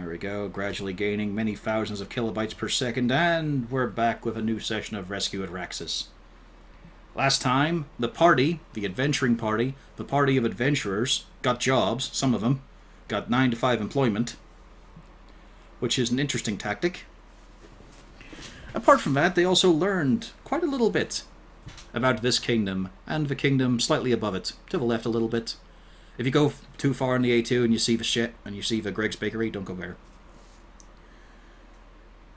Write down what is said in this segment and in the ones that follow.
There we go, gradually gaining many thousands of kilobytes per second, and we're back with a new session of Rescue at Raxis. Last time, the party, the adventuring party, the party of adventurers, got jobs, some of them, got 9 to 5 employment, which is an interesting tactic. Apart from that, they also learned quite a little bit about this kingdom, and the kingdom slightly above it, to the left a little bit. If you go too far in the A2 and you see the shit, and you see the Greg's Bakery, don't go there.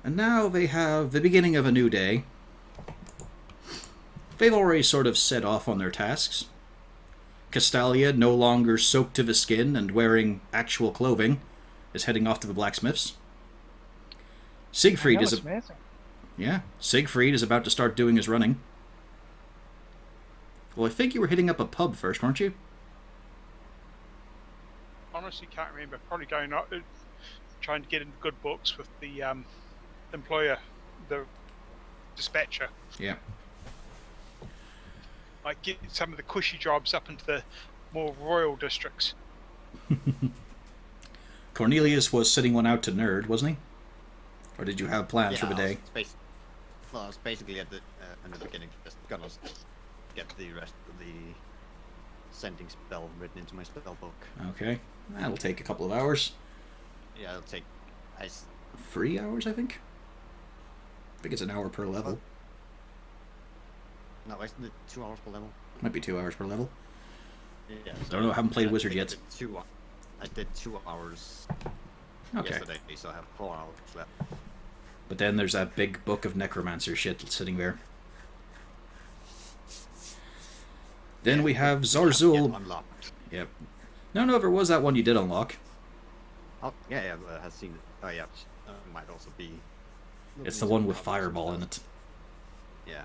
And now they have the beginning of a new day. They've already sort of set off on their tasks. Castalia, no longer soaked to the skin and wearing actual clothing, is heading off to the blacksmiths. Siegfried Siegfried is about to start doing his running. Well, I think you were hitting up a pub first, weren't you? Honestly, can't remember. Probably going out, trying to get into good books with the employer, the dispatcher. Yeah. Like get some of the cushy jobs up into the more royal districts. Cornelius was sitting one out to Nerd, wasn't he? Or did you have plans for the day? I was basically at the in the beginning just gonna get the rest of the sending spell written into my spell book. Okay. That'll take a couple of hours. Yeah, it'll take... 3 hours, I think? I think it's an hour per level. No, isn't it 2 hours per level? Might be 2 hours per level. Yeah. I don't know, I haven't played Wizard yet. I did 2 hours yesterday, so I have 4 hours left. But then there's that big book of necromancer shit sitting there. Then we have Zarzul. Unlocked. Yep. No, there was that one you did unlock. Oh, yeah, I have seen it. Oh, yeah. Might also be... It's the one with Fireball in it. Yeah.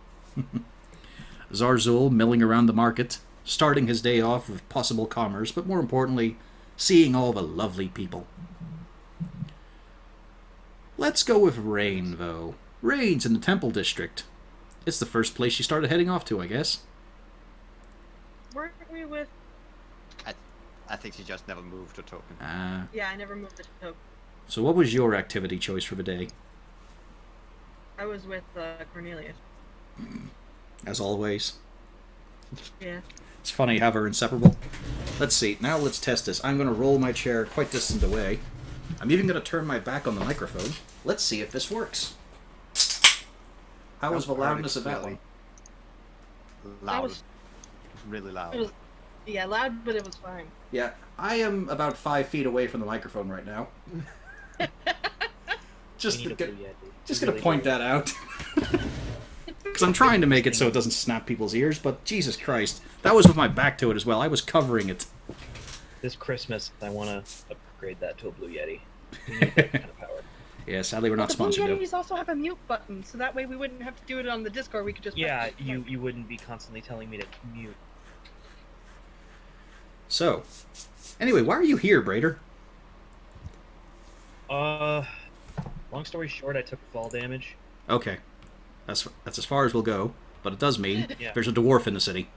Zarzul milling around the market, starting his day off with possible commerce, but more importantly, seeing all the lovely people. Let's go with Rain, though. Rain's in the Temple District. It's the first place she started heading off to, I guess. Weren't we with... I think she just never moved her token. Yeah, I never moved the token. So what was your activity choice for the day? I was with Cornelius. As always. Yeah. It's funny how they're inseparable. Let's see. Now let's test this. I'm going to roll my chair quite distant away. I'm even going to turn my back on the microphone. Let's see if this works. How was the loudness of that one? Loud. Really loud. It was, yeah, loud, but it was fine. Yeah, I am about 5 feet away from the microphone right now. just going to point that out. Because I'm trying to make it so it doesn't snap people's ears, but Jesus Christ. That was with my back to it as well. I was covering it. This Christmas, I want to upgrade that to a Blue Yeti. We need that kind of power. Yeah, sadly we're not sponsored. The Blue Yetis also have a mute button, so that way we wouldn't have to do it on the Discord. We could just... Yeah, you wouldn't be constantly telling me to mute. So, anyway, why are you here, Brader? Long story short, I took fall damage. Okay. That's as far as we'll go, but it does mean there's a dwarf in the city.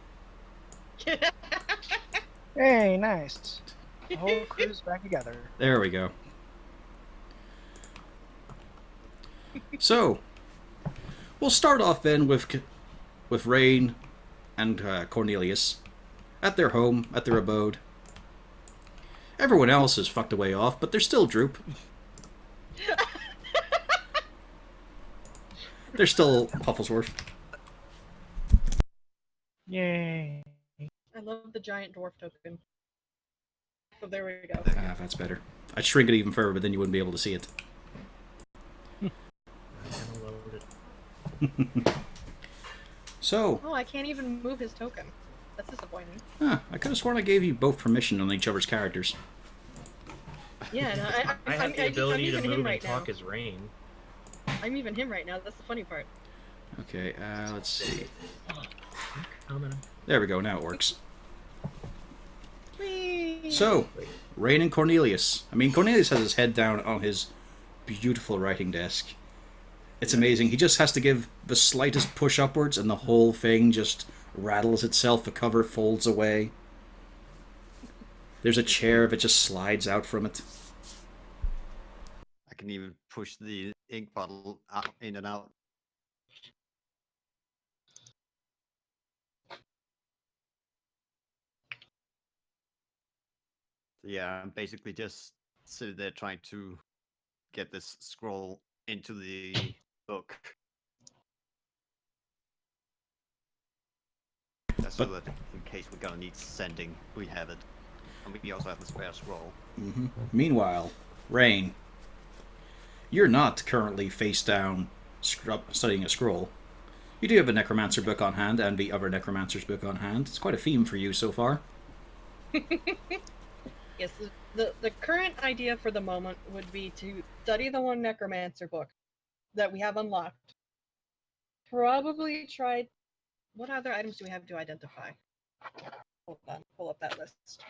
Hey, nice. The whole crew's back together. There we go. So, we'll start off then with Rain and Cornelius at their home, at their abode. Everyone else is fucked away off, but they're still Droop. They're still Pufflesworth. Yay. I love the giant dwarf token. So there we go. Ah, that's better. I'd shrink it even further, but then you wouldn't be able to see it. So... Oh, I can't even move his token. That's disappointing. Huh, I could have sworn I gave you both permission on each other's characters. Yeah, no, I have the ability to move right and talk now. as Rain. I'm even him right now. That's the funny part. Okay, let's see. Coming. There we go, now it works. Whee! So, Rain and Cornelius. I mean, Cornelius has his head down on his beautiful writing desk. It's amazing. He just has to give the slightest push upwards and the whole thing just rattles itself. The cover folds away. There's a chair that just slides out from it. can even push the ink bottle out, in and out. Yeah, I'm basically just sitting there trying to get this scroll into the book. That's so But- that in case we're gonna need sending, we have it. And we also have the spare scroll. Meanwhile, Rain, you're not currently face down studying a scroll. You do have a necromancer book on hand and the other necromancer's book on hand. It's quite a theme for you so far. Yes, the current idea for the moment would be to study the one necromancer book that we have unlocked. Probably try. What other items do we have to identify? Hold on, pull up that list.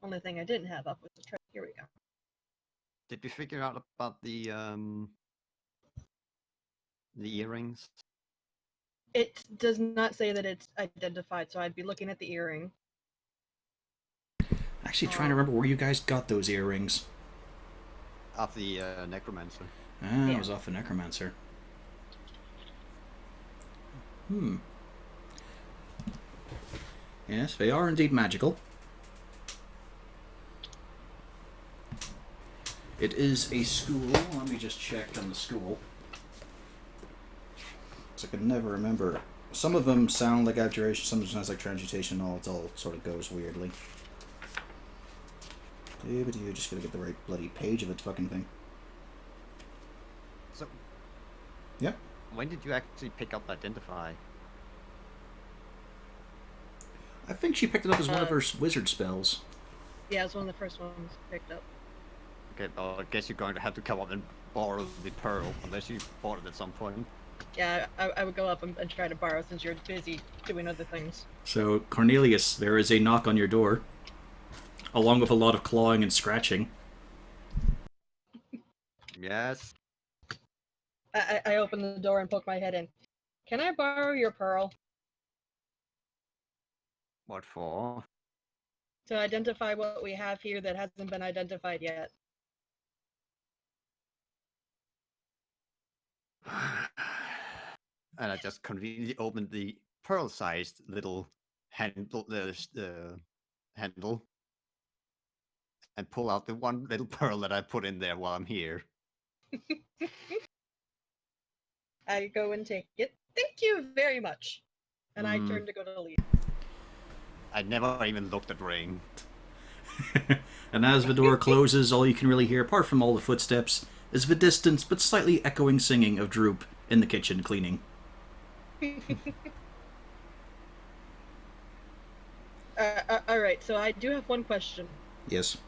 Only thing I didn't have up was the here we go. Did we figure out about the earrings? It does not say that it's identified, so I'd be looking at the earring. Actually, trying to remember where you guys got those earrings. Of the necromancer. Ah, Yeah. it was off the necromancer. Yes, they are indeed magical. It is a school. Let me just check on the school. So I can never remember. Some of them sound like abjuration, some of them sounds like transmutation. It all sort of goes weirdly. Just gotta get the right bloody page of the fucking thing. So, Yep. when did you actually pick up Identify? I think she picked it up as one of her wizard spells. Yeah, it's one of the first ones picked up. Okay, well, I guess you're going to have to come up and borrow the pearl, unless you bought it at some point. Yeah, I would go up and try to borrow since you're busy doing other things. So, Cornelius, there is a knock on your door, along with a lot of clawing and scratching. Yes. I open the door and poke my head in. Can I borrow your pearl What for? to identify what we have here that hasn't been identified yet? And I just conveniently opened the pearl-sized little handle, handle, and pull out the one little pearl that I put in there while I'm here. I go and take it. Thank you very much. And I turn to go to leave. I never even looked at Ring. And as the door closes, all you can really hear, apart from all the footsteps, is the distant but slightly echoing singing of Droop in the kitchen cleaning. Alright, so I do have one question. Yes.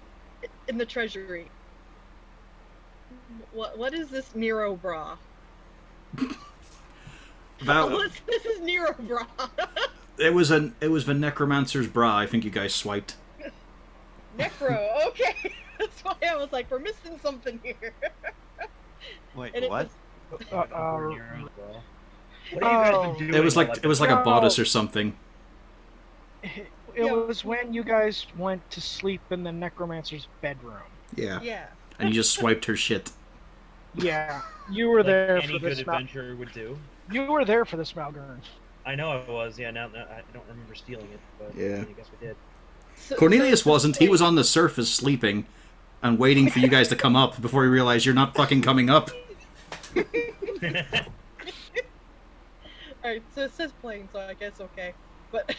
In the treasury, what is this Nero bra? This is Nero bra. It was the necromancer's bra. I think you guys swiped. Necro, okay. That's why I was like, we're missing something here. Wait, And it what? What have you Oh. guys been doing? It was like a No. bodice or something. It Yeah. was when you guys went to sleep in the necromancer's bedroom. Yeah. Yeah. And you just swiped her shit. Yeah, you were like there any for good this. adventurer would do. You were there for this Malgurn. I know I was. Yeah, now I don't remember stealing it, but Yeah. I guess we did. Cornelius wasn't. He was on the surface sleeping and waiting for you guys to come up before he realized you're not fucking coming up. Alright, so it says plain, so I guess okay. But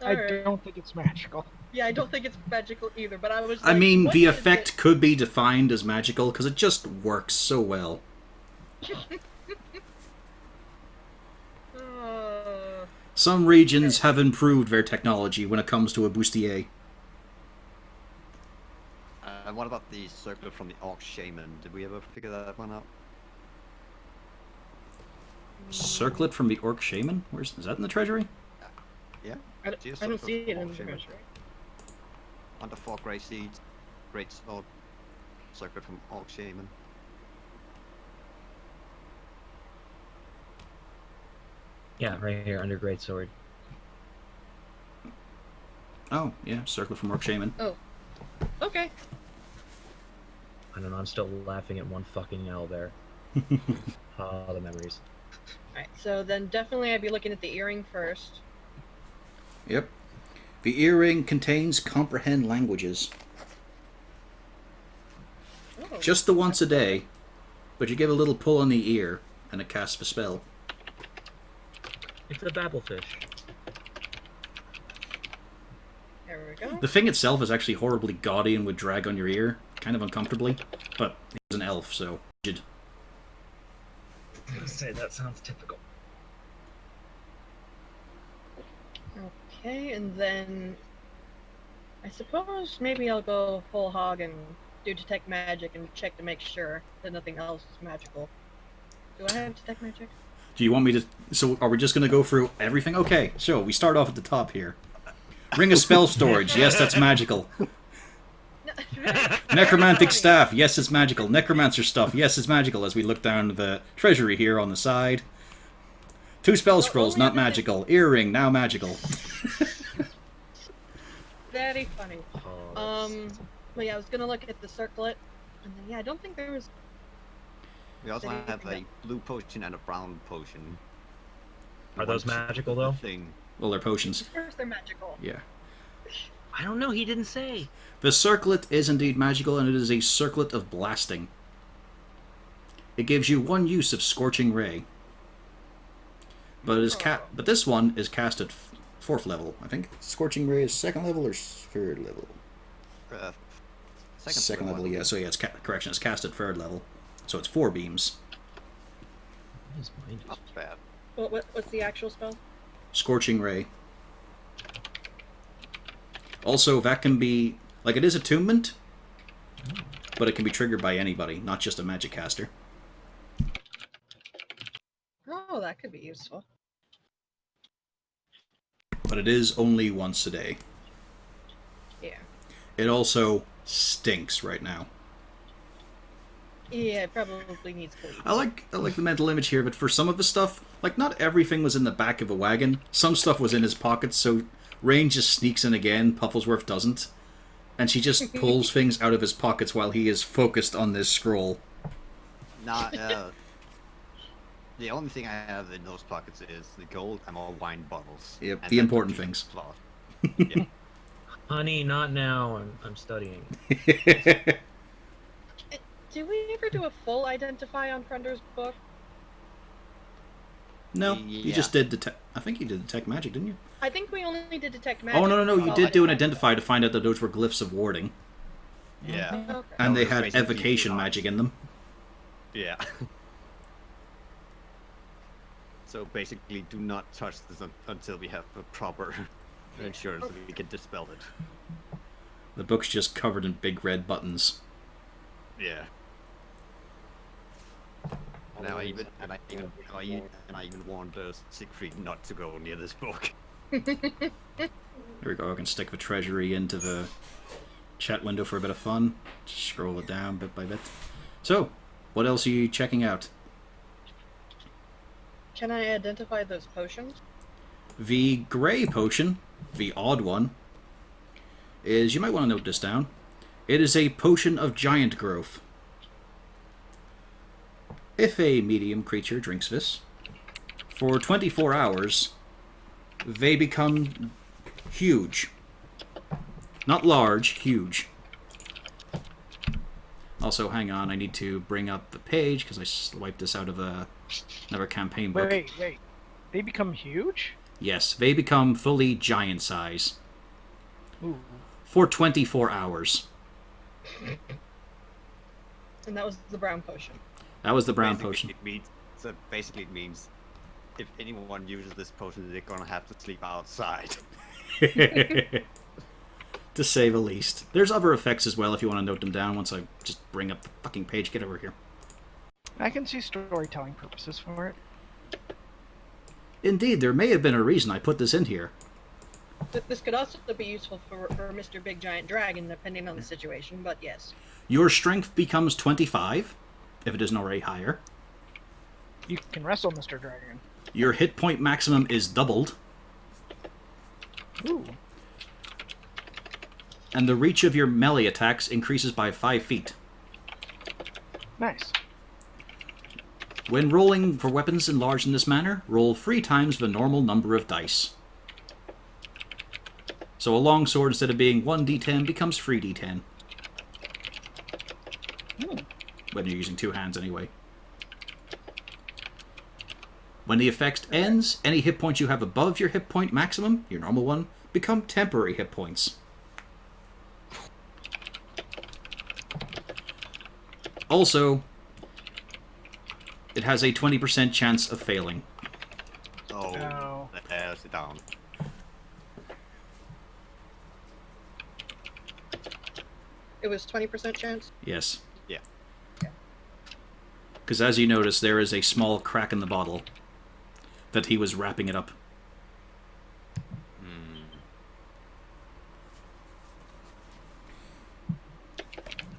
I Alright. don't think it's magical. Yeah, I don't think it's magical either, but I was I like, mean, what the is effect it? could be defined as magical because it just works so well. Some regions have improved their technology when it comes to a bustier. What about the circlet from the Orc Shaman? Did we ever figure that one out? Circlet from the Orc Shaman? Is that in the treasury? Yeah? I See a don't circlet see from it in Orc the Shaman. treasury. Under 4 grey seeds, great sword, circlet from Orc Shaman. Yeah, right here under Great Sword. Oh, yeah, Circlet from Orc Shaman. Oh. Okay. I don't know. I'm still laughing at one fucking owl there. Oh, the memories. Alright, so then definitely I'd be looking at the earring first. Yep. The earring contains comprehend languages. Oh, Just the once a day, but you give a little pull on the ear, and it casts a spell. It's a babblefish. there we go. The thing itself is actually horribly gaudy and would drag on your ear, kind of uncomfortably, but he's an elf, so rigid. I was gonna say, that sounds typical. Okay, and then I suppose maybe I'll go full hog and do detect magic and check to make sure that nothing else is magical. Do I have detect magic? Do you want me to... So, are we just going to go through everything? Okay, so we start off at the top here. Ring of Spell Storage. Yes, that's magical. Necromantic Staff. Yes, it's magical. Necromancer Stuff. Yes, it's magical. As we look down the treasury here on the side. 2 spell scrolls, not magical. Earring, now magical. Very funny. Oh, But yeah, I was gonna look at the circlet, and then yeah, I don't think there was. We also Did have he- a blue potion and a brown potion. Are those One magical, though? Thing. Well, they're potions. Of course, they're magical. Yeah. I don't know. He didn't say. The circlet is indeed magical, and it is a circlet of blasting. It gives you 1 use of Scorching Ray. But it is but this one is cast at 4th level, I think. Scorching Ray is 2nd level or 3rd level? Second level, yeah. So yeah, it's correction. It's cast at 3rd level, so it's 4 beams. His mind is- Not bad. What's the actual spell? Scorching Ray. Also, that can be like it is attunement, but it can be triggered by anybody, not just a magic caster. Oh, that could be useful. But it is only once a day. Yeah. It also stinks right now. Yeah, it probably needs clean. I like the mental image here, but for some of the stuff, like not everything was in the back of a wagon. Some stuff was in his pockets, so Rain just sneaks in again, Pufflesworth doesn't. And she just pulls things out of his pockets while he is focused on this scroll. Nah, the only thing I have in those pockets is the gold and all wine bottles. Yep, And the then important deep things. cloth. Honey, not now. I'm studying. Did we ever do a full identify on Prunder's book? No, you just did detect. I think you did detect magic, didn't you? I think we only did detect magic. Oh no! You Well, did do an identify. identify to find out that those were glyphs of warding, Yeah. Okay. and they Those had basically evocation do not. magic in them. Yeah. So basically, do not touch this until we have a proper insurance that we can dispel it. The book's just covered in big red buttons. Yeah. Now I even warned Siegfried not to go near this book. There we go. I can stick the treasury into the chat window for a bit of fun. Just scroll it down bit by bit. So, what else are you checking out? Can I identify those potions? The grey potion, the odd one, is, you might want to note this down, it is a potion of giant growth. If a medium creature drinks this, for 24 hours, they become huge. Not large, huge. Also, hang on, I need to bring up the page, because I wiped this out of another campaign book. Wait. They become huge? Yes, they become fully giant size. Ooh. For 24 hours. And that was the brown potion. That was the brown Basically, potion. Basically it means if anyone uses this potion, they're gonna have to sleep outside. To say the least. There's other effects as well if you want to note them down once I just bring up the fucking page. Get over here. I can see storytelling purposes for it. Indeed, there may have been a reason I put this in here. This could also be useful for Mr. Big Giant Dragon, depending on the situation, but yes. Your strength becomes 25, if it isn't already higher. You can wrestle Mr. Dragon. Your hit point maximum is doubled, Ooh. and the reach of your melee attacks increases by 5 feet. Nice. When rolling for weapons enlarged in this manner, roll 3 times the normal number of dice. So a longsword, instead of being 1d10, becomes 3d10. When you're using 2 hands anyway. When the effect ends, any hit points you have above your hit point maximum, your normal one, become temporary hit points. Also, it has a 20% chance of failing. Oh, Oh. there's it down. It was 20% chance. Yes. Yeah. Because as you notice, there is a small crack in the bottle that he was wrapping it up.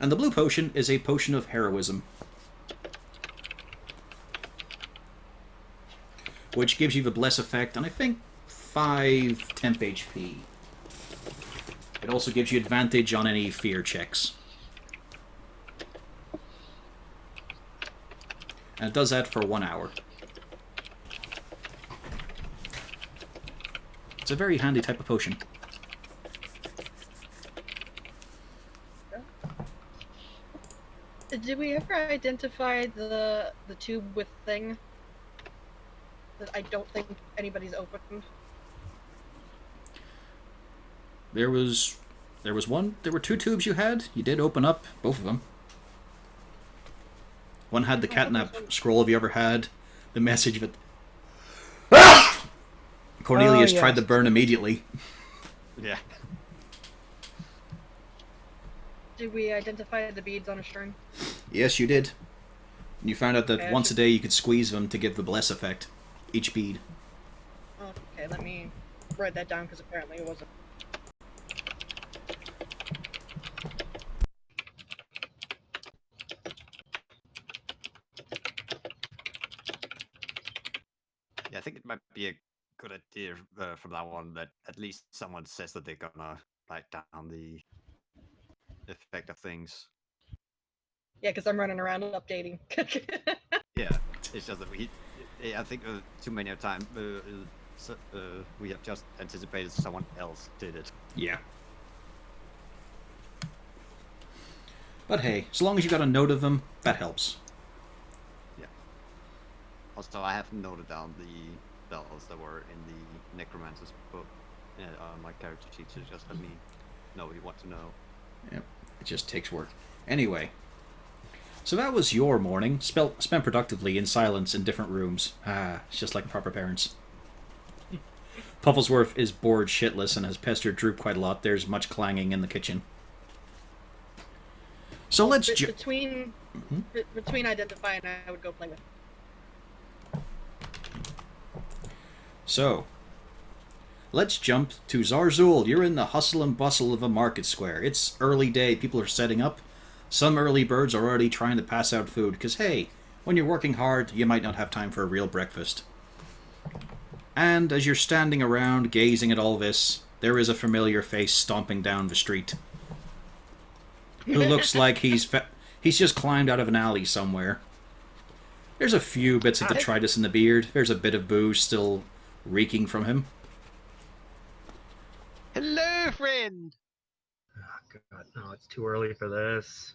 And the blue potion is a potion of heroism, which gives you the bless effect, and I think 5 temp HP. It also gives you advantage on any fear checks. And it does that for 1 hour. It's a very handy type of potion. Did we ever identify the tube with thing that I don't think anybody's opened? There were 2 tubes you had. You did open up both of them. One had the catnap scroll. Have you ever had the message that Cornelius tried to burn immediately? Yeah. Did we identify the beads on a string? Yes, you did. And you found out that Okay, once a day you could squeeze them to give the bless effect. Each bead. Okay, let me write that down because apparently it wasn't. Yeah, I think it might be a good idea from that one that at least someone says that they're gonna write down the effect of things. Yeah, because I'm running around updating. Yeah, it's just that I think too many times we have just anticipated someone else did it. Yeah. But hey, as long as you got a note of them, that helps. Yeah. Also, I have noted down the spells that were in the Necromancer's book on my character sheet, so just let me know what you want to know. Yep, it just takes work. Anyway, so that was your morning, spent productively in silence in different rooms. It's just like proper parents. Pufflesworth is bored shitless and has pestered Droop quite a lot. There's much clanging in the kitchen. So let's between identify and I would go play with. So, let's jump to Zarzul. You're in the hustle and bustle of a market square. It's early day. People are setting up. Some early birds are already trying to pass out food, because hey, when you're working hard, you might not have time for a real breakfast. And as you're standing around gazing at all this, there is a familiar face stomping down the street. Who looks like he's just climbed out of an alley somewhere. There's a few bits of detritus in the beard. There's a bit of booze still reeking from him. Hello, friend. Oh, God, no, it's too early for this.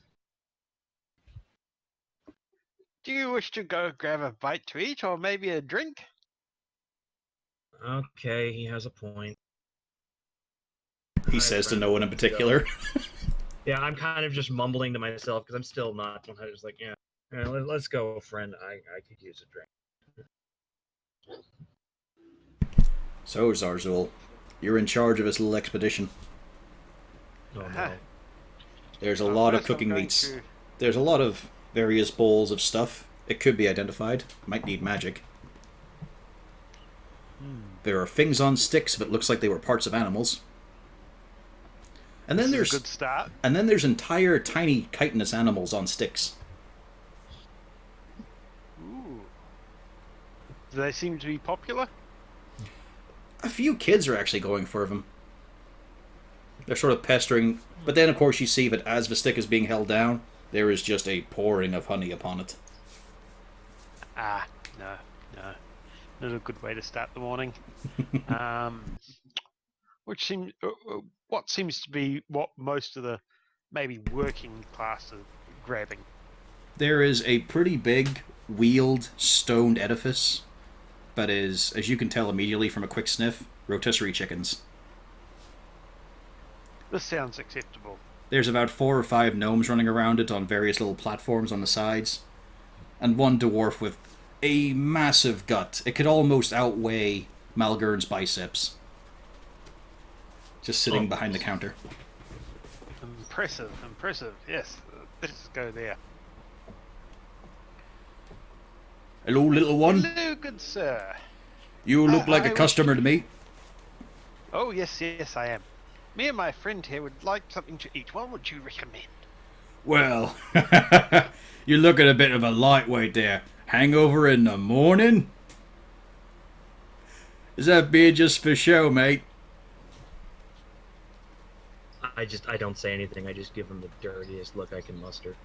Do you wish to go grab a bite to eat or maybe a drink? Okay, he has a point. He says to no one in particular. Yeah, I'm kind of just mumbling to myself because I'm still not 100. Just like, yeah, let's go, friend. I could use a drink. So, Zarzul, you're in charge of this little expedition. Oh, Uh-huh. no. There's a lot of First I'm cooking going meats. to- There's a lot of various bowls of stuff. It could be identified. Might need magic. There are things on sticks that looks like they were parts of animals. And then This is there's a good start. entire tiny chitinous animals on sticks. Ooh. Do they seem to be popular? A few kids are actually going for them. They're sort of pestering, but then of course you see that as the stick is being held down, There is just a pouring of honey upon it. Ah, no. Not a good way to start the morning. Which seems what seems to be what most of the maybe working class are grabbing. There is a pretty big, wheeled, stoned edifice that is, as you can tell immediately from a quick sniff, rotisserie chickens. This sounds acceptable. There's about 4 or 5 gnomes running around it on various little platforms on the sides, and one dwarf with a massive gut. It could almost outweigh Malgurn's biceps. Just sitting behind the counter. Impressive. Yes, let's go there. Hello, little one. Hello, good sir. You look like I a customer to me. Oh, yes, I am. Me and my friend here would like something to eat. What would you recommend? Well, you're looking a bit of a lightweight there. Hangover in the morning? Is that beer just for show, mate? I don't say anything. I just give him the dirtiest look I can muster.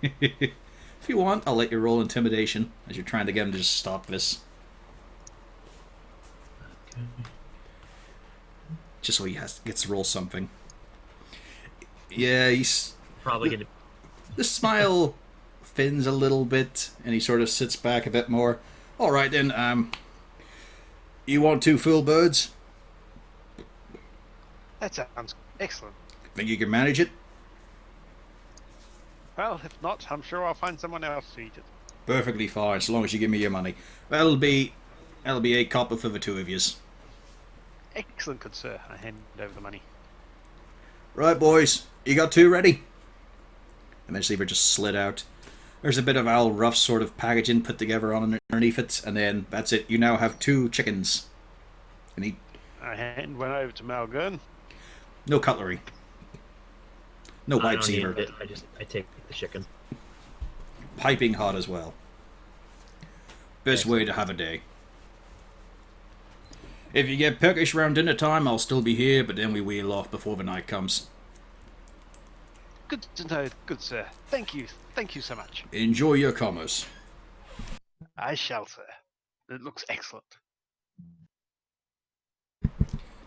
If you want, I'll let you roll intimidation as you're trying to get him to just stop this. Okay. Just so he gets to roll something. Yeah, he's... Probably gonna. The smile thins a little bit, and he sort of sits back a bit more. Alright then, you want 2 full birds? That sounds excellent. Think you can manage it? Well, if not, I'm sure I'll find someone else to eat it. Perfectly fine, so long as you give me your money. That'll be 8 copper for the 2 of yous. Excellent, good sir. I hand over the money. Right, boys, you got 2 ready? And then Sleeper just slid out. There's a bit of Al Ruff sort of packaging put together on underneath it, and then that's it. You now have 2 chickens. And I hand one over to Malgurn. no cutlery. No I wipes don't need either. it. I take the chicken. Piping hot as well. Best way to have a day. If you get peckish round dinner time, I'll still be here, but then we wheel off before the night comes. Good to know, good sir. Thank you so much. Enjoy your commerce. I shall, sir. It looks excellent.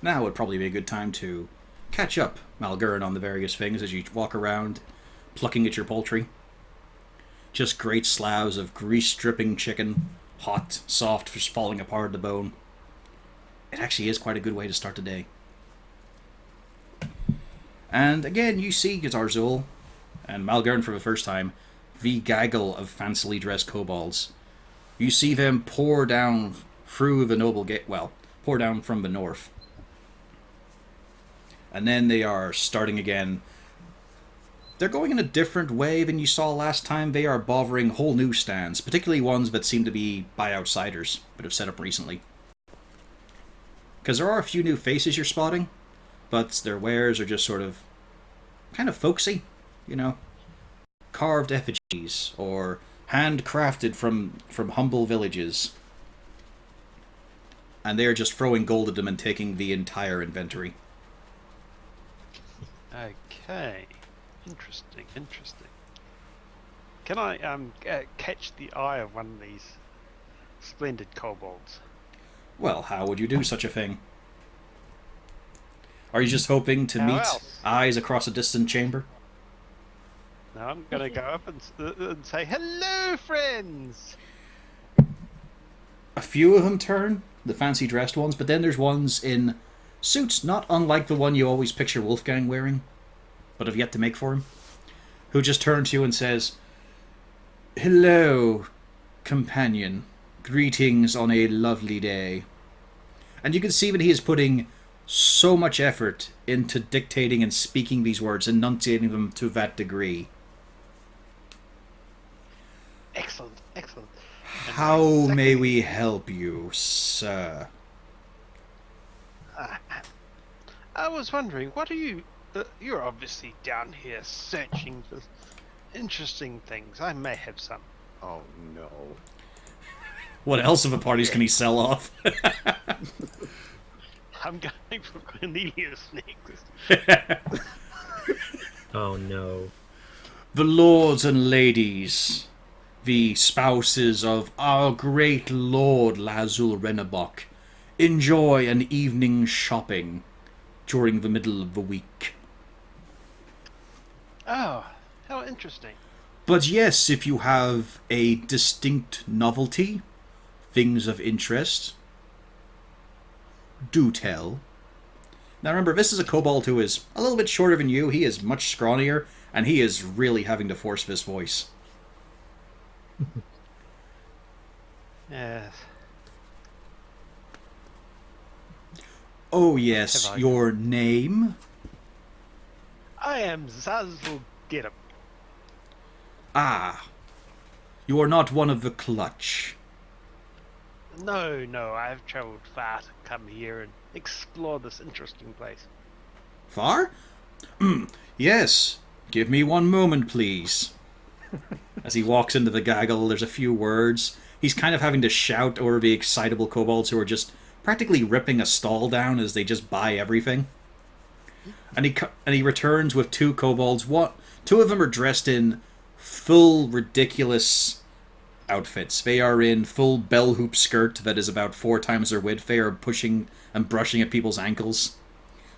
Now would probably be a good time to catch up, Malgurn, on the various things as you walk around, plucking at your poultry. Just great slabs of grease-dripping chicken, hot, soft, just falling apart at the bone. It actually is quite a good way to start the day. And again, you see Gazarzul and Malgurn for the first time, the gaggle of fancily dressed kobolds. You see them pour down through the noble gate, well, pour down from the north. And then they are starting again. They're going in a different way than you saw last time. They are bothering whole new stands, particularly ones that seem to be by outsiders, but have set up recently. Because there are a few new faces you're spotting, but their wares are just sort of kind of folksy, you know. Carved effigies, or handcrafted from humble villages. And they're just throwing gold at them and taking the entire inventory. Okay. Interesting. Can I catch the eye of one of these splendid kobolds? Well, how would you do such a thing? Are you just hoping to How meet else? eyes across a distant chamber? Now I'm gonna go up and say, "Hello, friends." A few of them turn, the fancy dressed ones, but then there's ones in suits not unlike the one you always picture Wolfgang wearing, but have yet to make for him, who just turns to you and says, "Hello, companion. Greetings on a lovely day." And you can see that he is putting so much effort into dictating and speaking these words, enunciating them to that degree. Excellent. And How my may second- we help you, sir? I was wondering, what are you? You're obviously down here searching for interesting things. I may have some. Oh no. What else of the parties can he sell off? I'm going for Cornelius next. Oh no. The lords and ladies, the spouses of our great lord Lazul Renabok, enjoy an evening shopping during the middle of the week. Oh, how interesting. But yes, if you have a distinct novelty, things of interest, do tell. Now remember, this is a kobold who is a little bit shorter than you. He is much scrawnier, and he is really having to force this voice. Yes. Oh yes, Have I- your name? I am Zazzle Getup. Ah, you are not one of the clutch. No, I've travelled far to come here and explore this interesting place. Far? Yes. Give me one moment, please. As he walks into the gaggle, there's a few words. He's kind of having to shout over the excitable kobolds who are just practically ripping a stall down as they just buy everything. And he returns with two kobolds. Two of them are dressed in full ridiculous outfits. They are in full bell hoop skirt that is about 4 times their width. They are pushing and brushing at people's ankles.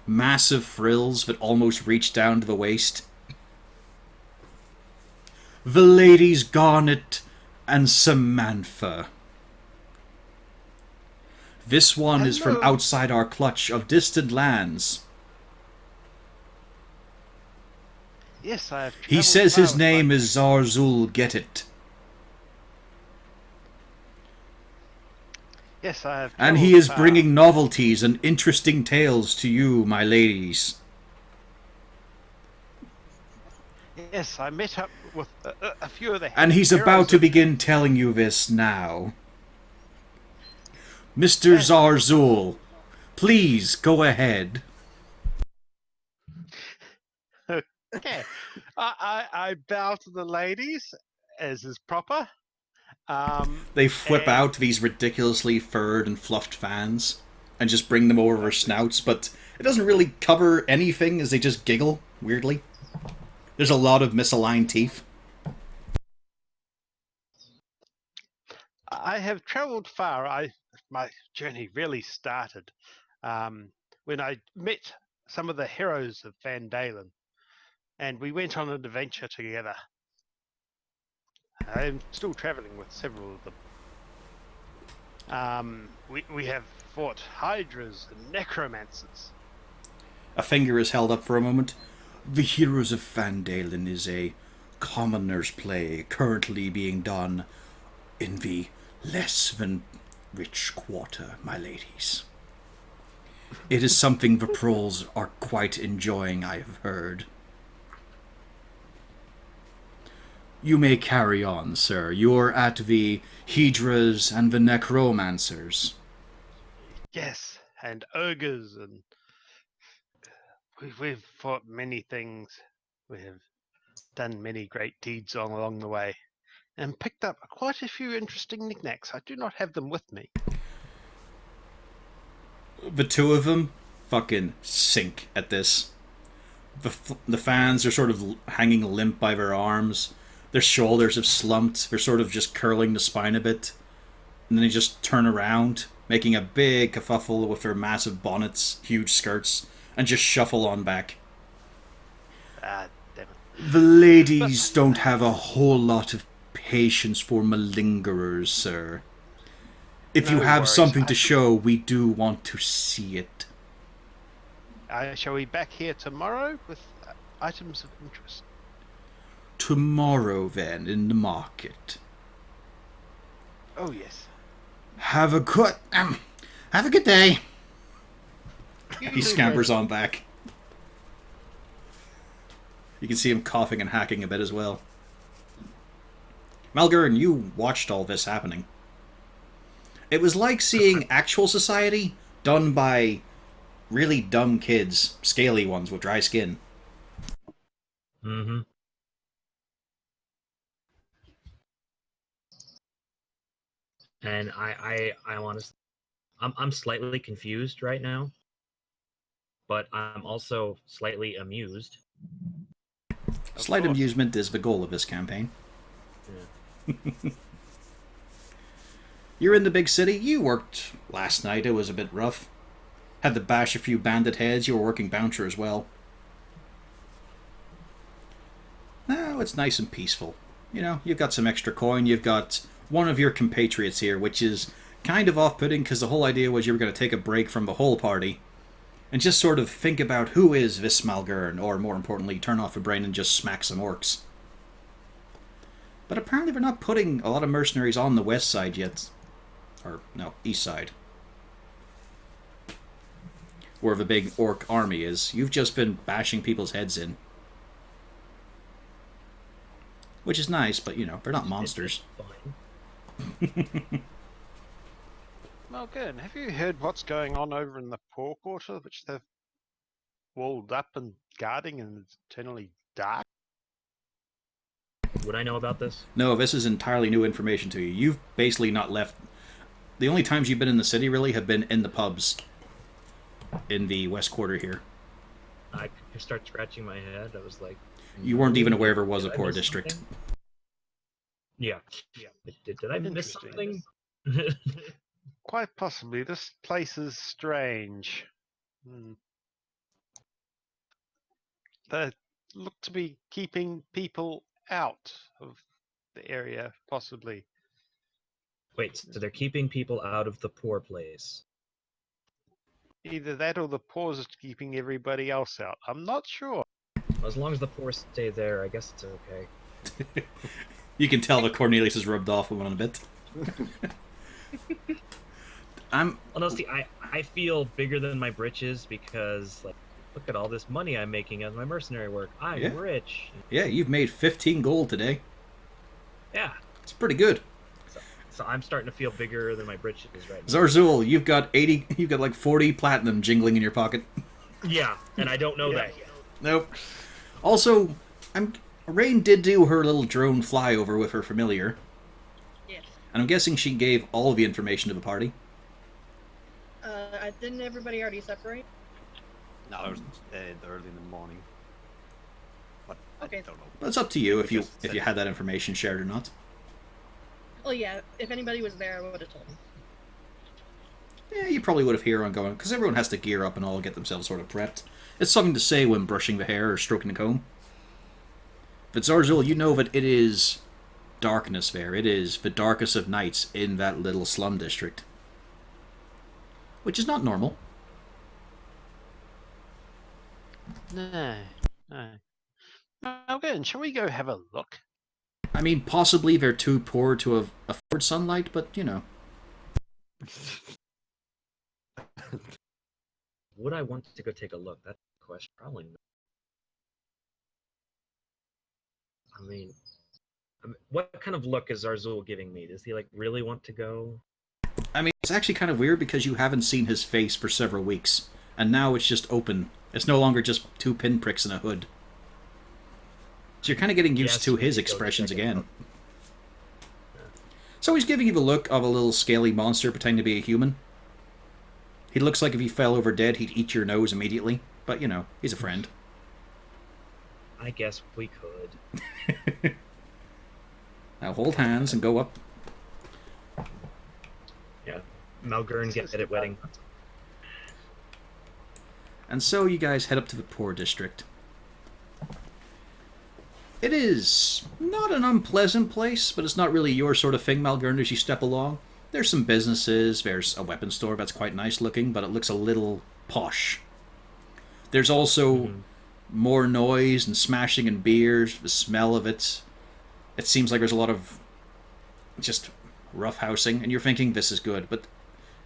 Massive frills that almost reach down to the waist. The ladies Garnet and Samantha. This one is from Hello. outside our clutch of distant lands. Yes, I have. He travelled says far his with name my- is Zarzul Getit. Yes, I have. And he travelled is far. bringing novelties and interesting tales to you, my ladies. Yes, I met up with a few of the. And he's heroes about to of- begin telling you this now. Mr. Yes. Zarzul, please go ahead. Okay, I bow to the ladies as is proper. They whip And- out these ridiculously furred and fluffed fans and just bring them over their snouts, but it doesn't really cover anything as they just giggle weirdly. There's a lot of misaligned teeth. I have travelled far. My journey really started when I met some of the heroes of Van Dalen, and we went on an adventure together. I am still travelling with several of them. We have fought hydras and necromancers. A finger is held up for a moment. The Heroes of Fandalen is a commoner's play currently being done in the less than rich quarter, my ladies. It is something the proles are quite enjoying, I have heard. You may carry on, sir. You're at the Hedras and the Necromancers. Yes, and ogres, and we've fought many things. We have done many great deeds along the way, and picked up quite a few interesting knickknacks. I do not have them with me. The two of them fucking sink at this. The fans are sort of hanging limp by their arms. Their shoulders have slumped. They're sort of just curling the spine a bit. And then they just turn around, making a big kerfuffle with their massive bonnets, huge skirts, and just shuffle on back. Ah, damn it. The ladies don't have a whole lot of patience for malingerers, sir. If you No have worries. something to show, we do want to see it. Shall we back here tomorrow with items of interest? Tomorrow, then, in the market. Oh yes. Have a good day. You He too, scampers friend. on back. You can see him coughing and hacking a bit as well. Malgurn, you watched all this happening. It was like seeing actual society done by really dumb kids, scaly ones with dry skin. Mm-hmm. And I honestly, I'm slightly confused right now, but I'm also slightly amused. Slight course. amusement is the goal of this campaign. You're in the big city. You worked last night. It was a bit rough. Had to bash a few bandit heads. You were working bouncer as well. No, it's nice and peaceful. You know, you've got some extra coin. You've got one of your compatriots here, which is kind of off-putting because the whole idea was you were going to take a break from the whole party and just sort of think about who is this Malgern, or more importantly, turn off the brain and just smack some orcs. But apparently they're not putting a lot of mercenaries on the west side yet. Or, no, east side. Where the big orc army is. You've just been bashing people's heads in. Which is nice, but, you know, they're not monsters. Fine. Well, good. Have you heard what's going on over in the poor quarter, which they've walled up and guarding, and it's eternally dark? Would I know about this? No, this is entirely new information to you. You've basically not left... The only times you've been in the city, really, have been in the pubs. In the west quarter here. I start scratching my head. I was like... You weren't even aware there was a Did I poor miss district. something? Yeah. Did I miss Interesting. something? Quite possibly. This place is strange. They look to be keeping people out of the area, possibly. Wait, so they're keeping people out of the poor place. Either that or the poor's is keeping everybody else out. I'm not sure. As long as the poor stay there, I guess it's okay. You can tell that Cornelius is rubbed off with one a bit. Well, no, see, I feel bigger than my britches because, like, look at all this money I'm making as my mercenary work. I'm rich. Yeah, you've made 15 gold today. Yeah. It's pretty good. So I'm starting to feel bigger than my britches right now. Zarzul, you've got like 40 platinum jingling in your pocket. Yeah, and I don't know that yet. Nope. Also, Rain did do her little drone flyover with her familiar. Yes. And I'm guessing she gave all the information to the party. Didn't everybody already separate? No, it was early in the morning. But Okay. I don't know. But it's up to you if you Just had that information shared or not. Oh yeah, if anybody was there, I would have told them. Yeah, you probably would have here on going, because everyone has to gear up and all get themselves sort of prepped. It's something to say when brushing the hair or stroking the comb. But Zarzul, you know that it is darkness there. It is the darkest of nights in that little slum district. Which is not normal. No. Well, good. Shall we go have a look? I mean, possibly they're too poor to afford sunlight, but, you know. Would I want to go take a look? That's the question. Probably not. I mean, what kind of look is Zarzul giving me? Does he, like, really want to go? I mean, it's actually kind of weird because you haven't seen his face for several weeks. And now it's just open. It's no longer just two pinpricks in a hood. So you're kind of getting used to his expressions again. So he's giving you the look of a little scaly monster pretending to be a human. He looks like if he fell over dead, he'd eat your nose immediately. But, you know, he's a friend. I guess we could. Now hold hands and go up. Yeah. Malgern get it wedding. And so you guys head up to the poor district. It is not an unpleasant place, but it's not really your sort of thing, Malgern, as you step along. There's some businesses, there's a weapon store that's quite nice looking, but it looks a little posh. There's also more noise and smashing and beers, the smell of it. It seems like there's a lot of just roughhousing, and you're thinking this is good, but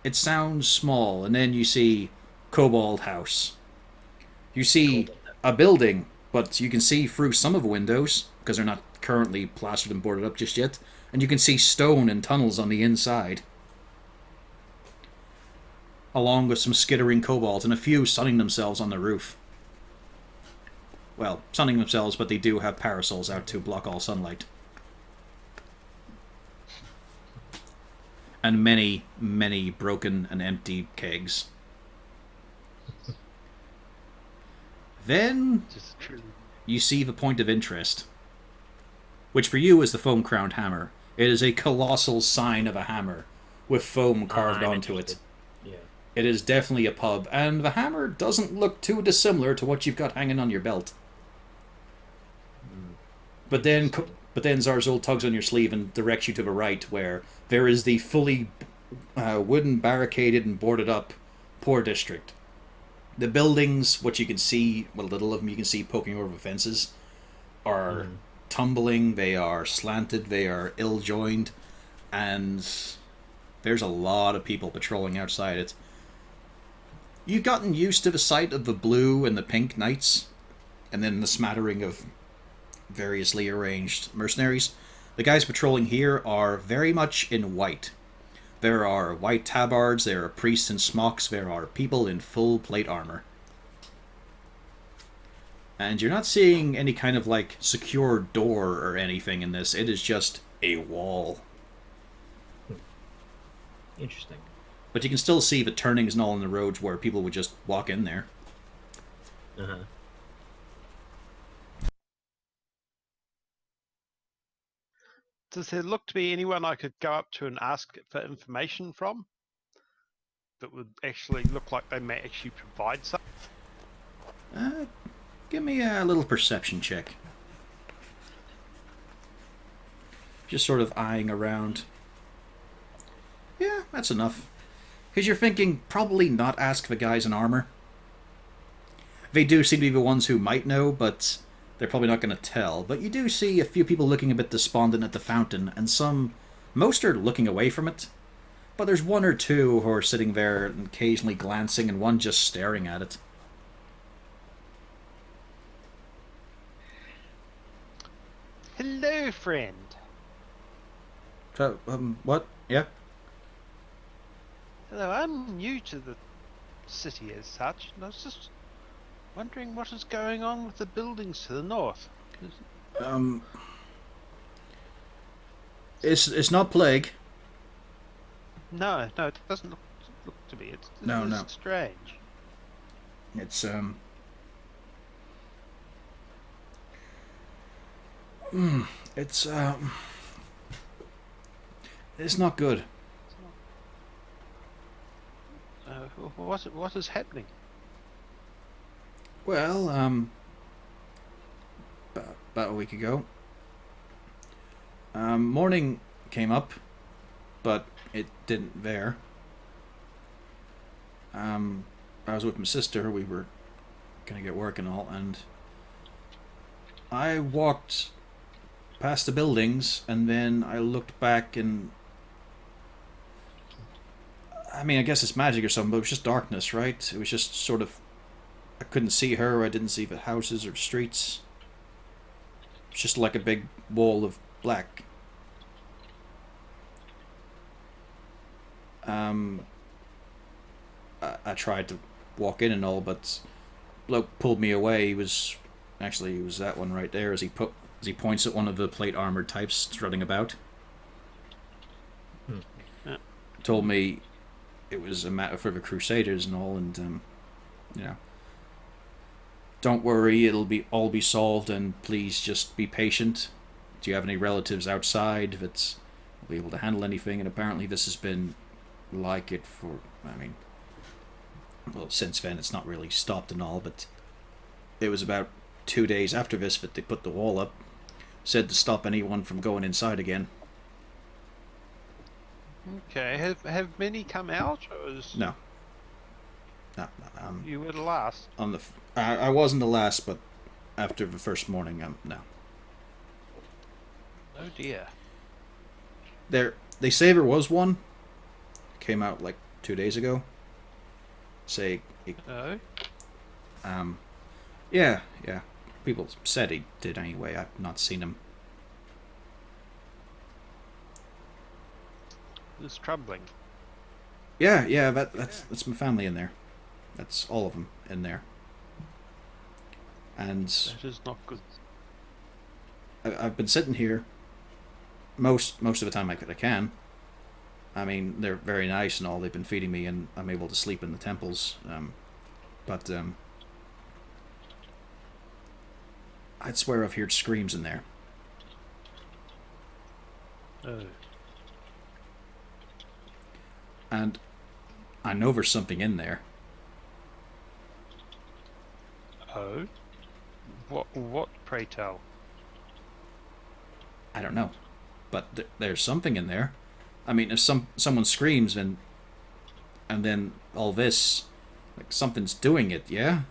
it sounds small, and then you see Kobold House. You see a building, but you can see through some of the windows, because they're not currently plastered and boarded up just yet, and you can see stone and tunnels on the inside. Along with some skittering kobolds and a few sunning themselves on the roof. Well, sunning themselves, but they do have parasols out to block all sunlight. And many, many broken and empty kegs. Then Just true. you see the point of interest, which for you is the foam-crowned hammer. It is a colossal sign of a hammer with foam carved I'm onto interested. it. Yeah. It is definitely a pub, and the hammer doesn't look too dissimilar to what you've got hanging on your belt. But then Zarzul tugs on your sleeve and directs you to the right, where there is the fully wooden, barricaded and boarded up poor district. The buildings, what you can see, well, little of them you can see poking over the fences, are tumbling, they are slanted, they are ill-joined, and there's a lot of people patrolling outside it. You've gotten used to the sight of the blue and the pink knights, and then the smattering of variously arranged mercenaries. The guys patrolling here are very much in white. There are white tabards, there are priests in smocks, there are people in full plate armor. And you're not seeing any kind of, like, secure door or anything in this. It is just a wall. Interesting. But you can still see the turnings and all in the roads where people would just walk in there. Uh-huh. Does there look to be anyone I could go up to and ask for information from that would actually look like they may actually provide something? Give me a little perception check. Just sort of eyeing around. Yeah, that's enough. Because you're thinking, probably not ask the guys in armor. They do seem to be the ones who might know, but they're probably not going to tell. But you do see a few people looking a bit despondent at the fountain, and most are looking away from it. But there's one or two who are sitting there and occasionally glancing, and one just staring at it. Hello, friend. So, what? Yeah? Hello, I'm new to the city as such, and I was just wondering what is going on with the buildings to the north. It's not plague. No, it doesn't look to be. It's No. strange. It's it's not good. What is happening? Well, about a week ago, morning came up, but it didn't there. I was with my sister. We were gonna get work and all, and I walked past the buildings, and then I looked back, and I mean, I guess it's magic or something, but it was just darkness, right? It was just sort of, I couldn't see her, I didn't see the houses or streets. It's just like a big wall of black. I tried to walk in and all, but bloke pulled me away. He was that one right there as he points at one of the plate armored types strutting about. Yeah. Told me it was a matter for the Crusaders and all, and don't worry, it'll all be solved, and please just be patient. Do you have any relatives outside that's will be able to handle anything? And apparently this has been like it for, since then it's not really stopped and all, but it was about 2 days after this that they put the wall up, said to stop anyone from going inside again. Okay, have many come out, or is No. you were the last? I wasn't the last, but after the first morning, no. Oh dear. They say there was one. Came out like 2 days ago. Oh. Yeah. People said he did anyway. I've not seen him. It's troubling. Yeah. That's my family in there. That's all of them in there. And That is not good. I've been sitting here most of the time I can. I mean, they're very nice and all. They've been feeding me, and I'm able to sleep in the temples. But I'd swear I've heard screams in there. Oh. And I know there's something in there. Oh? What, pray tell? I don't know. But there's something in there. I mean, if someone screams and then all this, like something's doing it, yeah?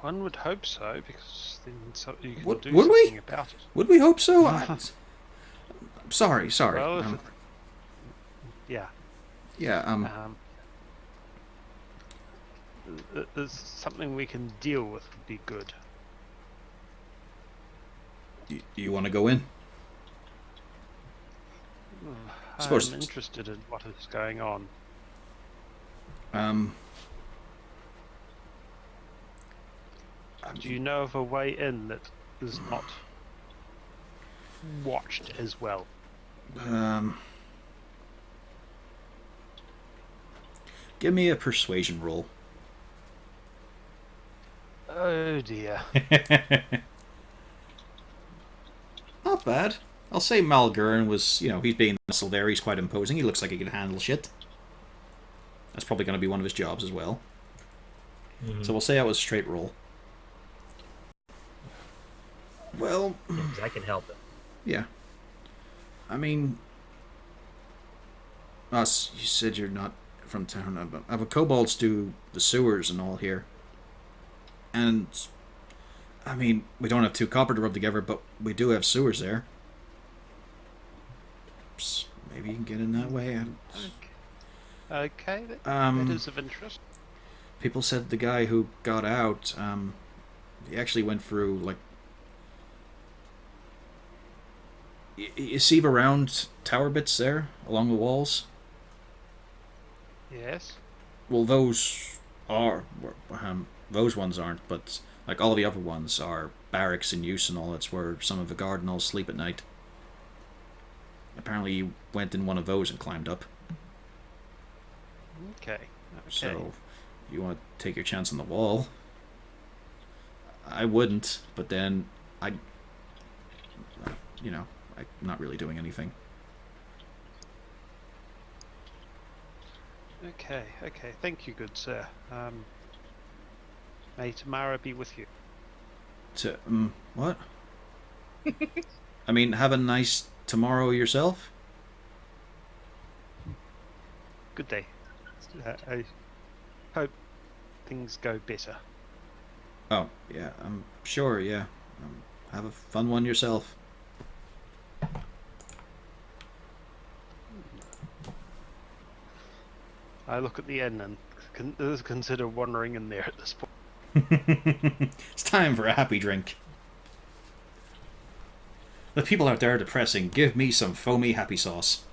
One would hope so, because then you can Would do we? something about it. Would we hope so? Sorry. Well, yeah. Yeah, There's something we can deal with would be good. you want to go in? Suppose I'm interested in what is going on. Do you know of a way in that is not watched as well? Give me a persuasion roll. Oh dear. Not bad. I'll say Malgurn was, he's being muscle there. He's quite imposing. He looks like he can handle shit. That's probably going to be one of his jobs as well. Mm-hmm. So we'll say that was straight roll. Well, Because I can help it. yeah. I mean, us. You said you're not from town. But kobolds do the sewers and all here. And I mean, we don't have 2 copper to rub together, but we do have sewers there. Maybe you can get in that way. Okay, that is of interest. People said the guy who got out, he actually went through, like... You see the round tower bits there, along the walls? Yes. Well, those are... those ones aren't, but like all the other ones are barracks in use and all. That's where some of the guard and all sleep at night. Apparently you went in one of those and climbed up. Okay. So, you want to take your chance on the wall? I wouldn't, but then I'm not really doing anything. Okay. Thank you, good sir. May Tamara be with you. What? I mean, have a nice tomorrow yourself? Good day. I hope things go better. Oh, yeah, I'm sure, yeah. Have a fun one yourself. I look at the inn and consider wandering in there at this point. It's time for a happy drink. The people out there are depressing. Give me some foamy happy sauce.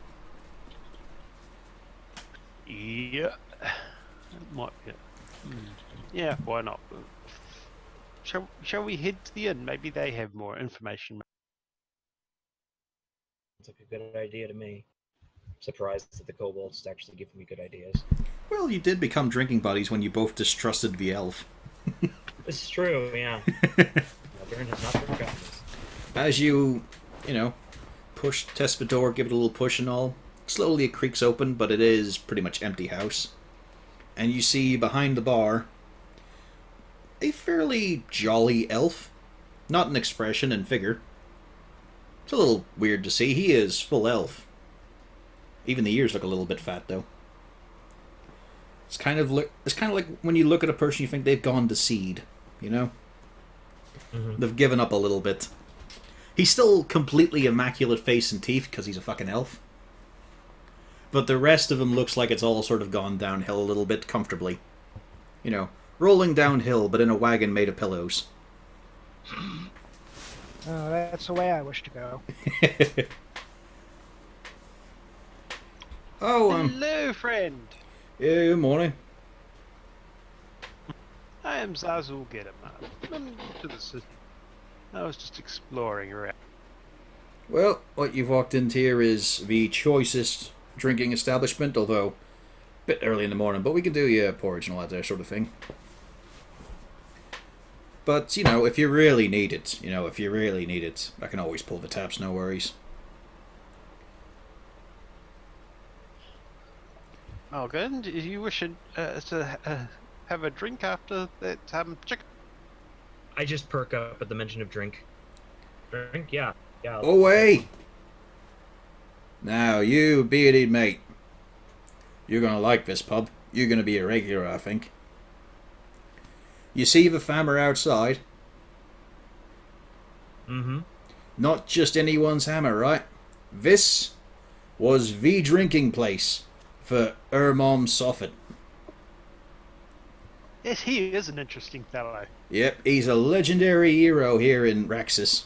Yeah. That might be it. Yeah, why not? Shall we head to the inn? Maybe they have more information. It's like a good idea to me. Surprised that the kobolds actually giving me good ideas. Well, you did become drinking buddies when you both distrusted the elf. This is true, yeah. Malgurn has not forgotten this. As you, test the door, give it a little push and all, slowly it creaks open, but it is pretty much empty house. And you see behind the bar a fairly jolly elf. Not in expression and figure. It's a little weird to see. He is full elf. Even the ears look a little bit fat, though. It's kind of like when you look at a person, you think they've gone to seed, Mm-hmm. They've given up a little bit. He's still completely immaculate face and teeth because he's a fucking elf. But the rest of him looks like it's all sort of gone downhill a little bit comfortably. Rolling downhill, but in a wagon made of pillows. Oh, that's the way I wish to go. Hello, friend. Yeah, good morning. I am Zazul Gedama. I'm to the city. I was just exploring around. Well, what you've walked into here is the choicest drinking establishment, although a bit early in the morning, but we can do you porridge and all that there sort of thing. But, you know, if you really need it, I can always pull the taps, no worries. Malgern, do you wish to have a drink after that chicken? I just perk up at the mention of drink. Drink? Yeah. Yeah. Away! Now, you bearded mate. You're gonna like this pub. You're gonna be a regular, I think. You see the farmer outside? Mm-hmm. Not just anyone's hammer, right? This was the drinking place for Ermom Soffit. Yes, he is an interesting fellow. Yep, he's a legendary hero here in Raxis.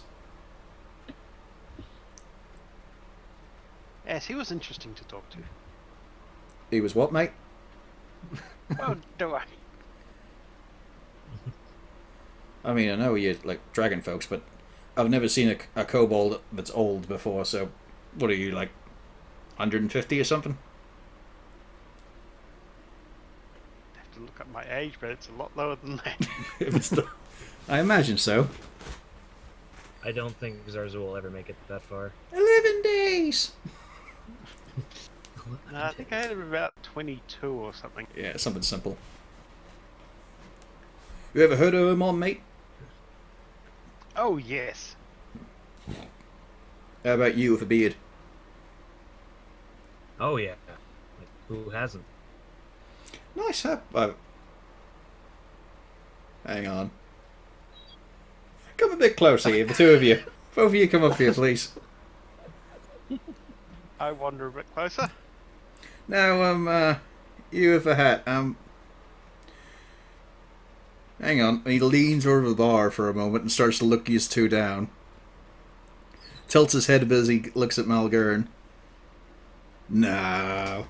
Yes, he was interesting to talk to. He was what, mate? Oh, do I? I mean, I know you like dragon folks, but I've never seen a kobold that's old before, so what are you, like 150 or something? I have to look up my age, but it's a lot lower than that. I imagine so. I don't think Zarzu will ever make it that far. 11 days! I think I had him about 22 or something. Yeah, something simple. You ever heard of him on, mate? Oh, yes. How about you with a beard? Oh yeah. Like, who hasn't? Nice, huh? Hang on. Come a bit closer here, the two of you. Both of you come up here, please. I wander a bit closer. Now, you with a hat, hang on. He leans over the bar for a moment and starts to look you two down. Tilts his head a bit as he looks at Malgern. No,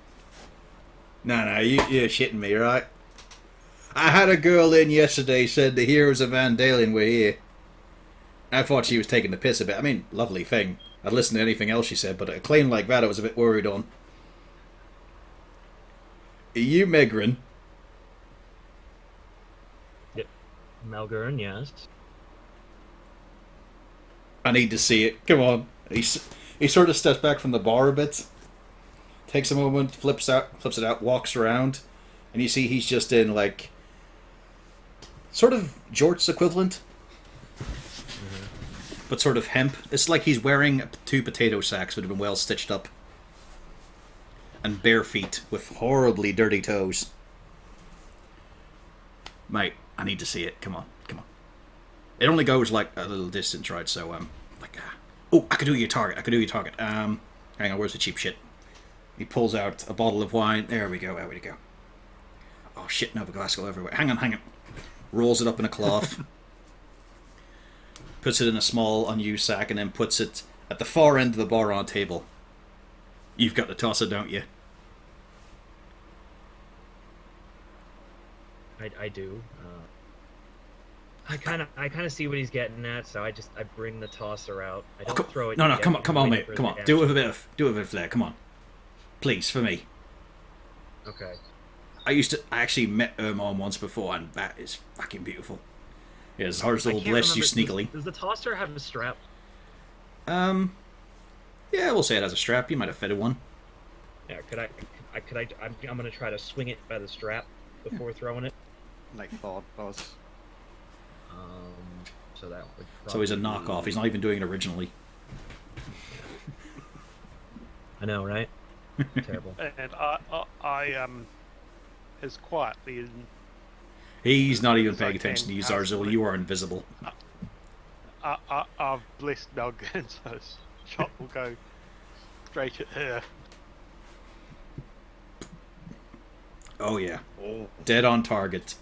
you're shitting me, right? I had a girl in yesterday said the heroes of Van Dalen were here. I thought she was taking the piss a bit. I mean, lovely thing. I'd listen to anything else she said, but a claim like that I was a bit worried on. Are you Megrin? Yep. Malgern, yes. I need to see it. Come on. He sort of steps back from the bar a bit, takes a moment, flips it out, walks around, and you see he's just in like sort of jorts equivalent, but sort of hemp. It's like he's wearing 2 potato sacks that have been well stitched up, and bare feet with horribly dirty toes. Mate, I need to see it. Come on. It only goes like a little distance, right? So oh, I could do your target. Hang on, where's the cheap shit? He pulls out a bottle of wine. There we go. Oh shit! No, the glass go everywhere. Hang on. Rolls it up in a cloth. Puts it in a small unused sack, and then puts it at the far end of the bar on a table. You've got to toss it, don't you? I do. I kind of see what he's getting at, so I bring the tosser out. I don't throw it. No, yet, come on, mate. for Come the on. action. Do it with a bit of flair. Come on, please, for me. Okay. I actually met Ermon once before, and that is fucking beautiful. Yeah, as hard as I will can't bless you remember- sneakily. Does the tosser have a strap? Yeah, we'll say it has a strap. You might have fitted one. Yeah. I'm gonna try to swing it by the strap before throwing it. Like thought was. So that would. So he's a probably- knockoff. He's not even doing it originally. I know, right? Terrible. And I as quietly as He's not even As I paying attention to can you, Zarzil. constantly. You are invisible. I've blessed Malgern, so his shot will go straight at her. Oh yeah, dead on target.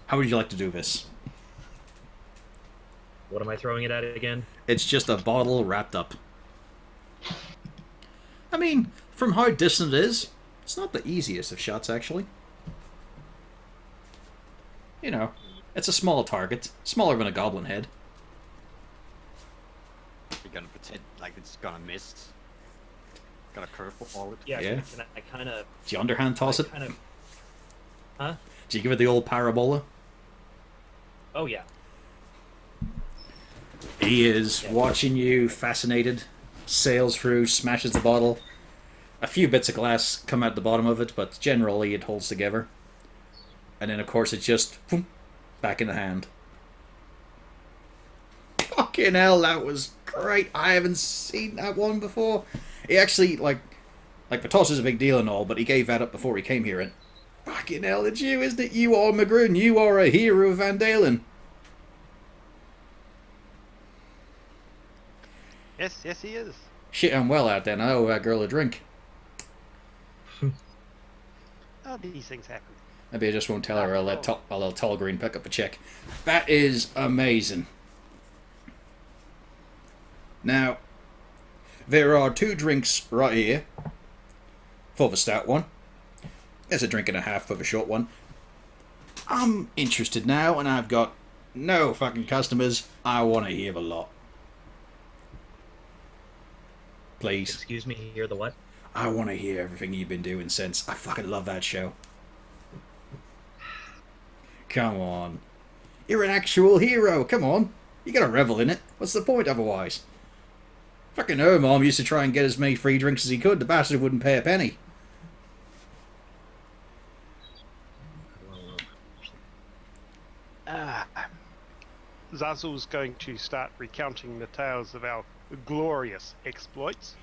How would you like to do this? What am I throwing it at again? It's just a bottle wrapped up. I mean, from how distant it is, it's not the easiest of shots, actually. You know, it's a small target, smaller than a goblin head. You're gonna pretend like it's gonna miss. Gonna curveball it. Yeah. Yeah. Can I kind of? Do you underhand toss it? Kind of. Huh? Do you give it the old parabola? Oh yeah. He is watching you, fascinated, sails through, smashes the bottle. A few bits of glass come out the bottom of it, but generally it holds together. And then, of course, it's just boom, back in the hand. Fucking hell, that was great. I haven't seen that one before. He actually, like Vatos is a big deal and all, but he gave that up before he came here. And fucking hell, it's you, isn't it? You are McGroon. You are a hero of Van Dalen. Yes, he is. Shit, I'm well out then. I owe that girl a drink. Oh, these things happen. Maybe I just won't tell her. I'll let Tall Green pick up a check. That is amazing. Now, there are 2 drinks right here. For the stout one. There's a drink and a half for the short one. I'm interested now, and I've got no fucking customers. I want to hear the lot. Please. Excuse me, hear the what? I want to hear everything you've been doing since. I fucking love that show. Come on. You're an actual hero. Come on. You gotta revel in it. What's the point otherwise? Fucking Mom used to try and get as many free drinks as he could. The bastard wouldn't pay a penny. Zazzle's going to start recounting the tales of our glorious exploits.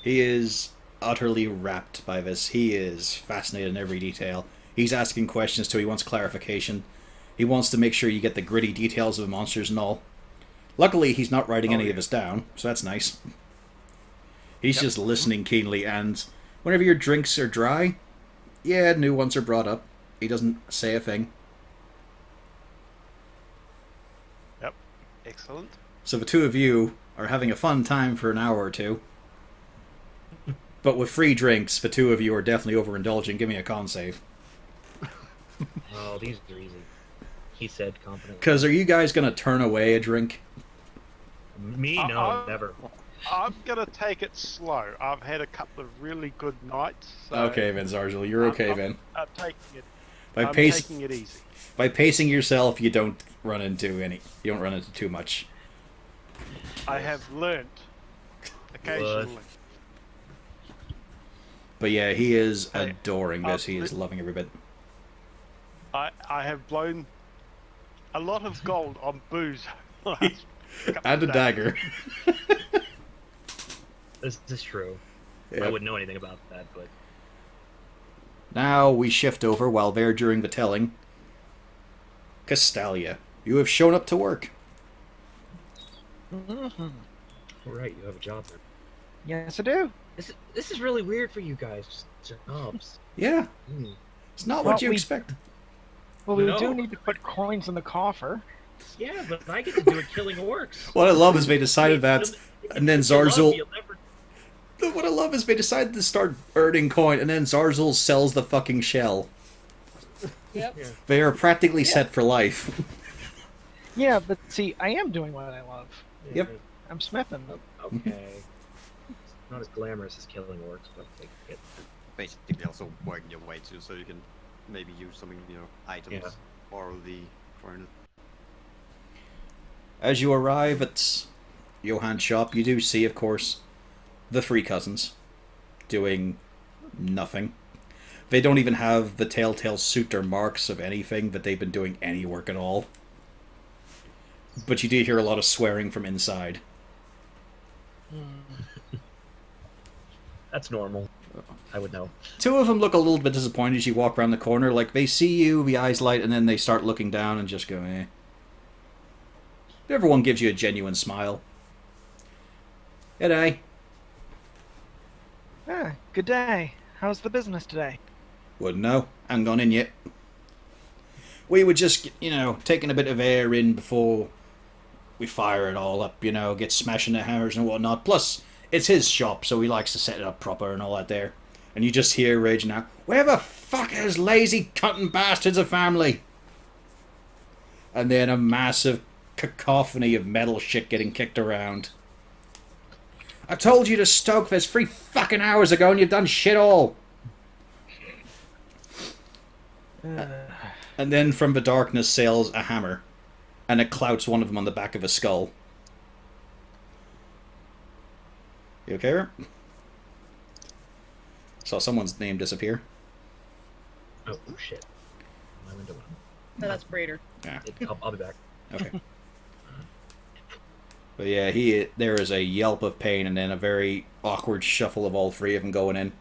He is utterly rapt by this. He is fascinated in every detail. He's asking questions too. He wants clarification. He wants to make sure you get the gritty details of the monsters and all. Luckily, he's not writing any of this down, so that's nice. He's just listening keenly, and whenever your drinks are dry, yeah, new ones are brought up. He doesn't say a thing. Yep, excellent. So the 2 of you are having a fun time for an hour or 2. But with free drinks, the 2 of you are definitely overindulging. Give me a con save. Oh, these are easy. He said confidently. Because are you guys going to turn away a drink? Me? No, never. I'm going to take it slow. I've had a couple of really good nights. So Okay, then, Zarzul. You're okay, then. I'm taking it. By taking it easy. By pacing yourself, you don't run into too much. I have learnt occasionally. But yeah, he is adoring this. He is loving every bit. I have blown a lot of gold on booze. And a dagger. This is true. Yep. I wouldn't know anything about that, but... Now we shift over while they're during the telling. Castalia, you have shown up to work. Mm-hmm. Right, you have a job there. Yes, I do. This is really weird for you guys. Jobs. Yeah. It's not what you expect. Well, we do need to put coins in the coffer. Yeah, but I get to do it killing orcs. What I love is they decided that, and then Zarzul... What I love is they decided to start earning coin, and then Zarzul sells the fucking shell. Yep. Yeah. They are practically set for life. Yeah, but see, I am doing what I love. Yep. I'm smithing. Okay. It's not as glamorous as killing orcs, but like it. Basically, also working your way too, so you can maybe use some, items for the furnace. As you arrive at Johann's shop, you do see, of course, the 3 cousins doing nothing. They don't even have the telltale suit or marks of anything that they've been doing any work at all. But you do hear a lot of swearing from inside. That's normal. I would know. 2 of them look a little bit disappointed as you walk around the corner. Like, they see you, the eyes light, and then they start looking down and just go, eh. Everyone gives you a genuine smile. G'day. Good day. How's the business today? Wouldn't know. Haven't gone in yet. We were just, taking a bit of air in before we fire it all up, get smashing the hammers and whatnot. Plus, it's his shop, so he likes to set it up proper and all that there. And you just hear raging out, "Where the fuck is lazy cutting bastards of family?" And then a massive cacophony of metal shit getting kicked around. I told you to stoke this 3 fucking hours ago and you've done shit all. And then from the darkness sails a hammer, and it clouts one of them on the back of a skull. You okay, Aaron? Saw someone's name disappear. Oh shit! My window. No, that's Brader. Yeah. I'll be back. Okay. But yeah, there is a yelp of pain and then a very awkward shuffle of all three of them going in.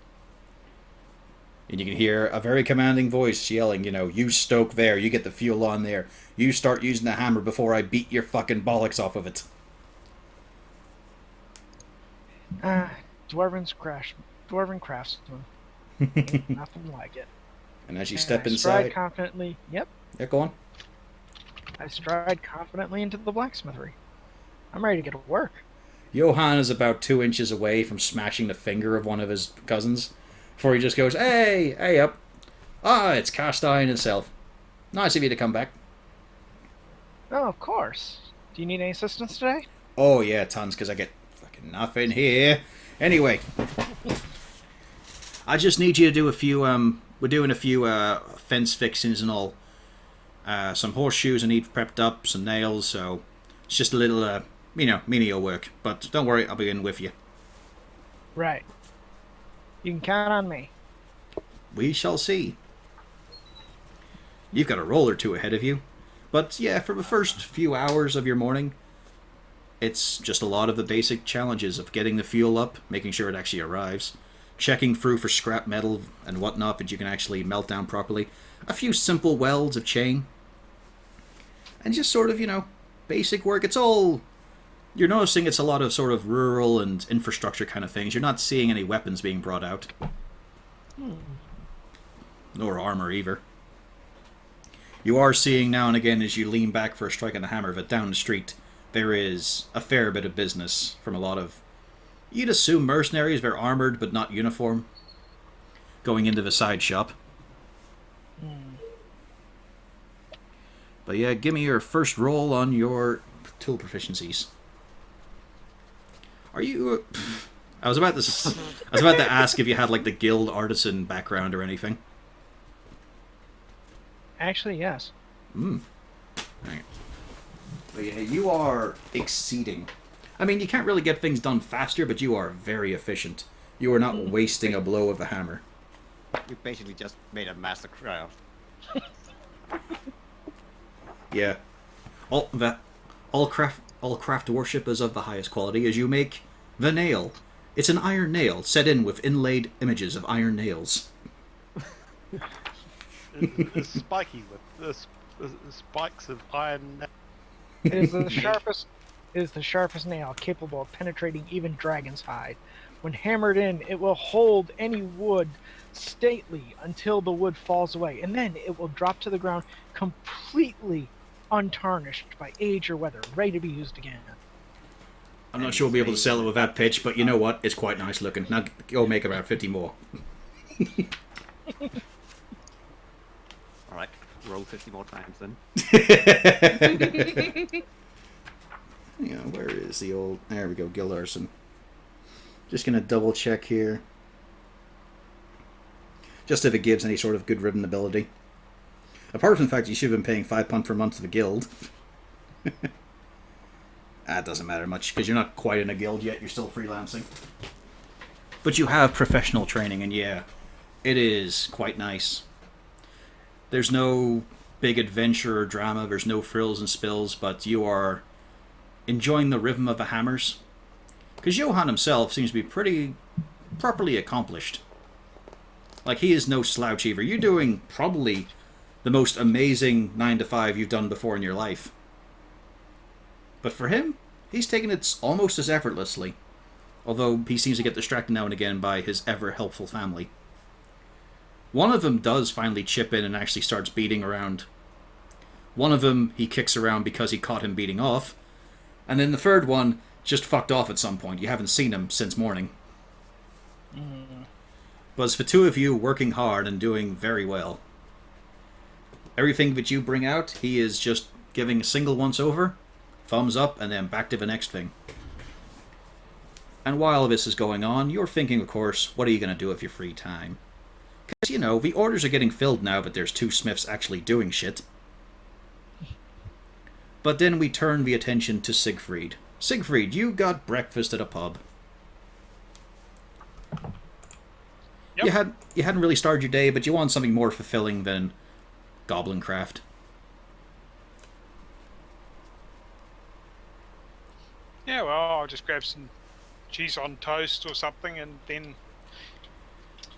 And you can hear a very commanding voice yelling, you stoke there, you get the fuel on there. You start using the hammer before I beat your fucking bollocks off of it. Dwarven craftsman. Ain't nothing like it. And as you And step I inside... stride confidently. Yep. Yeah, go on. I stride confidently into the blacksmithery. I'm ready to get to work. Johann is about 2 inches away from smashing the finger of one of his cousins before he just goes, Hey up. It's cast iron itself. Nice of you to come back. Oh, of course. Do you need any assistance today? Oh yeah, tons, because I get fucking nothing here. Anyway, I just need you to do a few, we're doing a few fence fixings and all. Some horseshoes I need prepped up, some nails, so it's just a little, menial work. But don't worry, I'll be in with you. Right. You can count on me. We shall see. You've got a roll or two ahead of you. But yeah, for the first few hours of your morning, it's just a lot of the basic challenges of getting the fuel up, making sure it actually arrives, checking through for scrap metal and whatnot that you can actually melt down properly, a few simple welds of chain, and just sort of, basic work. It's all... You're noticing it's a lot of sort of rural and infrastructure kind of things. You're not seeing any weapons being brought out. Nor armor either. You are seeing now and again as you lean back for a strike on the hammer that down the street there is a fair bit of business from a lot of... You'd assume mercenaries, they're armored but not uniform, going into the side shop. But yeah, give me your first roll on your tool proficiencies. Are you... I was about to ask if you had like the guild artisan background or anything. Actually, yes. Right. But yeah, you are exceeding. I mean, you can't really get things done faster, but you are very efficient. You are not wasting a blow of the hammer. You basically just made a mastercraft. Yeah. All craft worship is of the highest quality as you make the nail. It's an iron nail set in with inlaid images of iron nails. It's spiky with the spikes of iron. It is the sharpest. It is the sharpest nail capable of penetrating even dragon's hide. When hammered in, it will hold any wood stately until the wood falls away, and then it will drop to the ground completely untarnished by age or weather, ready to be used again. I'm not sure we'll be able to sell it with that pitch, but you know what? It's quite nice looking. Now go make about 50 more. Alright, roll 50 more times then. Where is the old... There we go, Guild Arson. Just going to double check here. Just if it gives any sort of good ribbon ability. Apart from the fact you should have been paying £5 per month to the guild. That doesn't matter much, because you're not quite in a guild yet, you're still freelancing. But you have professional training, and yeah, it is quite nice. There's no big adventure or drama, there's no frills and spills, but you are enjoying the rhythm of the hammers. Because Johann himself seems to be pretty properly accomplished. Like, he is no slouch either. You're doing probably the most amazing 9 to 5 you've done before in your life. But for him, he's taking it almost as effortlessly. Although he seems to get distracted now and again by his ever-helpful family. One of them does finally chip in and actually starts beating around. One of them he kicks around because he caught him beating off. And then the third one just fucked off at some point. You haven't seen him since morning. But it's the two of you working hard and doing very well. Everything that you bring out, he is just giving a single once over, thumbs up, and then back to the next thing. And while this is going on, you're thinking, of course, what are you going to do with your free time? Because, you know, the orders are getting filled now that there's 2 smiths actually doing shit. But then we turn the attention to Siegfried. Siegfried, you got breakfast at a pub. Yep. You hadn't really started your day, but you want something more fulfilling than goblin craft. Yeah, well, I'll just grab some cheese on toast or something, and then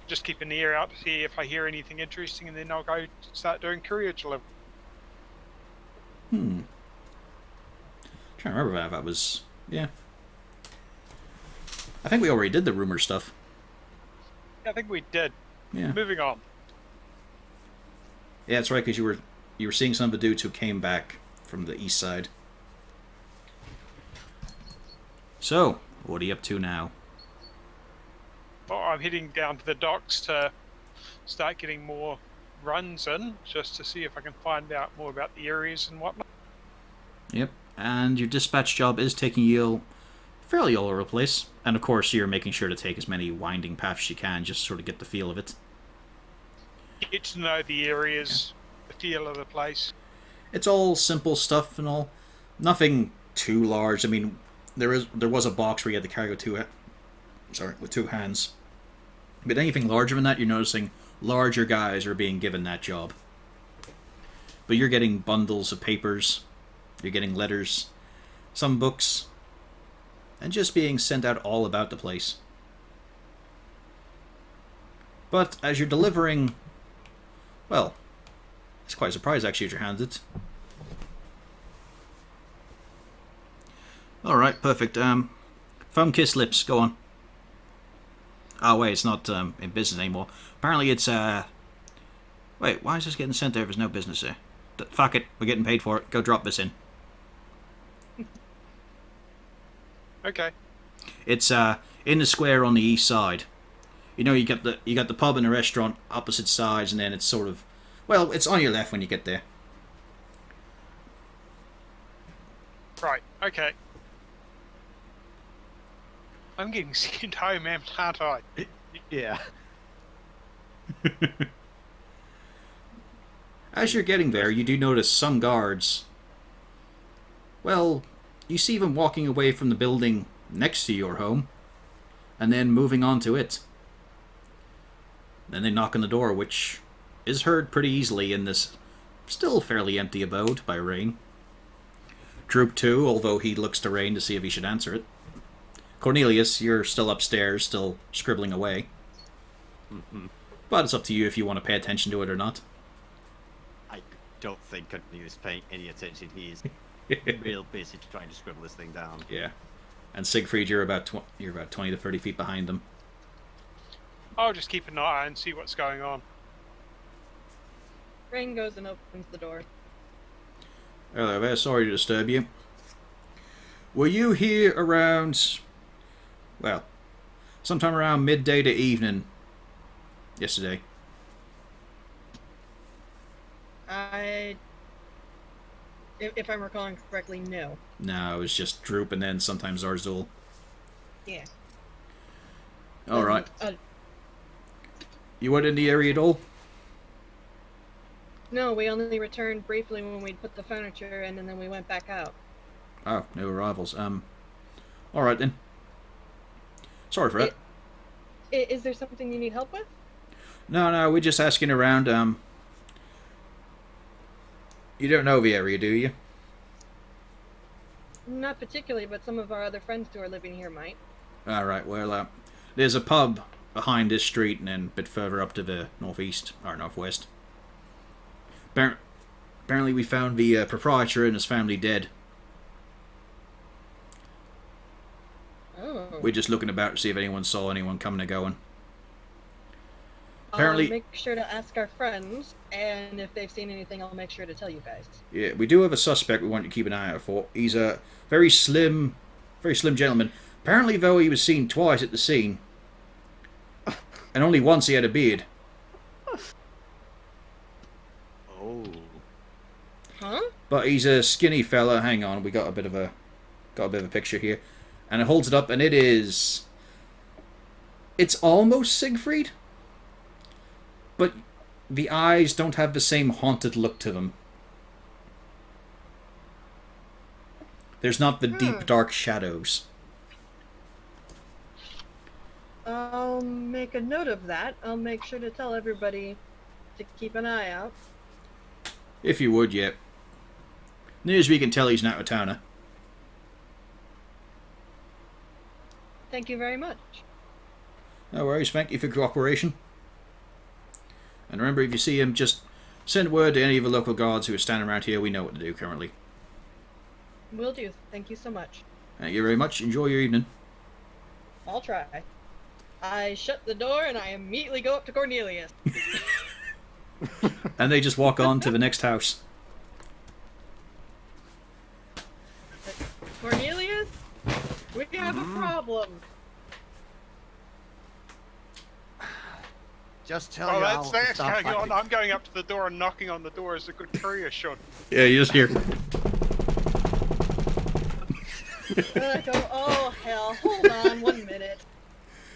just keep an ear out to see if I hear anything interesting, and then I'll go start doing courier delivery. Trying to remember if that was... Yeah. I think we already did the rumor stuff. I think we did. Yeah. Moving on. Yeah, that's right, because you were seeing some of the dudes who came back from the east side. So, what are you up to now? Well, I'm heading down to the docks to start getting more runs in, just to see if I can find out more about the areas and whatnot. Yep, and your dispatch job is taking you fairly all over the place. And of course, you're making sure to take as many winding paths as you can, just to sort of get the feel of it. Get to know the areas, the feel of the place. It's all simple stuff and all. Nothing too large. I mean, there was a box where you had to carry with with 2 hands. But anything larger than that, you're noticing larger guys are being given that job. But you're getting bundles of papers, you're getting letters, some books, and just being sent out all about the place. But as you're delivering, well, it's quite a surprise actually at your hands it. Alright, perfect. Foam Kiss Lips, go on. Oh wait, it's not in business anymore. Apparently it's wait, why is this getting sent there if there's no business there? Fuck it, we're getting paid for it. Go drop this in. Okay. It's in the square on the east side. You know, you got the pub and the restaurant opposite sides, and then it's sort of, well, it's on your left when you get there. Right, okay. I'm getting sent home, aren't I? Yeah. As you're getting there, you do notice some guards. Well, you see them walking away from the building next to your home, and then moving on to it. Then they knock on the door, which is heard pretty easily in this still fairly empty abode by Rain. Droop too, although he looks to Rain to see if he should answer it. Cornelius, you're still upstairs, still scribbling away. Mm-hmm. But it's up to you if you want to pay attention to it or not. I don't think Continue is paying any attention. He is real busy trying to scribble this thing down. Yeah. And Siegfried, you're about 20 to 30 feet behind them. I'll just keep an eye and see what's going on. Rain goes and opens the door. Hello there, sorry to disturb you. Were you here around, well, sometime around midday to evening yesterday? If I'm recalling correctly, no. No, it was just Droop and then sometimes Zarzul. Yeah. Alright. You weren't in the area at all? No, we only returned briefly when we put the furniture in, and then we went back out. Oh, no arrivals. Alright then. Sorry for that. Is there something you need help with? No, we're just asking around. You don't know the area, do you? Not particularly, but some of our other friends who are living here might. Alright, well, there's a pub behind this street and then a bit further up to the northeast, or northwest. Apparently we found the proprietor and his family dead. Oh. We're just looking about to see if anyone saw anyone coming or going. Apparently, I'll make sure to ask our friends, and if they've seen anything, I'll make sure to tell you guys. Yeah, we do have a suspect we want you to keep an eye out for. He's a very slim gentleman. Apparently, though, he was seen twice at the scene. And only once he had a beard. Oh. Huh? But he's a skinny fella. Hang on, we got a bit of a picture here. And it holds it up, and it's almost Siegfried. But the eyes don't have the same haunted look to them. There's not the deep, dark shadows. I'll make a note of that. I'll make sure to tell everybody to keep an eye out. If you would, yet. Near as we can tell, he's an out-of-towner. Thank you very much. No worries, thank you for your cooperation. And remember, if you see him, just send word to any of the local guards who are standing around here. We know what to do currently. Will do. Thank you so much. Thank you very much. Enjoy your evening. I'll try. I shut the door and I immediately go up to Cornelius. And they just walk on to the next house. Cornelius, we have a problem. Just tell Oh, you that's I'll stop going on. fighting. I'm going up to the door and knocking on the door as a good courier should. Yeah, you just hear. And I go, oh hell, hold on 1 minute.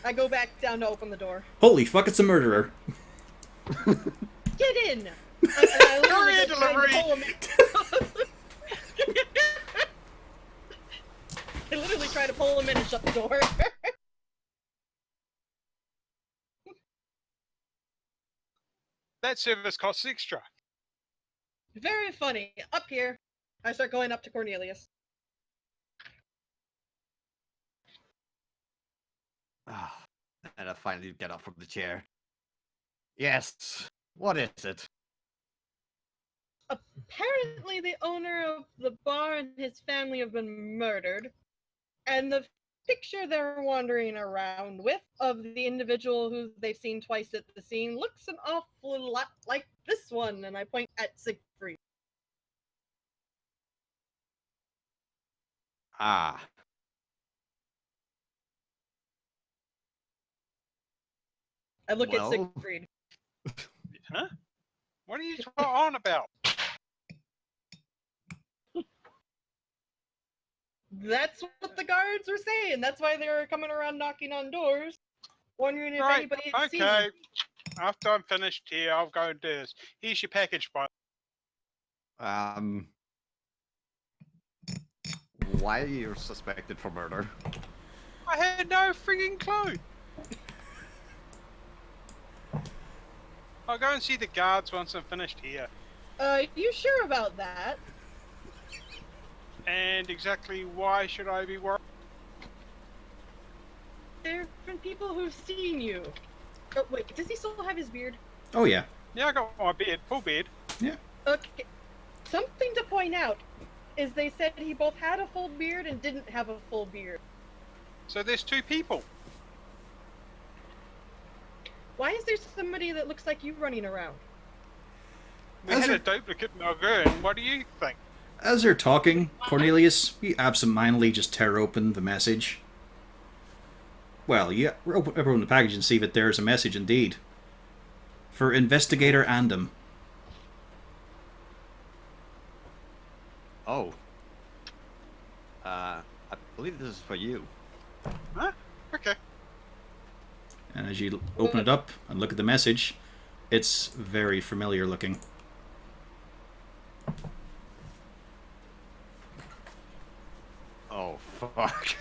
I go back down to open the door. Holy fuck, it's a murderer. Get in! And I literally Courier just tried to delivery! pull him in. I literally try to pull him in and shut the door. That service costs extra. Very funny. Up here, I start going up to Cornelius. Ah, and I finally get up from the chair. Yes. What is it? Apparently, the owner of the bar and his family have been murdered, and the picture they're wandering around with of the individual who they've seen twice at the scene looks an awful lot like this one, and I point at Siegfried. Ah. I look at Well. Siegfried. Huh? What are you on about? That's what the guards were saying. That's why they were coming around knocking on doors, wondering if Right, anybody had seen okay. him. After I'm finished here, I'll go and do this. Here's your package, boy. Why are you suspected for murder? I had no frigging clue. I'll go and see the guards once I'm finished here. You sure about that? And exactly why should I be worried? There have been people who've seen you. Oh, wait, does he still have his beard? Oh, yeah. Yeah, I got my beard, full beard. Okay. Something to point out is they said he both had a full beard and didn't have a full beard. So there's two people. Why is there somebody that looks like you running around? We As had a a- duplicate Malvern. What do you think? As they're talking, Cornelius, you absentmindedly just tear open the message. Well, you open the package and see that there's a message indeed. For Investigator Andom. Oh. I believe this is for you. Huh? Okay. And as you open it up and look at the message, it's very familiar looking. Oh, fuck.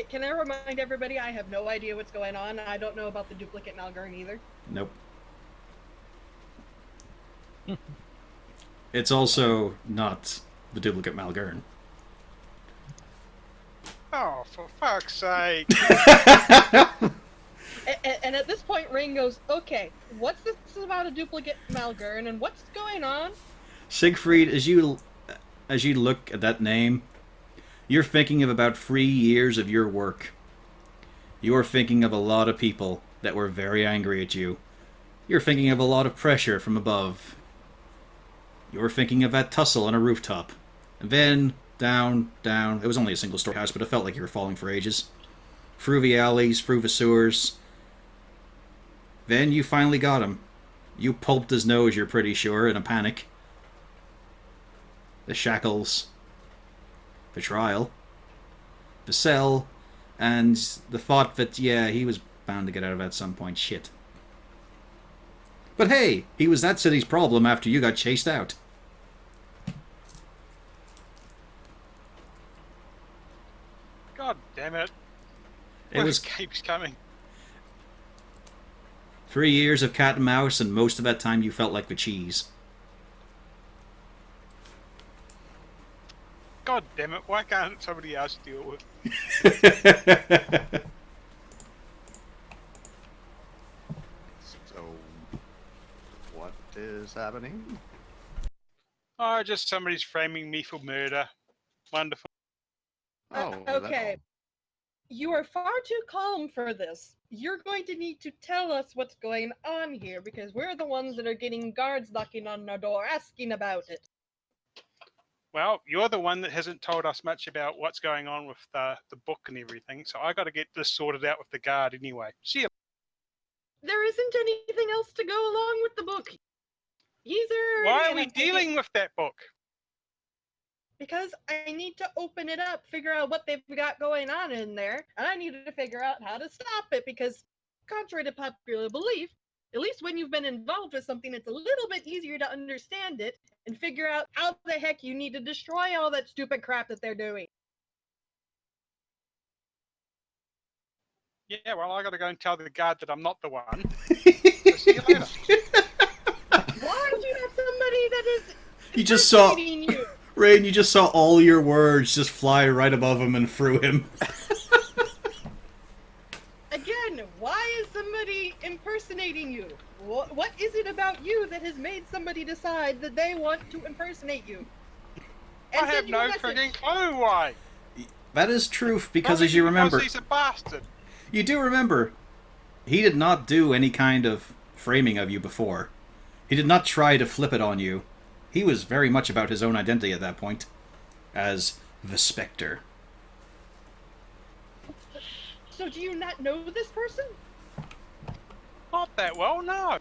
Can I remind everybody I have no idea what's going on? I don't know about the duplicate Malgern either. Nope. It's also not the duplicate Malgern. Oh, for fuck's sake. And at this point, Ring goes, okay, what's this about a duplicate Malgern and what's going on? Siegfried, as you look at that name, you're thinking of about 3 years of your work. You're thinking of a lot of people that were very angry at you. You're thinking of a lot of pressure from above. You're thinking of that tussle on a rooftop. And then, down. It was only a single-story house, but it felt like you were falling for ages. Through the alleys, through the sewers. Then you finally got him. You pulped his nose, you're pretty sure, in a panic. The shackles. The trial. The cell. And the thought that, yeah, he was bound to get out of it at some point. Shit. But hey, he was that city's problem after you got chased out. God damn it. It was keeps coming. 3 years of cat and mouse, and most of that time you felt like the cheese. God damn it, why can't somebody else deal with So, what is happening? Oh, just somebody's framing me for murder. Wonderful. Oh, is that Okay. all? You are far too calm for this. You're going to need to tell us what's going on here because we're the ones that are getting guards knocking on our door asking about it. Well, you're the one that hasn't told us much about what's going on with the book and everything, so I got to get this sorted out with the guard anyway. See ya. There isn't anything else to go along with the book. He's already Why are in we a ticket dealing with that book? because I need to open it up, figure out what they've got going on in there, and I need to figure out how to stop it because, contrary to popular belief, at least when you've been involved with something, it's a little bit easier to understand it and figure out how the heck you need to destroy all that stupid crap that they're doing. Yeah, well, I got to go and tell the guard that I'm not the one. So see you later. Why do you have somebody that is You just saw... impersonating you? Rain, you just saw all your words just fly right above him and through him. Again, why is somebody impersonating you? What is it about you that has made somebody decide that they want to impersonate you? I have send you a no message? friggin' clue why. That is true, because Probably as you remember... because he's a bastard. You do remember, he did not do any kind of framing of you before. He did not try to flip it on you. He was very much about his own identity at that point, as the Spectre. So do you not know this person? Not that well, no.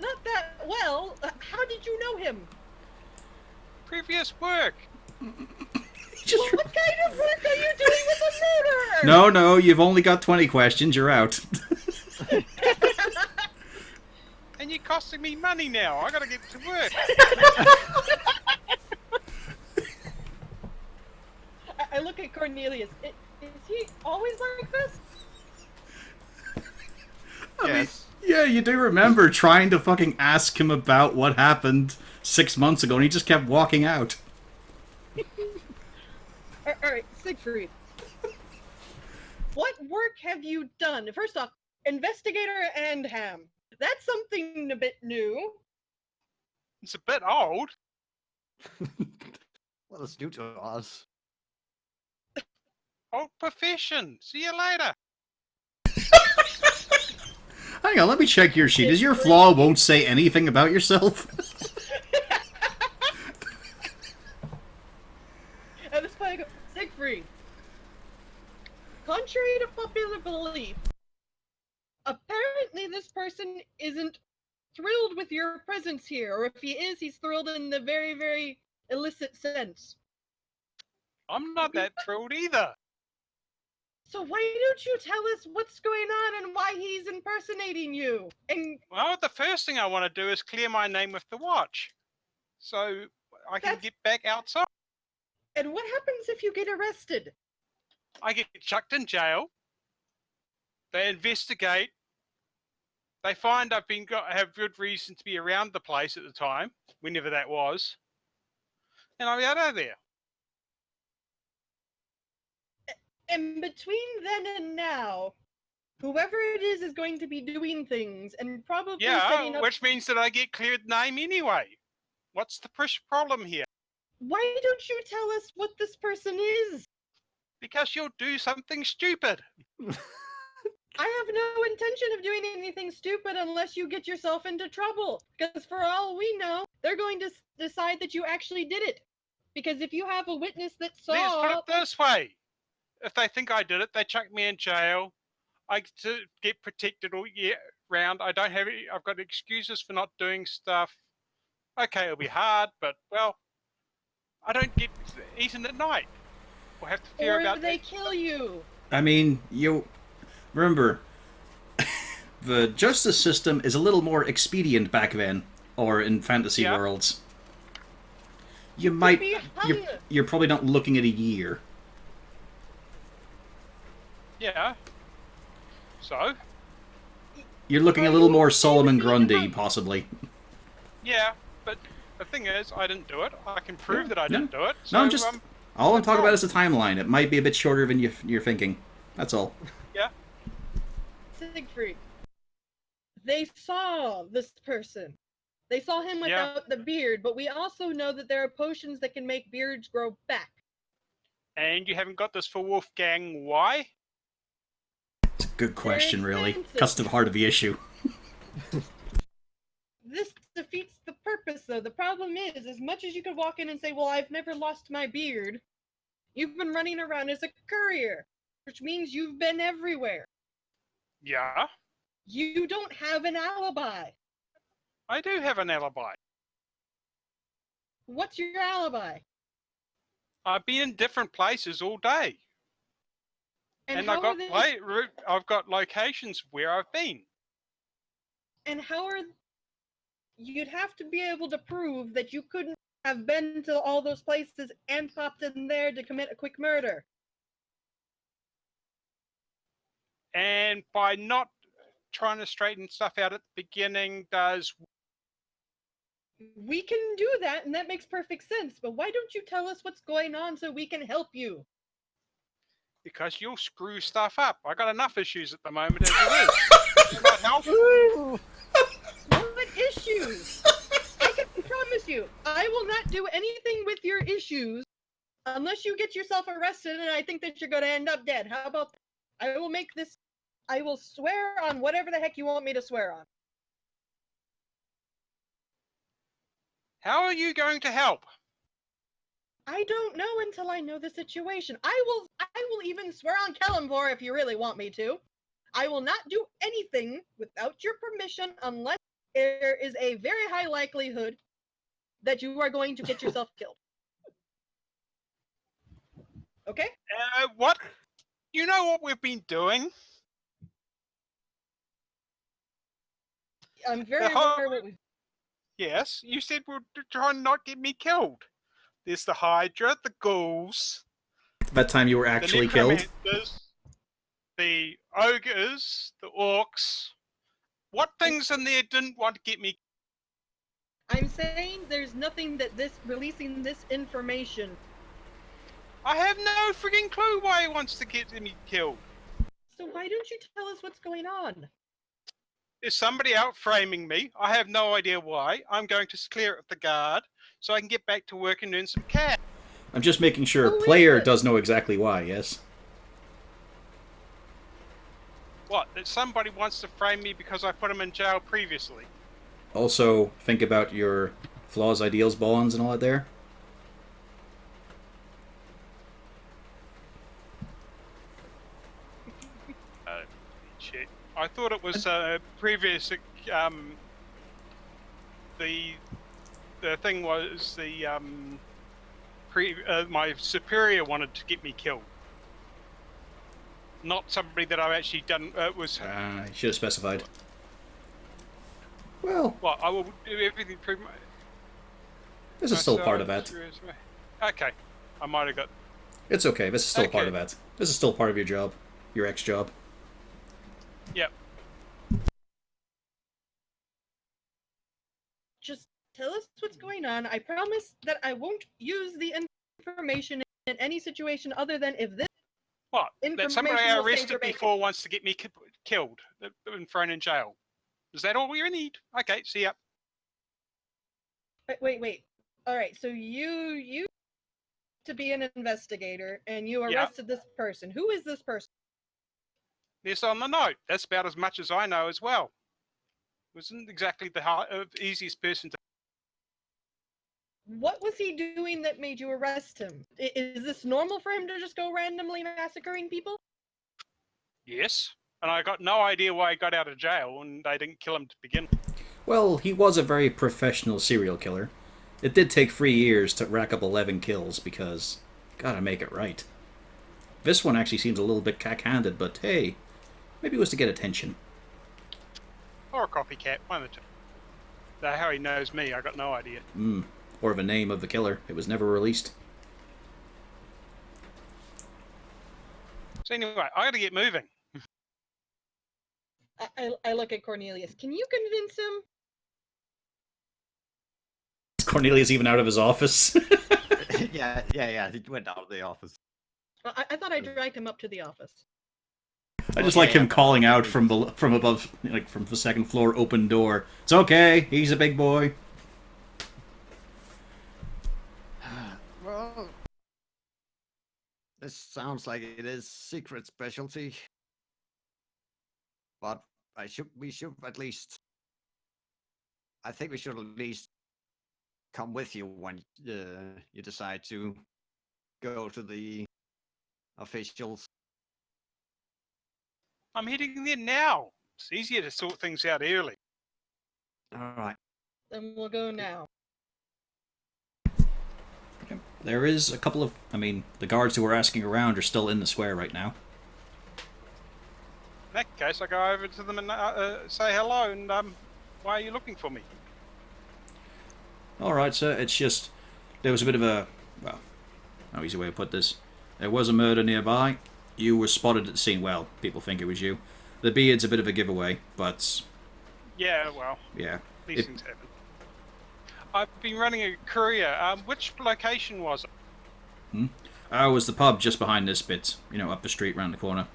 Not that well. How did you know him? Previous work. Just... Well, what kind of work are you doing with a murderer? No, you've only got 20 questions, you're out. And you're costing me money now. I gotta get to work. I look at Cornelius. Is he always like this? Yes. Yeah, you do remember trying to fucking ask him about what happened 6 months ago, and he just kept walking out. Alright, Siegfried. What work have you done? First off, investigator and ham. That's something a bit new. It's a bit old. Well, it's new to us. Old profession. See you later. Hang on, let me check your sheet. Is your flaw won't say anything about yourself? At this point, I go, Siegfried. Contrary to popular belief, apparently this person isn't thrilled with your presence here, or if he is, he's thrilled in the very, very illicit sense. I'm not that thrilled either. So why don't you tell us what's going on and why he's impersonating you? And Well, the first thing I want to do is clear my name with the watch. So I can That's- get back outside. and what happens if you get arrested? I get chucked in jail. They investigate. They find I have good reason to be around the place at the time, whenever that was. And I'm out of there. And between then and now, whoever it is going to be doing things and probably setting Yeah, up. which means that I get cleared name anyway. What's the problem here? Why don't you tell us what this person is? Because you'll do something stupid. I have no intention of doing anything stupid unless you get yourself into trouble. Because for all we know, they're going to decide that you actually did it. Because if you have a witness that Let's put saw. it this way. If they think I did it, they chuck me in jail. I get protected all year round. I don't have any, I've got excuses for not doing stuff. Okay, it'll be hard, but, well, I don't get eaten at night. We'll have to fear Or about they that. kill you. I mean, you... Remember, The justice system is a little more expedient back then, or in fantasy Yeah. worlds. You might... be You're, hung. you're probably not looking at a year. Yeah. So, You're looking a Are little you more okay Solomon with being Grundy, hung? possibly. yeah, but the thing is, I didn't do it. I can prove that I no. didn't do it. So, No, I'm just... all I'm what's talking about wrong? is the timeline. It might be a bit shorter than you're thinking. That's all. Siegfried. They saw this person. They saw him Yeah. without the beard, but we also know that there are potions that can make beards grow back. And you haven't got this for Wolfgang. Why? It's a good question, really. expensive. Cuts to the heart of the issue. This defeats the purpose, though. The problem is, as much as you could walk in and say, well, I've never lost my beard, you've been running around as a courier, which means you've been everywhere. Yeah, You don't have an alibi. I do have an alibi. What's your alibi? I've been in different places all day, and how I've got are they, I've got locations where I've been. and how are you'd have to be able to prove that you couldn't have been to all those places and popped in there to commit a quick murder. And by not trying to straighten stuff out at the beginning, does We can do that, and that makes perfect sense, but why don't you tell us what's going on so we can help you? because you'll screw stuff up. I got enough issues at the moment as it is. Not help. What issues? I can promise you, I will not do anything with your issues unless you get yourself arrested, and I think that you're going to end up dead. How about that? I will swear on whatever the heck you want me to swear on. How are you going to help? I don't know until I know the situation. I will even swear on Kellamvor if you really want me to. I will not do anything without your permission unless there is a very high likelihood that you are going to get yourself killed. Okay? What? You know what we've been doing? I'm very whole- aware what we've... Yes, you said we're trying not get me killed. There's the Hydra, the ghouls, That time you were actually the killed. necromancers, the ogres, the orcs. What things in there didn't want to get me? I'm saying there's nothing that releasing this information. I have no freaking clue why he wants to get me killed. So why don't you tell us what's going on? There's somebody out framing me. I have no idea why. I'm going to clear up the guard so I can get back to work and earn some cash. I'm just making sure Who is player it? does know exactly why, yes? What? That somebody wants to frame me because I put him in jail previously. Also, think about your flaws, ideals, bonds, and all that there. Shit. I thought it was previous. The thing was my superior wanted to get me killed, not somebody that I've actually done. Was You should have specified. Well, well, I will do everything. this is still part of that. Okay, I might have got. It's okay, this is still part Okay. of that. This is still part of your job. Your ex-job. Yep. Just tell us what's going on. I promise that I won't use the information in any situation other than if this What? That somebody information I will save arrested your bank. before wants to get me killed and thrown in jail. Is that all you need? Okay, see ya. Wait. All right, so you to be an investigator and you Yeah. arrested this person. Who is this person? This on the note. That's about as much as I know as well. Wasn't exactly the easiest person to. What was he doing that made you arrest him? Is this normal for him to just go randomly massacring people? Yes, and I got no idea why he got out of jail, and they didn't kill him to begin with. Well, he was a very professional serial killer. It did take 3 years to rack up 11 kills, because gotta make it right. This one actually seems a little bit cack-handed, but hey, maybe it was to get attention. Or a copycat, one of the two. Though how he knows me, I got no idea. Or the name of the killer. It was never released. So anyway, I gotta get moving. I look at Cornelius. Can you convince him? Is Cornelius even out of his office? Yeah. He went out of the office. Well, I thought I dragged him up to the office. I just like him calling out from above, like from the second floor, open door. It's okay. He's a big boy. Well, this sounds like it is secret specialty, but we should at least. I think we should at least come with you when you decide to go to the officials. I'm heading there now. It's easier to sort things out early. All right. Then we'll go now. There is a couple of... I mean, the guards who were asking around are still in the square right now. In that case, I go over to them and say hello, and why are you looking for me? Alright, sir, it's just... There was a bit of a... Well, no easy way to put this. There was a murder nearby. You were spotted at the scene. Well, people think it was you. The beard's a bit of a giveaway, but... Yeah, well, Yeah. these things happen. I've been running a courier. Which location was it? It was the pub just behind this bit. You know, up the street, round the corner.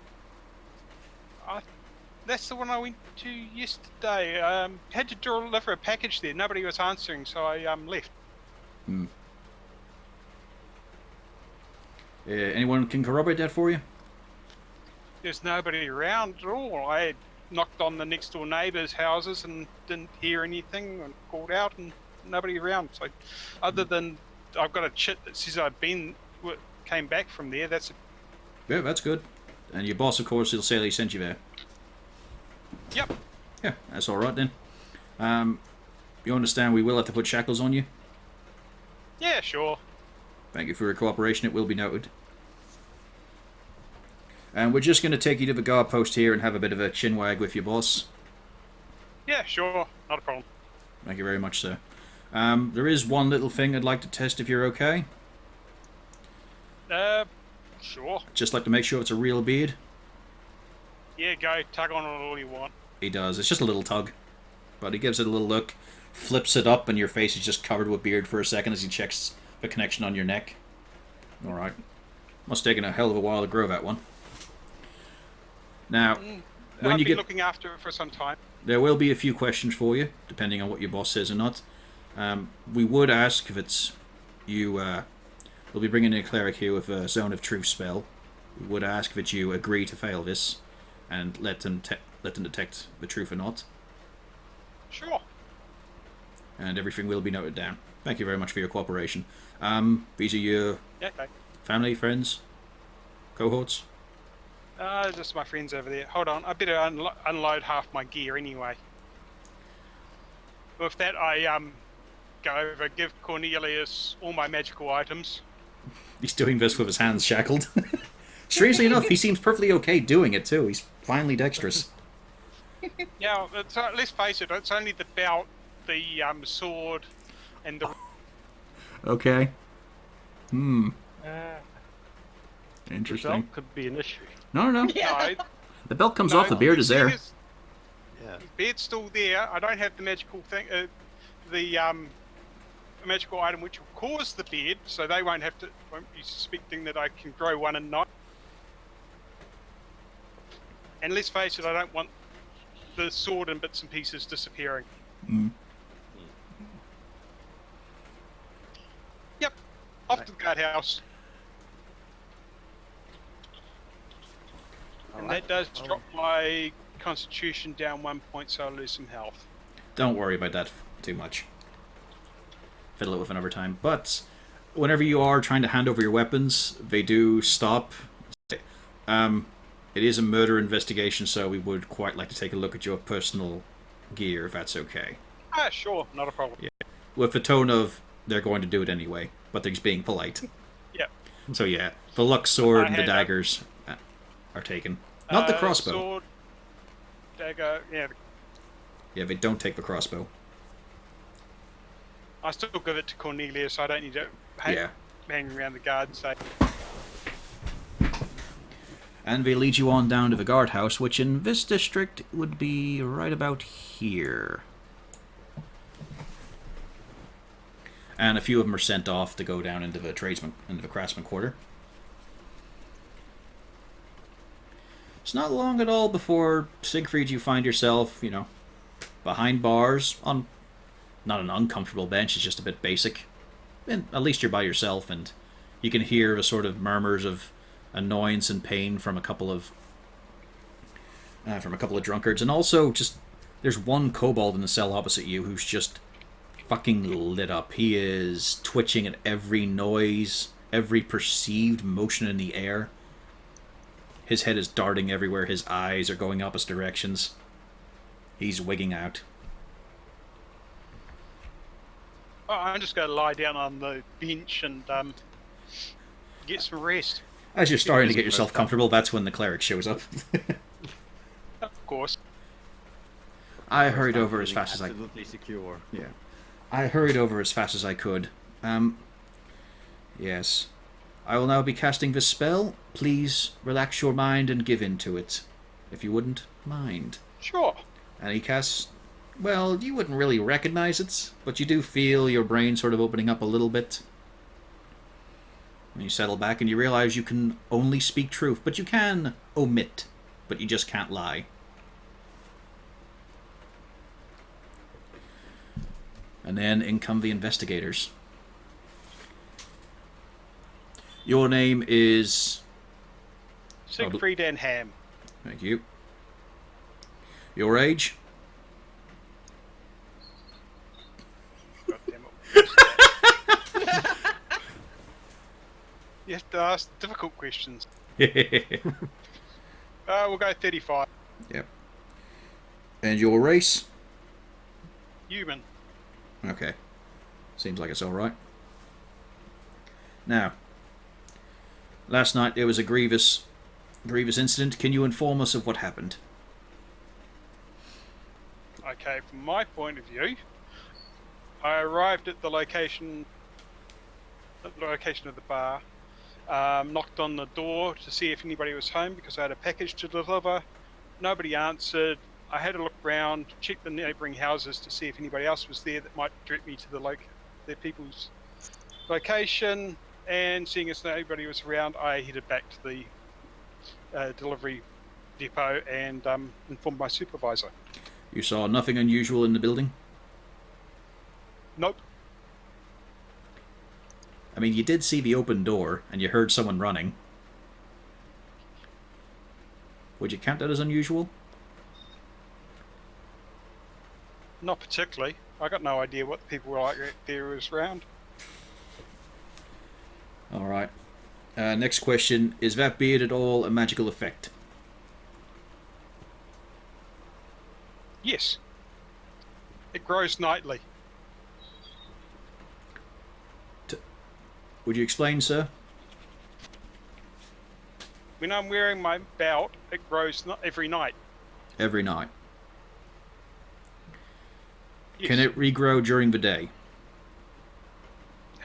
That's the one I went to yesterday. Had to deliver a package there. Nobody was answering, so I left. Anyone can corroborate that for you? There's nobody around at all. I had knocked on the next door neighbours' houses and didn't hear anything and called out and nobody around. So, other than I've got a chit that says came back from there. Yeah, that's good. And your boss, of course, will say they sent you there. Yep. Yeah, that's alright then. You understand we will have to put shackles on you? Yeah, sure. Thank you for your cooperation, it will be noted. And we're just going to take you to the guard post here and have a bit of a chinwag with your boss. Yeah, sure. Not a problem. Thank you very much, sir. There is one little thing I'd like to test if you're okay. Sure. Just like to make sure it's a real beard. Yeah, go. Tug on it all you want. He does. It's just a little tug. But he gives it a little look, flips it up, and your face is just covered with beard for a second as he checks the connection on your neck. Alright. Must have taken a hell of a while to grow that one. Now, when I've you been get... looking after it for some time. There will be a few questions for you, depending on what your boss says or not. We would ask if it's you... we'll be bringing in a cleric here with a Zone of Truth spell. We would ask if it's you agree to fail this and let them detect the truth or not. Sure. And everything will be noted down. Thank you very much for your cooperation. These are your Yeah, okay. family, friends, cohorts? Just my friends over there. Hold on. I better unload half my gear anyway. With that, I go over, give Cornelius all my magical items. He's doing this with his hands shackled. Strangely enough, he seems perfectly okay doing it too. He's finely dexterous. Yeah, let's face it, it's only the belt, the sword, and the... Okay. The Interesting. belt could be an issue. No. No, The belt comes off, the beard is there. Yeah. The beard's still there. I don't have the magical thing, the magical item which will cause the beard, so they won't be suspecting that I can grow one and not. And let's face it, I don't want the sword and bits and pieces disappearing. Yep, off to the guardhouse. And that does drop my constitution down 1 point, so I lose some health. Don't worry about that too much. Fiddle it with another time. But whenever you are trying to hand over your weapons, they do stop. It is a murder investigation, so we would quite like to take a look at your personal gear, if that's okay. Sure, not a problem. Yeah. With the tone of, they're going to do it anyway, but they're just being polite. Yeah. So yeah, the luck sword and the had, daggers are taken. Not the crossbow. Sword, dagger, yeah. Yeah, they don't take the crossbow. I still give it to Cornelius. I don't need to hang around the guard. So And they lead you on down to the guardhouse, which in this district would be right about here. And a few of them are sent off to go down into the craftsman quarter. It's not long at all before, Siegfried, you find yourself, behind bars, on not an uncomfortable bench, it's just a bit basic. And at least you're by yourself, and you can hear the sort of murmurs of annoyance and pain from a couple of drunkards, and also just there's one kobold in the cell opposite you who's just fucking lit up. He is twitching at every noise, every perceived motion in the air. His head is darting everywhere. His eyes are going opposite directions. He's wigging out. oh, I'm just going to lie down on the bench and get some rest. As you're starting to get yourself comfortable, that's when the cleric shows up. Of course. I hurried over as fast as I could. Absolutely secure. Yeah. I hurried over as fast as I could. Yes. I will now be casting this spell. Please relax your mind and give in to it, if you wouldn't mind. Sure. And he casts... Well, you wouldn't really recognize it, but you do feel your brain sort of opening up a little bit. And you settle back and you realize you can only speak truth, but you can omit, but you just can't lie. And then in come the investigators. Your name is... Siegfried and Ham. Thank you. Your age? God damn it. You have to ask difficult questions. Yep. We'll go 35. And your race? Human. Okay. Seems like it's alright. Now, last night there was a grievous incident. Can you inform us of what happened? Okay, from my point of view, I arrived at the location of the bar, knocked on the door to see if anybody was home because I had a package to deliver. Nobody answered. I had a look around, checked the neighbouring houses to see if anybody else was there that might direct me to their people's location, and seeing as nobody was around, I headed back to the delivery depot and informed my supervisor. You saw nothing unusual in the building? Nope. I mean, you did see the open door, and you heard someone running. Would you count that as unusual? Not particularly. I got no idea what the people were like there was around. Alright. Next question. Is that beard at all a magical effect? Yes. It grows nightly. Would you explain, sir? When I'm wearing my belt, it grows every night. Every night. Yes. Can it regrow during the day?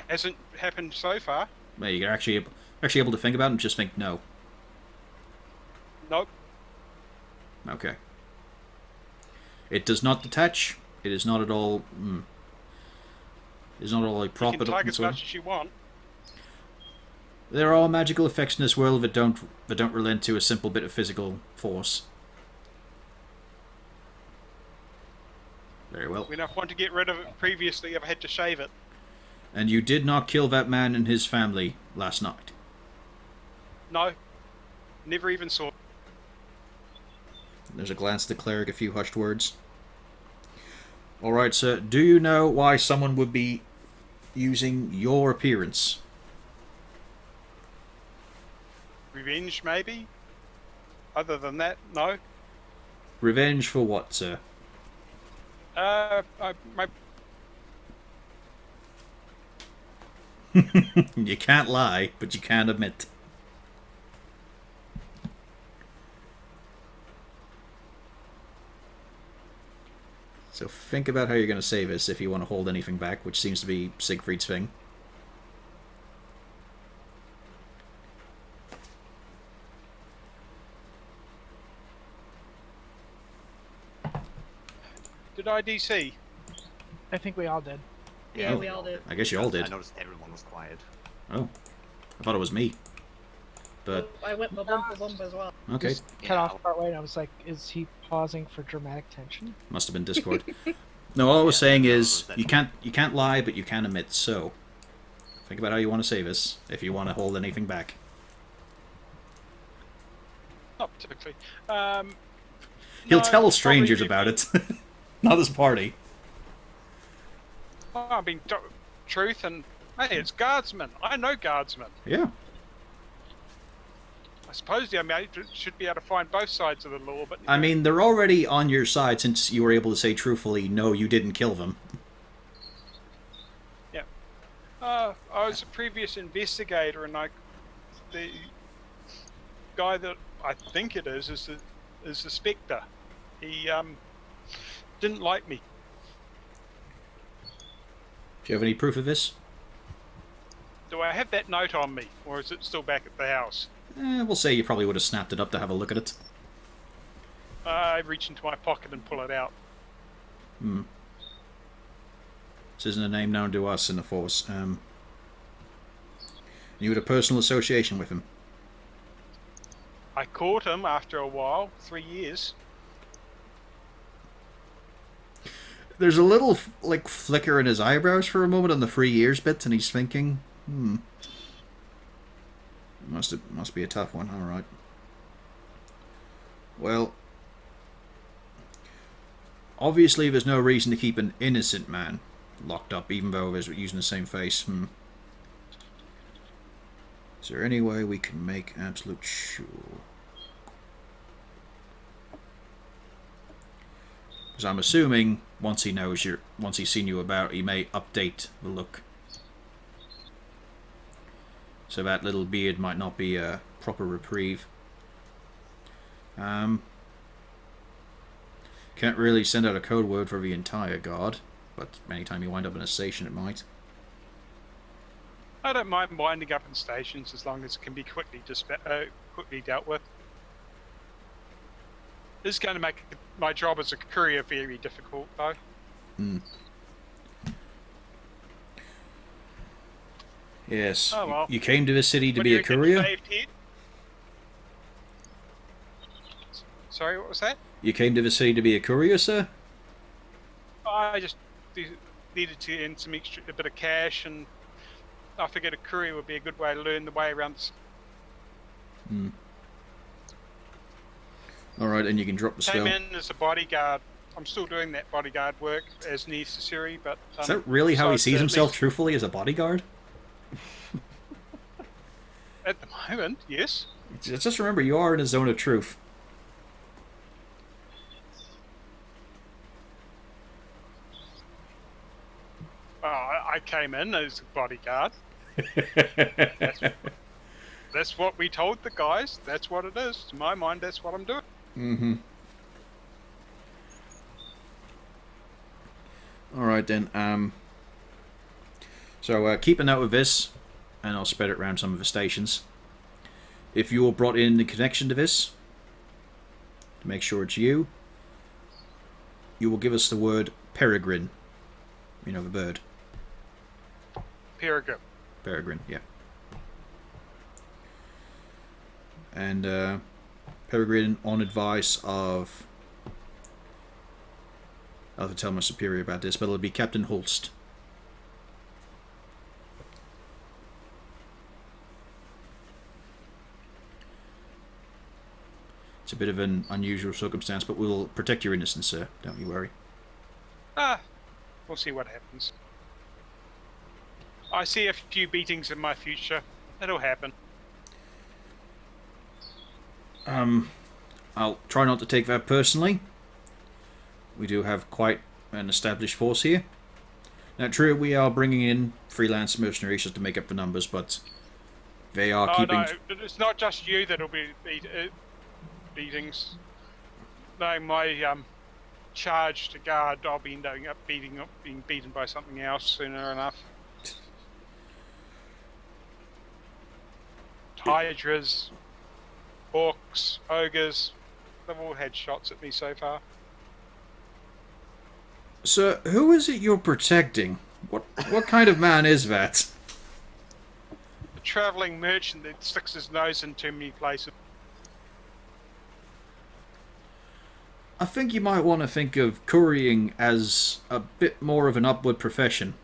Hasn't happened so far. Well, you're actually able to think about it and just think no. Nope. Okay. It does not detach. It is not at all. It is not at all a You prop can at all. tug as much as you want. There are magical effects in this world that don't relent to a simple bit of physical force. Very well. When I wanted to get rid of it previously, I've had to shave it. And you did not kill that man and his family last night? No. Never even saw it. There's a glance at the cleric, a few hushed words. Alright, sir. Do you know why someone would be using your appearance? Revenge, maybe? Other than that, no. Revenge for what, sir? My You can't lie, but you can admit. So think about how you're going to say this if you want to hold anything back, which seems to be Siegfried's thing. Did I DC? I think we all did. Yeah, Oh. we all did. I guess you all did. I noticed everyone was quiet. Oh. I thought it was me. But, I went ba-bum as well. okay. Just cut off partway, and I was like, is he pausing for dramatic tension? Must have been Discord. No, all I was saying is, you can't lie, but you can omit, so... Think about how you want to say this, if you want to hold anything back. Not particularly. He'll no, tell strangers probably- about it. Not his party. Oh, I mean, truth and hey, it's guardsmen. I know guardsmen. Yeah. I suppose the mate should be able to find both sides of the law, but I mean, they're already on your side since you were able to say truthfully, no, you didn't kill them. I was a previous investigator, and the guy that I think it is the Spectre. He didn't like me. Do you have any proof of this? Do I have that note on me, or is it still back at the house? We'll say you probably would have snapped it up to have a look at it. I reach into my pocket and pull it out. Hmm. This isn't a name known to us in the Force. You had a personal association with him. I caught him after a while, 3 years. There's a little, like, flicker in his eyebrows for a moment on the 3 years bit, and he's thinking, Must be a tough one, alright. Well, obviously there's no reason to keep an innocent man locked up, even though they're using the same face. Is there any way we can make absolute sure? Because I'm assuming once he's seen you about, he may update the look. So that little beard might not be a proper reprieve. Can't really send out a code word for the entire guard, but anytime you wind up in a station, it might. I don't mind winding up in stations as long as it can be quickly dealt with. This is going to make my job as a courier very difficult, though. Yes. Oh, well. You came to the city to What be do a you reckon, courier? Dave, here? Sorry, what was that? You came to the city to be a courier, sir? I just needed to earn a bit of cash, and I figured a courier would be a good way to learn the way around. Alright, and you can drop the spell. Came in as a bodyguard. I'm still doing that bodyguard work as necessary, but... Is that really how he besides sees that, himself at least- truthfully, as a bodyguard? At the moment, yes. Just remember, you are in a zone of truth. I came in as a bodyguard. That's what we told the guys. That's what it is. To my mind, that's what I'm doing. Mm-hmm. Alright then, so keep a note of this, and I'll spread it around some of the stations. If you're brought in connection to this, to make sure it's you, you will give us the word peregrine. You know, the bird. Peregrine. Peregrine, yeah. And peregrine on advice of... I'll have to tell my superior about this, but it'll be Captain Holst. It's a bit of an unusual circumstance, but we'll protect your innocence, sir. Don't you worry. We'll see what happens. I see a few beatings in my future. It'll happen. I'll try not to take that personally. We do have quite an established force here. Now, true, we are bringing in freelance mercenaries just to make up the numbers, but they are keeping... No, it's not just you that'll be beatings. No, my charged a guard, I'll be ending up being beaten by something else sooner enough. Hydras, orcs, ogres, they've all had shots at me so far. Sir, who is it you're protecting? What kind of man is that? A travelling merchant that sticks his nose in too many places. I think you might want to think of currying as a bit more of an upward profession.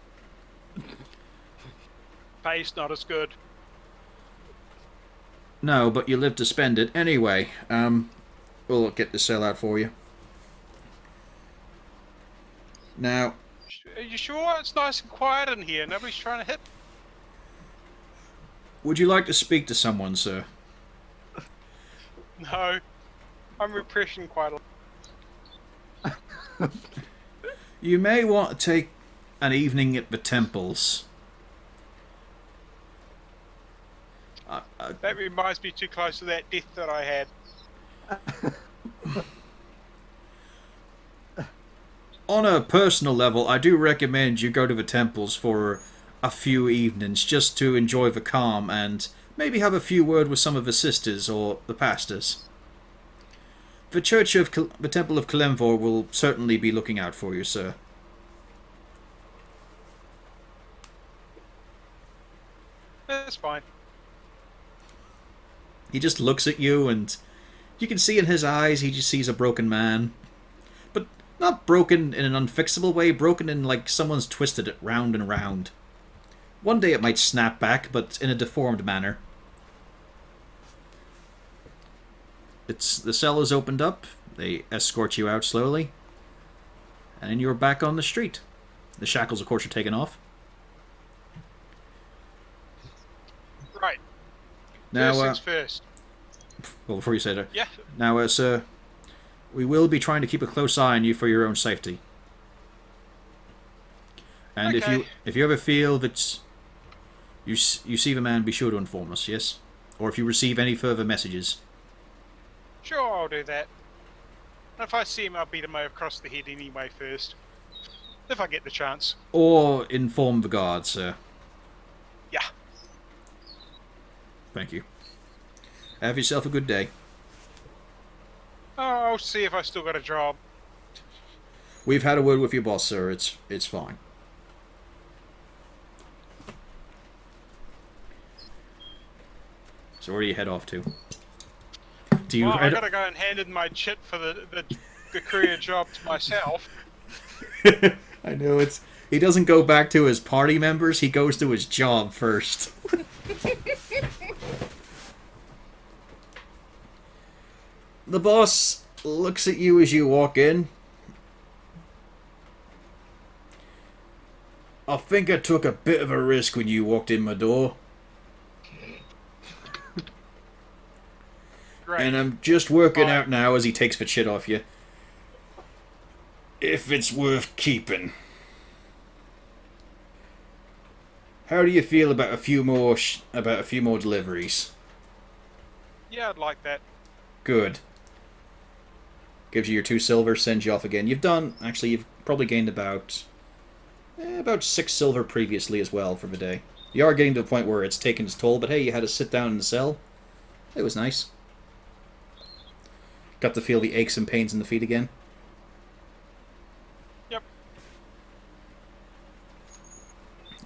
Pay's not as good. No, but you live to spend it. Anyway, we'll get the sell out for you. Now, Are you sure? It's nice and quiet in here. Nobody's trying to hit. would you like to speak to someone, sir? No. I'm repressing quite a lot. You may want to take an evening at the temples. That reminds me too close to that death that I had. On a personal level, I do recommend you go to the temples for a few evenings just to enjoy the calm and maybe have a few words with some of the sisters or the pastors. The the Temple of Kalemvor will certainly be looking out for you, sir. That's fine. He just looks at you and you can see in his eyes he just sees a broken man. But not broken in an unfixable way, broken in like someone's twisted it round and round. One day it might snap back, but in a deformed manner. The cell is opened up, they escort you out slowly, and you're back on the street. The shackles, of course, are taken off. Right. Now, First things first. well, before you say that, Yeah. now, sir, we will be trying to keep a close eye on you for your own safety. And Okay. if you ever feel that you see the man, be sure to inform us, yes? Or if you receive any further messages. Sure, I'll do that. And if I see him, I'll beat him across the head anyway first. If I get the chance. Or inform the guard, sir. Yeah. Thank you. Have yourself a good day. Oh, I'll see if I still got a job. We've had a word with your boss, sir. It's fine. So where do you head off to? Do you Well, I head... gotta go and hand in my chit for the career job to myself. I know it's... He doesn't go back to his party members, he goes to his job first. The boss looks at you as you walk in. I think I took a bit of a risk when you walked in my door. Great. And I'm just working Fine. out now as he takes the shit off you. If it's worth keeping. How do you feel about a few more deliveries? Yeah, I'd like that. Good. Gives you your 2 silver, sends you off again. You've probably gained about 6 silver previously as well for the day. You are getting to the point where it's taken its toll, but hey, you had to sit down in the cell. It was nice. Got to feel the aches and pains in the feet again. Yep.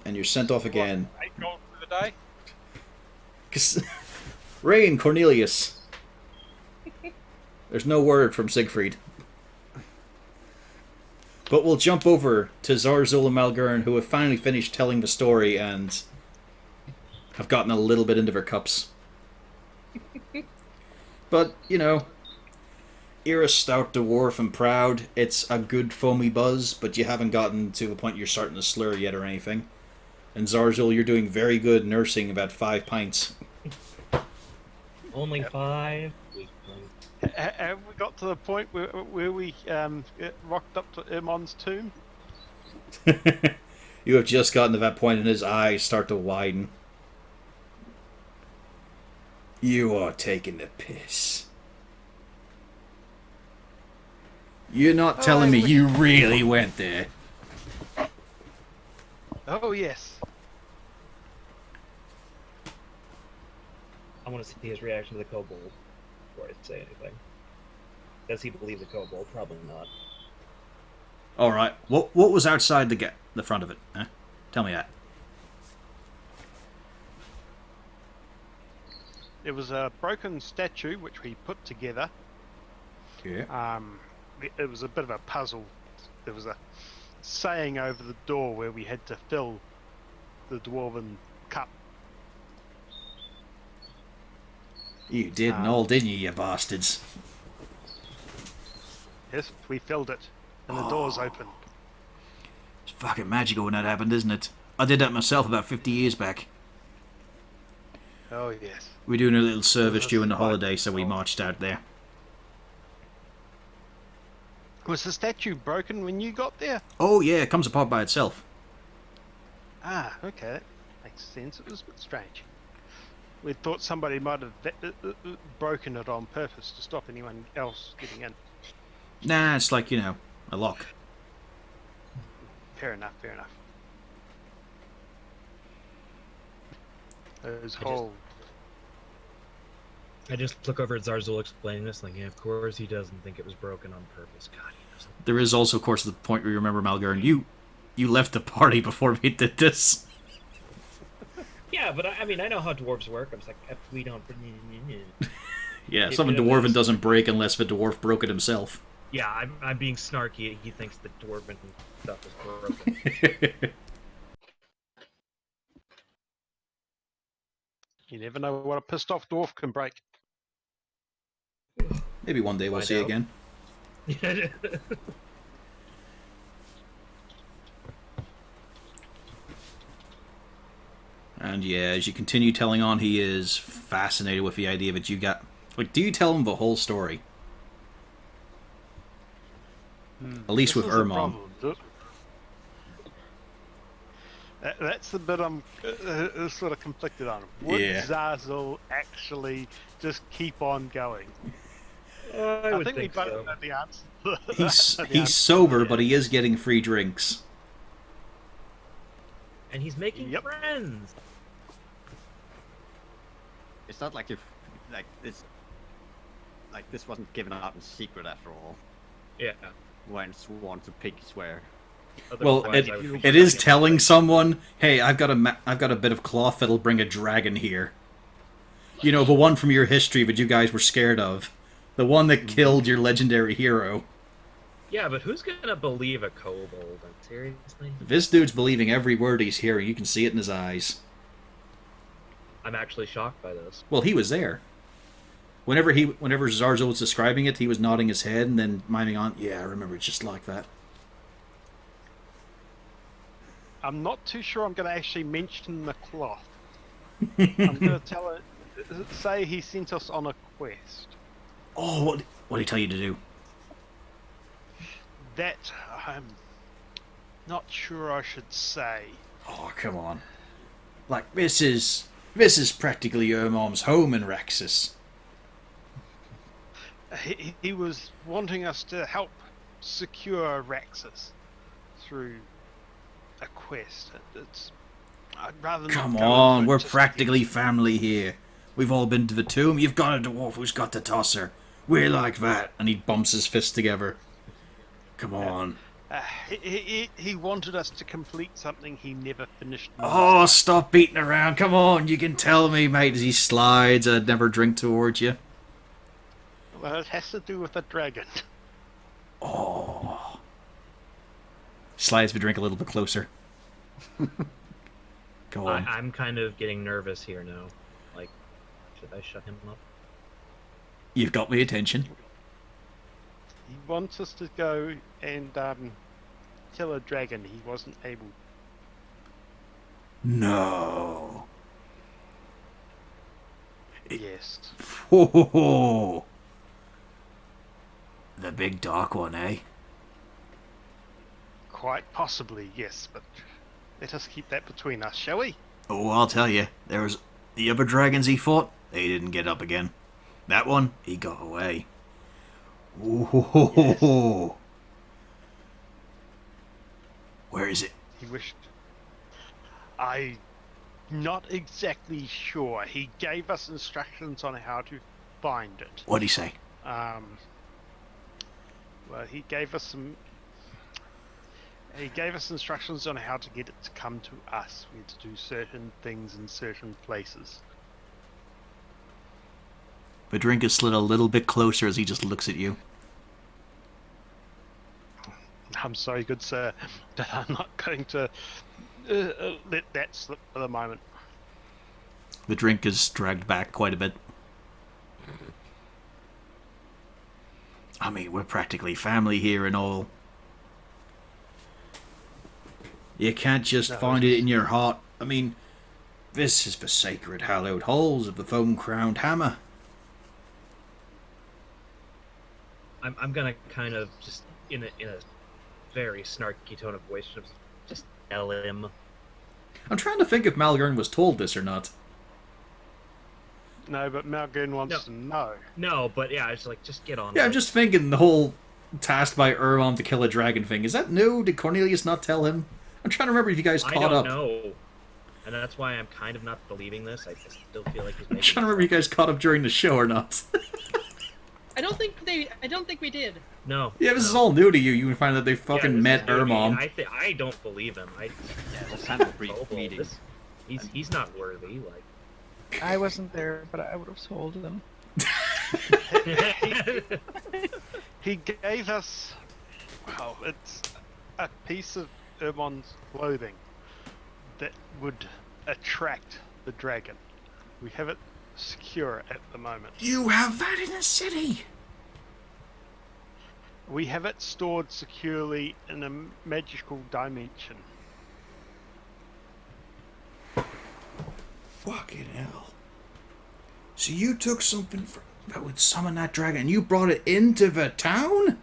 And you're sent off again. What, 8 gold for the day? 'Cause Ray and Cornelius. There's no word from Siegfried. But we'll jump over to Zarzul and Malgern, who have finally finished telling the story and have gotten a little bit into their cups. But, you know, Ira stout, dwarf, and proud. It's a good foamy buzz, but you haven't gotten to the point you're starting to slur yet or anything. And Zarzul, you're doing very good nursing about 5 pints. Only 5? Have we got to the point where we rocked up to Irmon's tomb? You have just gotten to that point and his eyes start to widen. You are taking the piss. You're not telling me you really went there. Oh, yes. I want to see his reaction to the kobold before I say anything. Does he believe the kobold? Probably not. All right. What was outside the front of it? Huh? Tell me that. It was a broken statue which we put together. Yeah. It was a bit of a puzzle. There was a saying over the door where we had to fill the dwarven cup. You did and all, didn't you bastards? Yes, we filled it, and the doors opened. It's fucking magical when that happened, isn't it? I did that myself about 50 years back. Oh yes. We were doing a little service That's during the quite holiday, so we old. marched out there. Was the statue broken when you got there? Oh yeah, it comes apart by itself. Ah, okay, that makes sense. It was a bit strange. We thought somebody might have broken it on purpose to stop anyone else getting in. Nah, it's like, you know, a lock. Fair enough, fair enough. Those whole... I just look over at Zarzul explaining this, like, yeah, of course he doesn't think it was broken on purpose. God, he doesn't. There is also, of course, the point where you remember, Malgern, you left the party before we did this. Yeah, but I mean, I know how dwarves work. I'm just like, if we don't... Yeah, If something it dwarven is- doesn't break unless the dwarf broke it himself. Yeah, I'm being snarky. He thinks the dwarven stuff is broken. You never know what a pissed off dwarf can break. Maybe one day we'll Find see out. again. And yeah, as you continue telling on, he is fascinated with the idea that you got... Like, do you tell him the whole story? At least This with is the Ermom. problem. That's the bit I'm sort of conflicted on. Would Yeah. Zazzle actually just keep on going? I would think we think both so. know the answer. He's The he's answer. sober, but he is getting free drinks. And he's making Yep. friends. It's not like this wasn't given out in secret after all. Yeah. When sworn to pig swear. Well, Otherwise, I would it is telling someone, hey, I've got a bit of cloth that'll bring a dragon here. You know, the one from your history that you guys were scared of. The one that killed your legendary hero. Yeah, but who's gonna believe a kobold? Seriously? This dude's believing every word he's hearing. You can see it in his eyes. I'm actually shocked by this. Well, he was there. Whenever Zarzo was describing it, he was nodding his head and then miming on, yeah, I remember it just like that. I'm not too sure I'm going to actually mention the cloth. I'm going to tell it, say he sent us on a quest. Oh, what did he tell you to do? That I'm not sure I should say. Oh, come on. Like, this is practically your mom's home in Raxis. He was wanting us to help secure Raxis through a quest. I'd rather not Come go on, into it we're just practically yet. family here. We've all been to the tomb. You've got a dwarf who's got the tosser. We're like that. And he bumps his fist together. Come on. He wanted us to complete something he never finished. Oh, stop beating around. Come on, you can tell me, mate, as he slides a never drink towards you. Well, it has to do with a dragon. Oh. Slides the drink a little bit closer. Go on. I'm kind of getting nervous here now. Like, should I shut him up? You've got my attention. He wants us to go and kill a dragon. He wasn't able. No. Yes. Ho. The big dark one, eh? Quite possibly, yes, but let us keep that between us, shall we? Oh, I'll tell you. There was the other dragons he fought. They didn't get up again. That one, he got away. Ooh. Where is it? He wished. I'm not exactly sure. He gave us instructions on how to find it. What'd he say? Well, he gave us some. He gave us instructions on how to get it to come to us. We had to do certain things in certain places. Badrinka slid a little bit closer as he just looks at you. I'm sorry, good sir, that I'm not going to let that slip for the moment. The drink is dragged back quite a bit. I mean, we're practically family here and all. You can't just find it in your heart. I mean, this is the sacred hallowed halls of the foam-crowned hammer. I'm gonna kind of just in a very snarky tone of voice just tell him. I'm trying to think if Malgern was told this or not. No, but Malgern wants to know. No, but yeah, it's like just get on. Yeah, with I'm it. just thinking the whole tasked by Ermon to kill a dragon thing. Is that new? Did Cornelius not tell him? I'm trying to remember if you guys caught up. I don't know. And that's why I'm kind of not believing this. I still feel like he's I'm making trying to remember if you guys caught up during the show or not. I don't think we did. No. Yeah, this no. is all new to you. You can find that they fucking this met is new to me, Ermon. and I don't believe him. Yeah, let's have a brief Noble, meeting. He's not worthy. Like. I wasn't there, but I would have told them. He gave us, well, it's a piece of Ermon's clothing that would attract the dragon. We have it secure at the moment. You have that in the city. We have it stored securely in a magical dimension. Fucking hell. So you took something that would summon that dragon and you brought it into the town?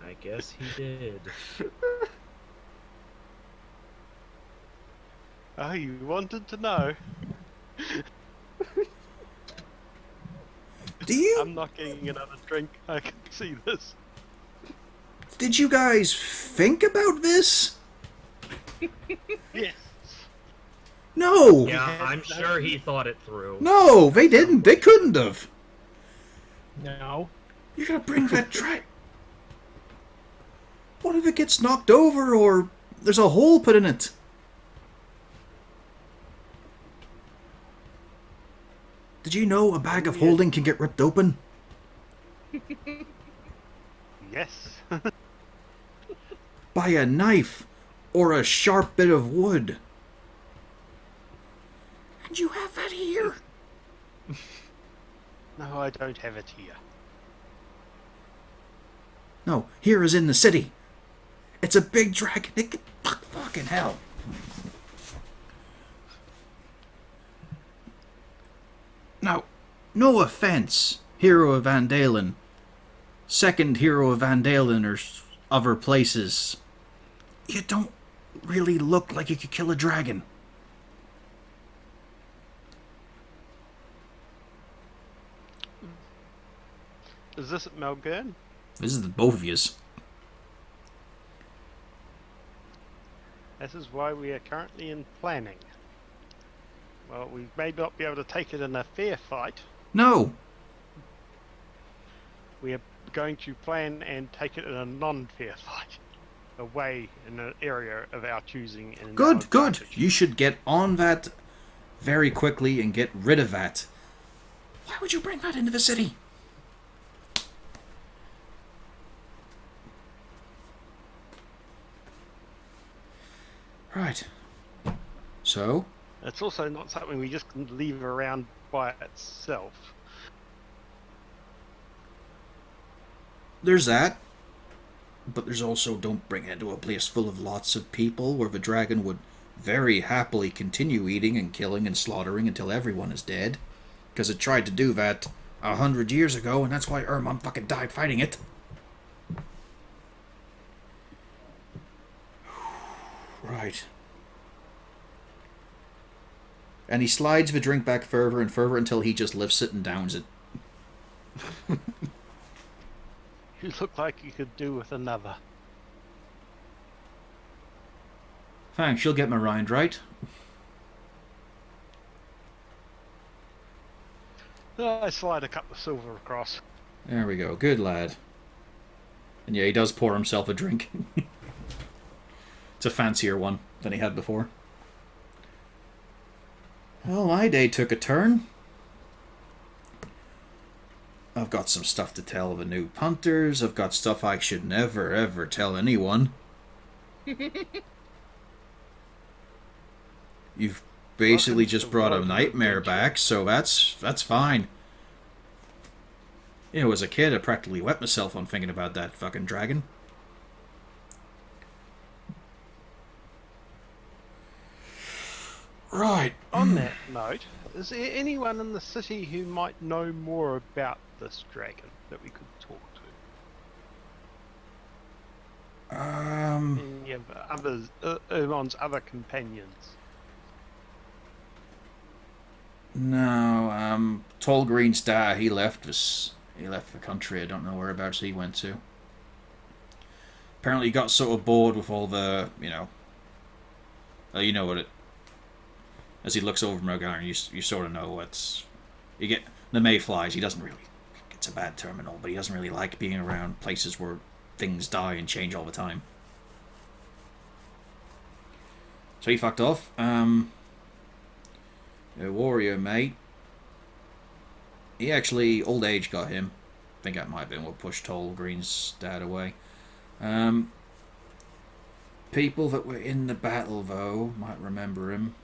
I guess he did. Oh, you wanted to know? Do you? I'm not getting another drink. I can see this. Did you guys think about this? Yes. No. Yeah, I'm sure he thought it through. No, they didn't. They couldn't have. No. You're gonna bring that dragon. What if it gets knocked over or there's a hole put in it? Did you know a bag of holding can get ripped open? Yes. By a knife or a sharp bit of wood. And you have that here? No, I don't have it here. No, here is in the city. It's a big dragon. It can fucking hell. Now, no offense, hero of Van Dalen. Second hero of Van Dalen or other places. You don't really look like you could kill a dragon. Is this at Malgern? This is the both of yous. This is why we are currently in planning. Well, we may not be able to take it in a fair fight. No. We are going to plan and take it in a non-fair fight. Away in an area of our choosing. And Good, our good. advantage. You should get on that very quickly and get rid of that. Why would you bring that into the city? Right. So? It's also not something we just can leave around by itself. There's that. But there's also don't bring it into a place full of lots of people where the dragon would very happily continue eating and killing and slaughtering until everyone is dead. Because it tried to do that 100 years ago, and that's why Ermon fucking died fighting it. Right. And he slides the drink back further and further until he just lifts it and downs it. You look like you could do with another. Thanks, you'll get my rind right. I slide a cup of silver across. There we go. Good lad. And yeah, he does pour himself a drink. It's a fancier one than he had before. Well, my day took a turn. I've got some stuff to tell the new punters. I've got stuff I should never, ever tell anyone. You've basically Welcome just to brought a World of nightmare Adventure. back, so that's fine. You know, as a kid, I practically wet myself on thinking about that fucking dragon. Right. On that note, is there anyone in the city who might know more about this dragon that we could talk to? Any of others, Ermon's other companions? No, Tall Green Star, he left us. He left the country. I don't know whereabouts he went to. Apparently he got sort of bored with all the, you know what it... As he looks over Mogar, you sort of know what's... You get the mayflies. He doesn't really... It's a bad term and all, but he doesn't really like being around places where things die and change all the time. So he fucked off. A warrior mate. He actually... Old age got him. I think that might have been what pushed Tall Green's dad away. People that were in the battle, though, might remember him.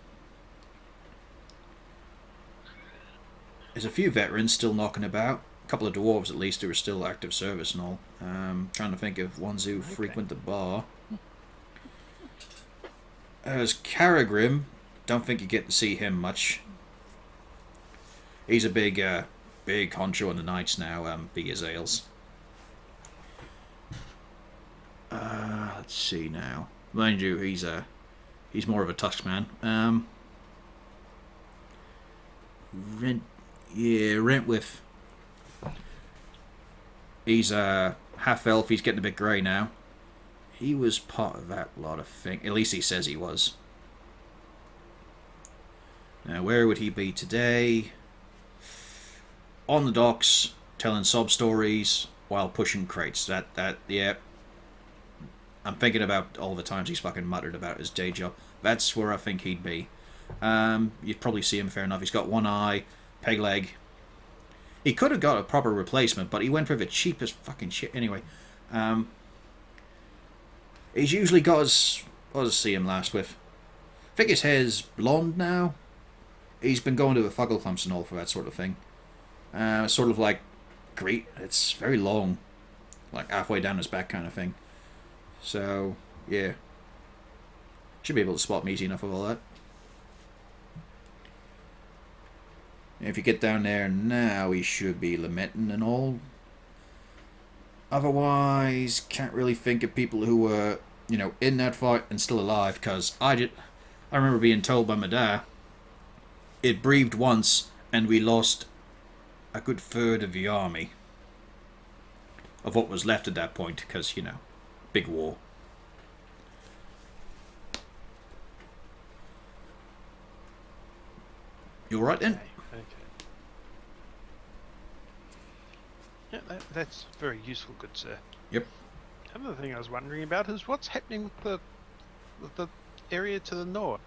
There's a few veterans still knocking about. A couple of dwarves, at least, who are still active service and all. Trying to think of ones who frequent the bar. There's Caragrim. Don't think you get to see him much. He's a big honcho on the knights now, big as ales. Let's see now. Mind you, he's more of a tusk man. Rentwith. He's a half elf. He's getting a bit grey now. He was part of that lot of things. At least he says he was. Now, where would he be today? On the docks, telling sob stories while pushing crates. Yeah. I'm thinking about all the times he's fucking muttered about his day job. That's where I think he'd be. You'd probably see him fair enough. He's got one eye, peg leg. He could have got a proper replacement, but he went for the cheapest fucking shit anyway. He's usually got his... What did I see him last with? I think his hair's blonde now. He's been going to the Fuggle clumps and all for that sort of thing. Sort of like... Great. It's very long. Like halfway down his back kind of thing. So, yeah. Should be able to spot me easy enough with all that. If you get down there now, he should be lamenting and all. Otherwise, can't really think of people who were, in that fight and still alive, because I remember being told by my dad, it breathed once, and we lost a good third of the army. Of what was left at that point, because, big war. You alright then? Okay. Yeah, that's very useful, good sir. Yep. Another thing I was wondering about is what's happening with the area to the north.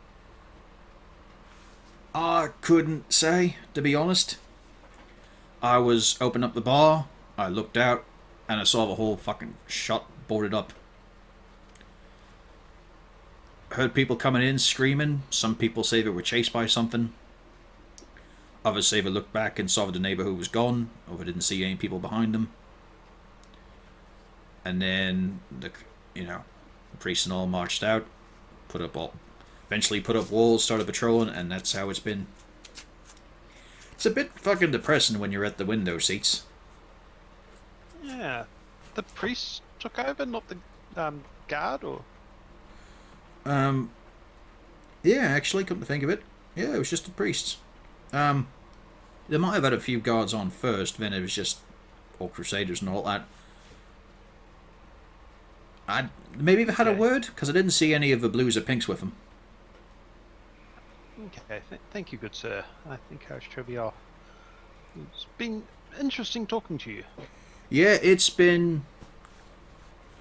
I couldn't say, to be honest. I was opening up the bar, I looked out, and I saw the whole fucking shot boarded up. Heard people coming in screaming. Some people say they were chased by something. Others say they looked back and saw the neighbour who was gone, or they didn't see any people behind them. And then the priests and all marched out, eventually put up walls, started patrolling, and that's how it's been. It's a bit fucking depressing when you're at the window seats. Yeah. The priests took over, not the guard, or? Yeah, actually, come to think of it. Yeah, it was just the priests. They might have had a few guards on first, then it was just all crusaders and all that. Maybe they had a Okay. word, because I didn't see any of the blues or pinks with them. Okay, thank you, good sir. I think I should be off. It's been interesting talking to you. Yeah, it's been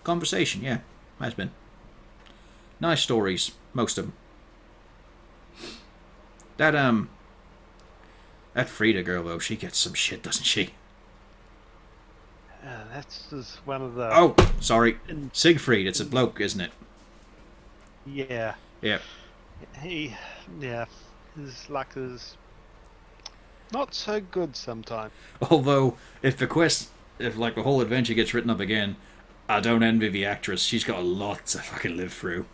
conversation. Yeah, has been nice stories, most of them. That Frida girl though, she gets some shit, doesn't she? That's just one of the. Oh, sorry, Siegfried. It's a bloke, isn't it? Yeah. Yeah. His luck is not so good sometimes. Although, if like the whole adventure gets written up again, I don't envy the actress. She's got a lot to fucking live through.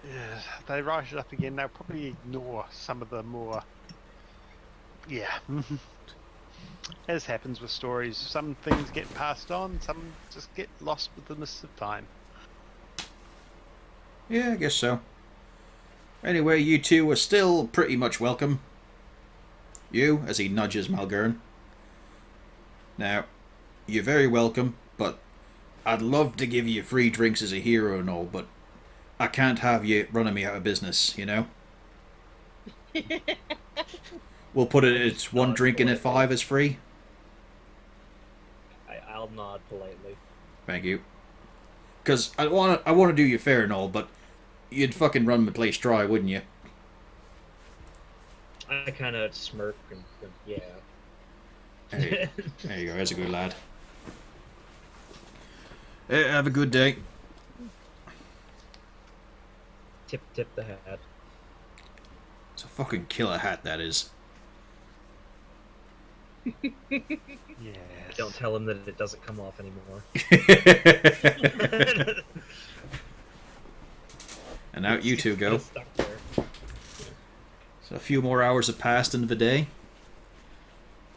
Yeah, they write it up again. They'll probably ignore some of the more. Yeah. As happens with stories, some things get passed on, some just get lost with the mist of time. Yeah, I guess so. Anyway, you two are still pretty much welcome. You, as he nudges Malgern. Now, you're very welcome, but I'd love to give you free drinks as a hero and all, but I can't have you running me out of business, you know? We'll put it, it's one drink and a 5 is free. I'll nod politely. Thank you. Because I want to do you fair and all, but you'd fucking run the place dry, wouldn't you? I kind of smirk and yeah. There you go, there's a good lad. Have a good day. Tip the hat. It's a fucking killer hat, that is. Yes. Don't tell him that it doesn't come off anymore. And out you two go. It's stuck there. So a few more hours have passed into the day.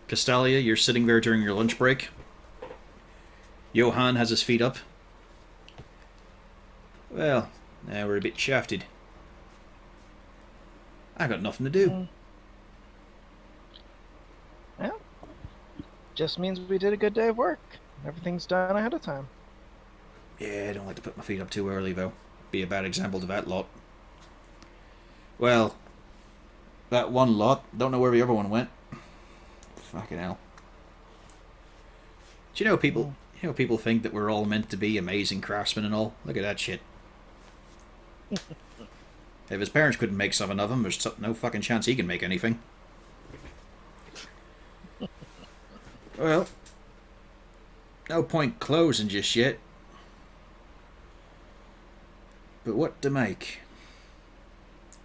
Castalia, you're sitting there during your lunch break. Johann has his feet up. Well, now we're a bit shafted. I got nothing to do. Well, just means we did a good day of work. Everything's done ahead of time. Yeah, I don't like to put my feet up too early, though. Be a bad example to that lot. Well, that one lot, don't know where the other one went. Fucking hell. Do you know people? You know people think that we're all meant to be amazing craftsmen and all. Look at that shit. If his parents couldn't make something of him, there's no fucking chance he can make anything. Well, no point closing just yet. But what to make?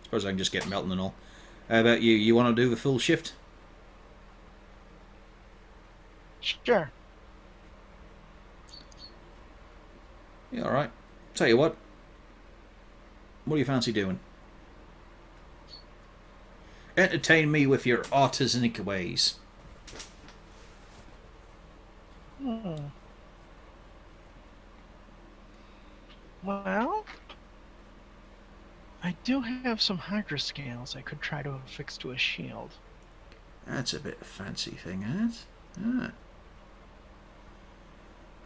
Suppose I can just get melting and all. How about you? You want to do the full shift? Sure. Yeah, alright. Tell you what. What do you fancy doing? Entertain me with your artisanic ways. Well, I do have some hydra scales I could try to affix to a shield. That's a bit of a fancy thing, isn't it? Ah.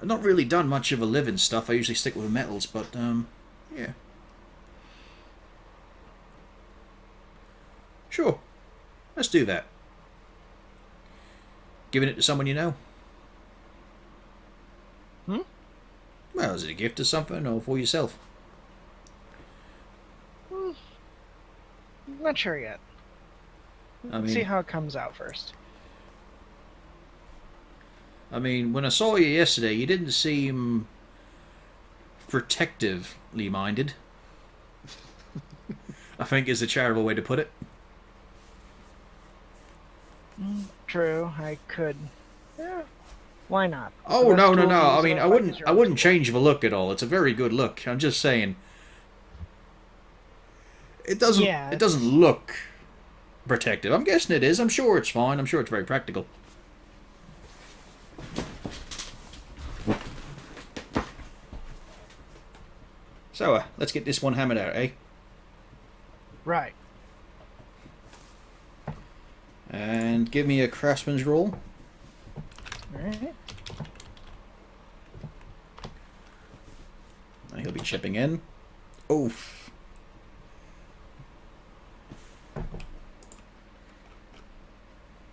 I've not really done much of a living stuff. I usually stick with metals, but, yeah. Sure. Let's do that. Giving it to someone you know? Well, is it a gift or something, or for yourself? Not sure yet. See how it comes out first. I mean, when I saw you yesterday, you didn't seem protectively minded. I think is a charitable way to put it. True, I could. Yeah, why not? Oh, The no, best no, tool no. to I use mean, in a I fight wouldn't is your I own wouldn't tool. change the look at all. It's a very good look. I'm just saying it doesn't look protective. I'm guessing it is. I'm sure it's fine. I'm sure it's very practical. So, let's get this one hammered out, eh? Right. And give me a craftsman's roll. Alright. And he'll be chipping in. Oof.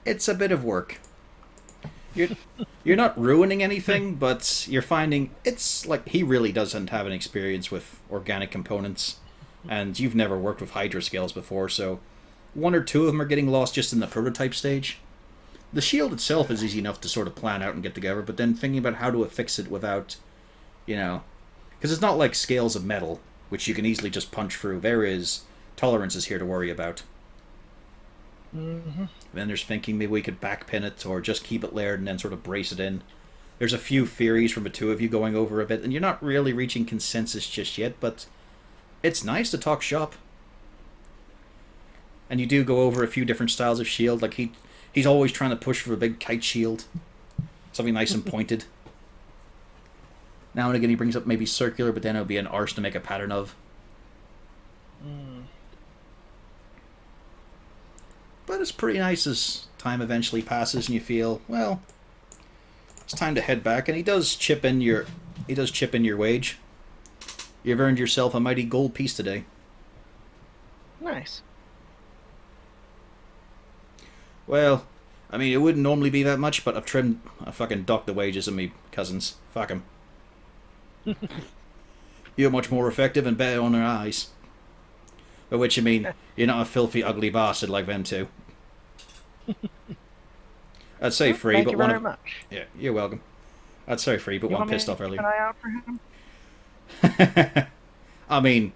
It's a bit of work. You're not ruining anything, but you're finding it's like he really doesn't have an experience with organic components, and you've never worked with Hydra scales before, so one or two of them are getting lost just in the prototype stage. The shield itself is easy enough to sort of plan out and get together, but then thinking about how to affix it without, because it's not like scales of metal, which you can easily just punch through. There is tolerances here to worry about. Mm-hmm. Then there's thinking maybe we could backpin it or just keep it layered and then sort of brace it in. There's a few theories from the two of you going over a bit, and you're not really reaching consensus just yet, but it's nice to talk shop. And you do go over a few different styles of shield, like he's always trying to push for a big kite shield. Something nice and pointed. Now and again he brings up maybe circular, but then it'll be an arse to make a pattern of. But it's pretty nice as time eventually passes and you feel, well, it's time to head back. And he does chip in your wage. You've earned yourself a mighty gold piece today. Nice. Well, I mean, it wouldn't normally be that much, but I fucking docked the wages of me cousins. Fuck 'em. You're much more effective and better on their eyes. By which I mean, you're not a filthy, ugly bastard like them two. I'd say free, Thank but you one very of... much. Yeah, you're welcome. I'd say free, but You one want me pissed to off keep earlier. an eye out for him? I mean,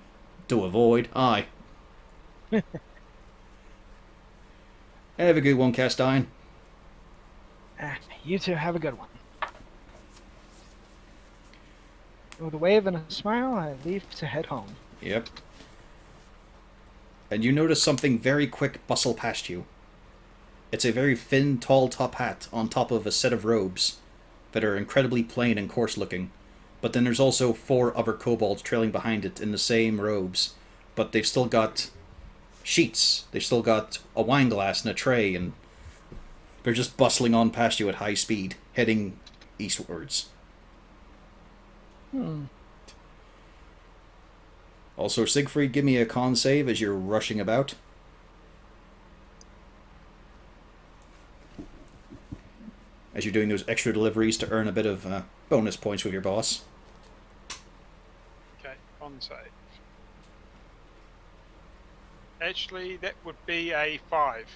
to avoid, aye. Have a good one, Castine. You two have a good one. With a wave and a smile, I leave to head home. Yep. And you notice something very quick bustle past you. It's a very thin, tall top hat on top of a set of robes that are incredibly plain and coarse looking. But then there's also 4 other kobolds trailing behind it in the same robes. But they've still got sheets. They've still got a wine glass and a tray, and they're just bustling on past you at high speed, heading eastwards. Also, Siegfried, give me a con save as you're rushing about. As you're doing those extra deliveries to earn a bit of bonus points with your boss. Okay, on save. Actually, that would be a 5.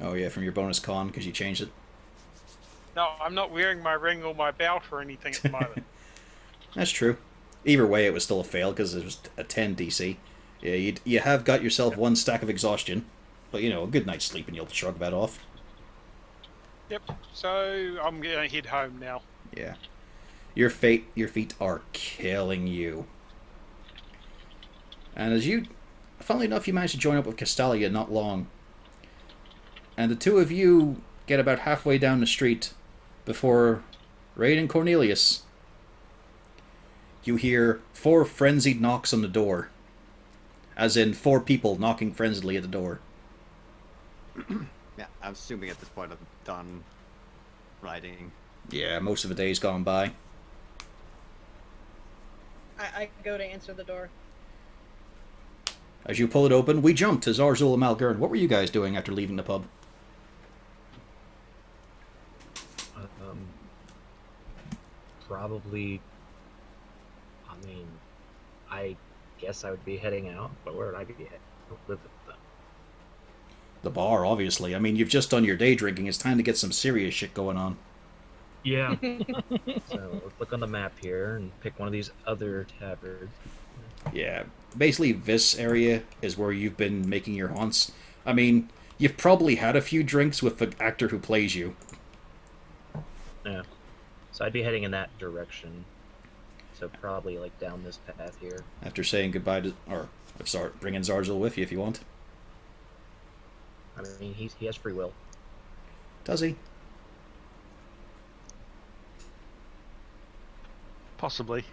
Oh yeah, from your bonus con, because you changed it. No, I'm not wearing my ring or my belt or anything at the moment. That's true. Either way, it was still a fail, because it was a 10 DC. Yeah, you have got yourself 1 stack of exhaustion. But, a good night's sleep and you'll shrug that off. Yep, so I'm going to head home now. Yeah. Your feet are killing you. And funnily enough, you managed to join up with Castalia not long. And the two of you get about halfway down the street before Raid and Cornelius. You hear 4 frenzied knocks on the door. As in 4 people knocking frenziedly at the door. Yeah, I'm assuming at this point I'm done writing. Yeah, most of the day's gone by. I go to answer the door. As you pull it open, we jump to Zarzul and Malgern. What were you guys doing after leaving the pub? Probably. I mean, I guess I would be heading out, but where would I be heading? Live with them. The bar, obviously. I mean, you've just done your day drinking. It's time to get some serious shit going on. Yeah. So let's look on the map here and pick one of these other taverns. Yeah, basically this area is where you've been making your haunts. I mean, you've probably had a few drinks with the actor who plays you. Yeah. So I'd be heading in that direction. So probably like down this path here. After saying goodbye to... Or, bringing Zarzul with you if you want. I mean, he has free will. Does he? Possibly.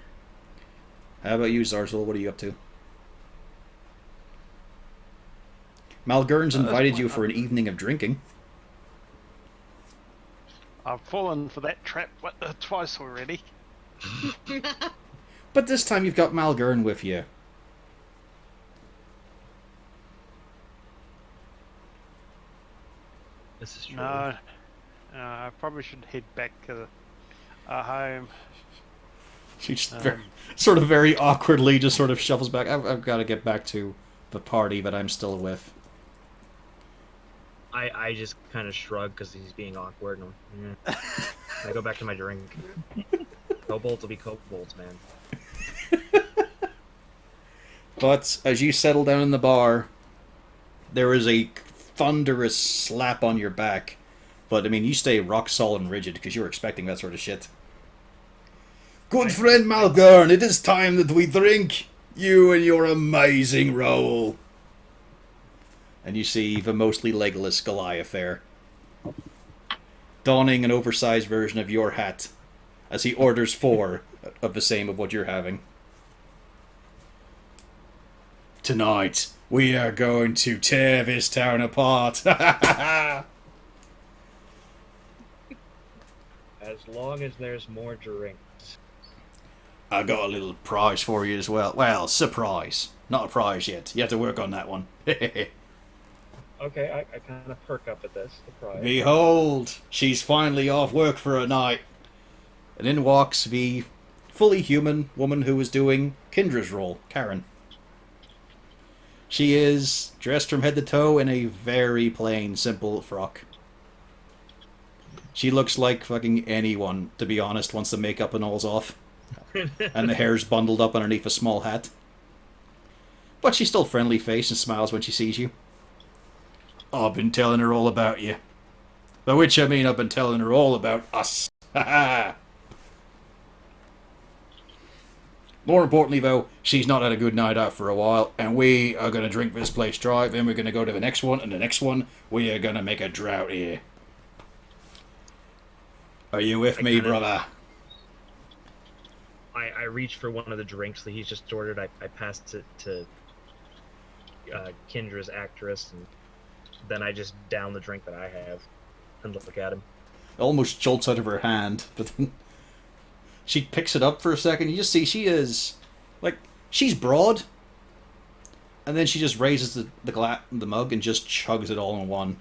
How about you, Zarzul? What are you up to? Malgern's that's invited fine. you for an evening of drinking. I've fallen for that trap twice already. But this time you've got Malgern with you. This is true. No, I probably should head back home. She just sort of very awkwardly just sort of shuffles back. I've got to get back to the party that I'm still with. I just kind of shrug because he's being awkward. And I go back to my drink. Kobolds will be kobolds, man. But as you settle down in the bar, there is a thunderous slap on your back. But, I mean, you stay rock solid and rigid because you're expecting that sort of shit. Good friend Malgern, it is time that we drink. You and your amazing role. And you see the mostly legless Goliath there, donning an oversized version of your hat, as he orders 4 of the same of what you're having. Tonight, we are going to tear this town apart. As long as there's more drinks. I got a little prize for you as well. Well, surprise. Not a prize yet. You have to work on that one. Okay, I kind of perk up at this. Surprise. Behold, she's finally off work for a night. And in walks the fully human woman who was doing Kindra's role, Karen. She is dressed from head to toe in a very plain, simple frock. She looks like fucking anyone, to be honest, once the makeup and all's off. And the hair's bundled up underneath a small hat. But she's still friendly faced and smiles when she sees you. I've been telling her all about you. By which I mean I've been telling her all about us. Ha ha! More importantly, though, she's not had a good night out for a while, and we are going to drink this place dry, then we're going to go to the next one, and the next one, we are going to make a drought here. Are you with me, brother? I reach for one of the drinks that he's just ordered. I passed it to Kindra's actress, and then I just down the drink that I have and look at him. It almost jolts out of her hand, but then she picks it up for a second. You just see she is, like, she's broad, and then she just raises the mug and just chugs it all in one.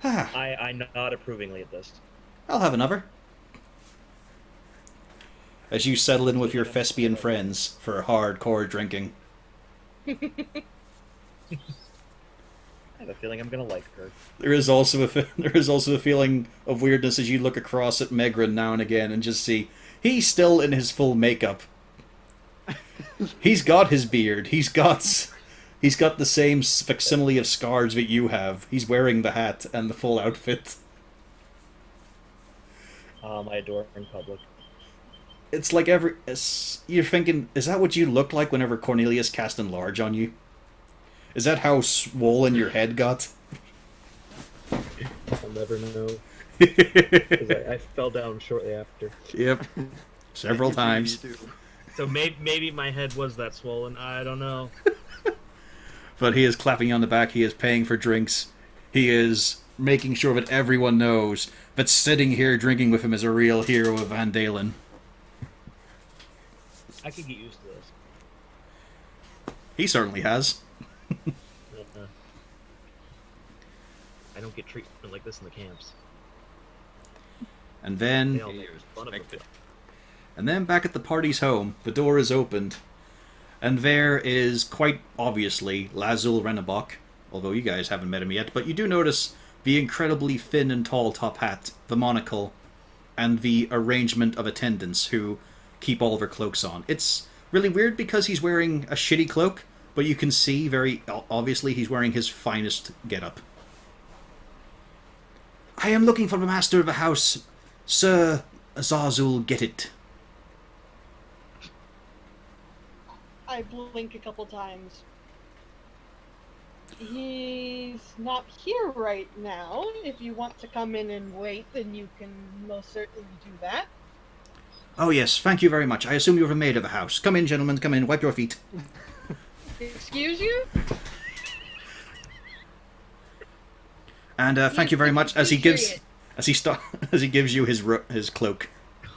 I nod approvingly at this. I'll have another. As you settle in with your thespian friends for hardcore drinking. I have a feeling I'm gonna like her. There is also a feeling of weirdness as you look across at Megran now and again and just see he's still in his full makeup. He's got his beard. He's got the same facsimile of scars that you have. He's wearing the hat and the full outfit. I adore her in public. It's like you're thinking, is that what you looked like whenever Cornelius cast enlarge on you? Is that how swollen your head got? I'll never know. 'Cause I fell down shortly after. Yep. Several times. So maybe my head was that swollen. I don't know. But he is clapping you on the back. He is paying for drinks. He is making sure that everyone knows that sitting here drinking with him is a real hero of Van Dalen. I could get used to this. He certainly has. I don't get treatment like this in the camps. And then... They all make fun of it. And then back at the party's home, the door is opened. And there is, quite obviously, Lazul Renabok. Although you guys haven't met him yet. But you do notice the incredibly thin and tall top hat, the monocle, and the arrangement of attendants who keep all their cloaks on. It's really weird because he's wearing a shitty cloak, but you can see very obviously he's wearing his finest getup. I am looking for the master of the house, Sir Zazul Get-It. I blink a couple times. He's not here right now. If you want to come in and wait, then you can most certainly do that. Oh yes, thank you very much. I assume you're the maid of the house. Come in, gentlemen, come in, wipe your feet. Excuse you? And thank you very much. As he gives, Period. as he gives you his cloak.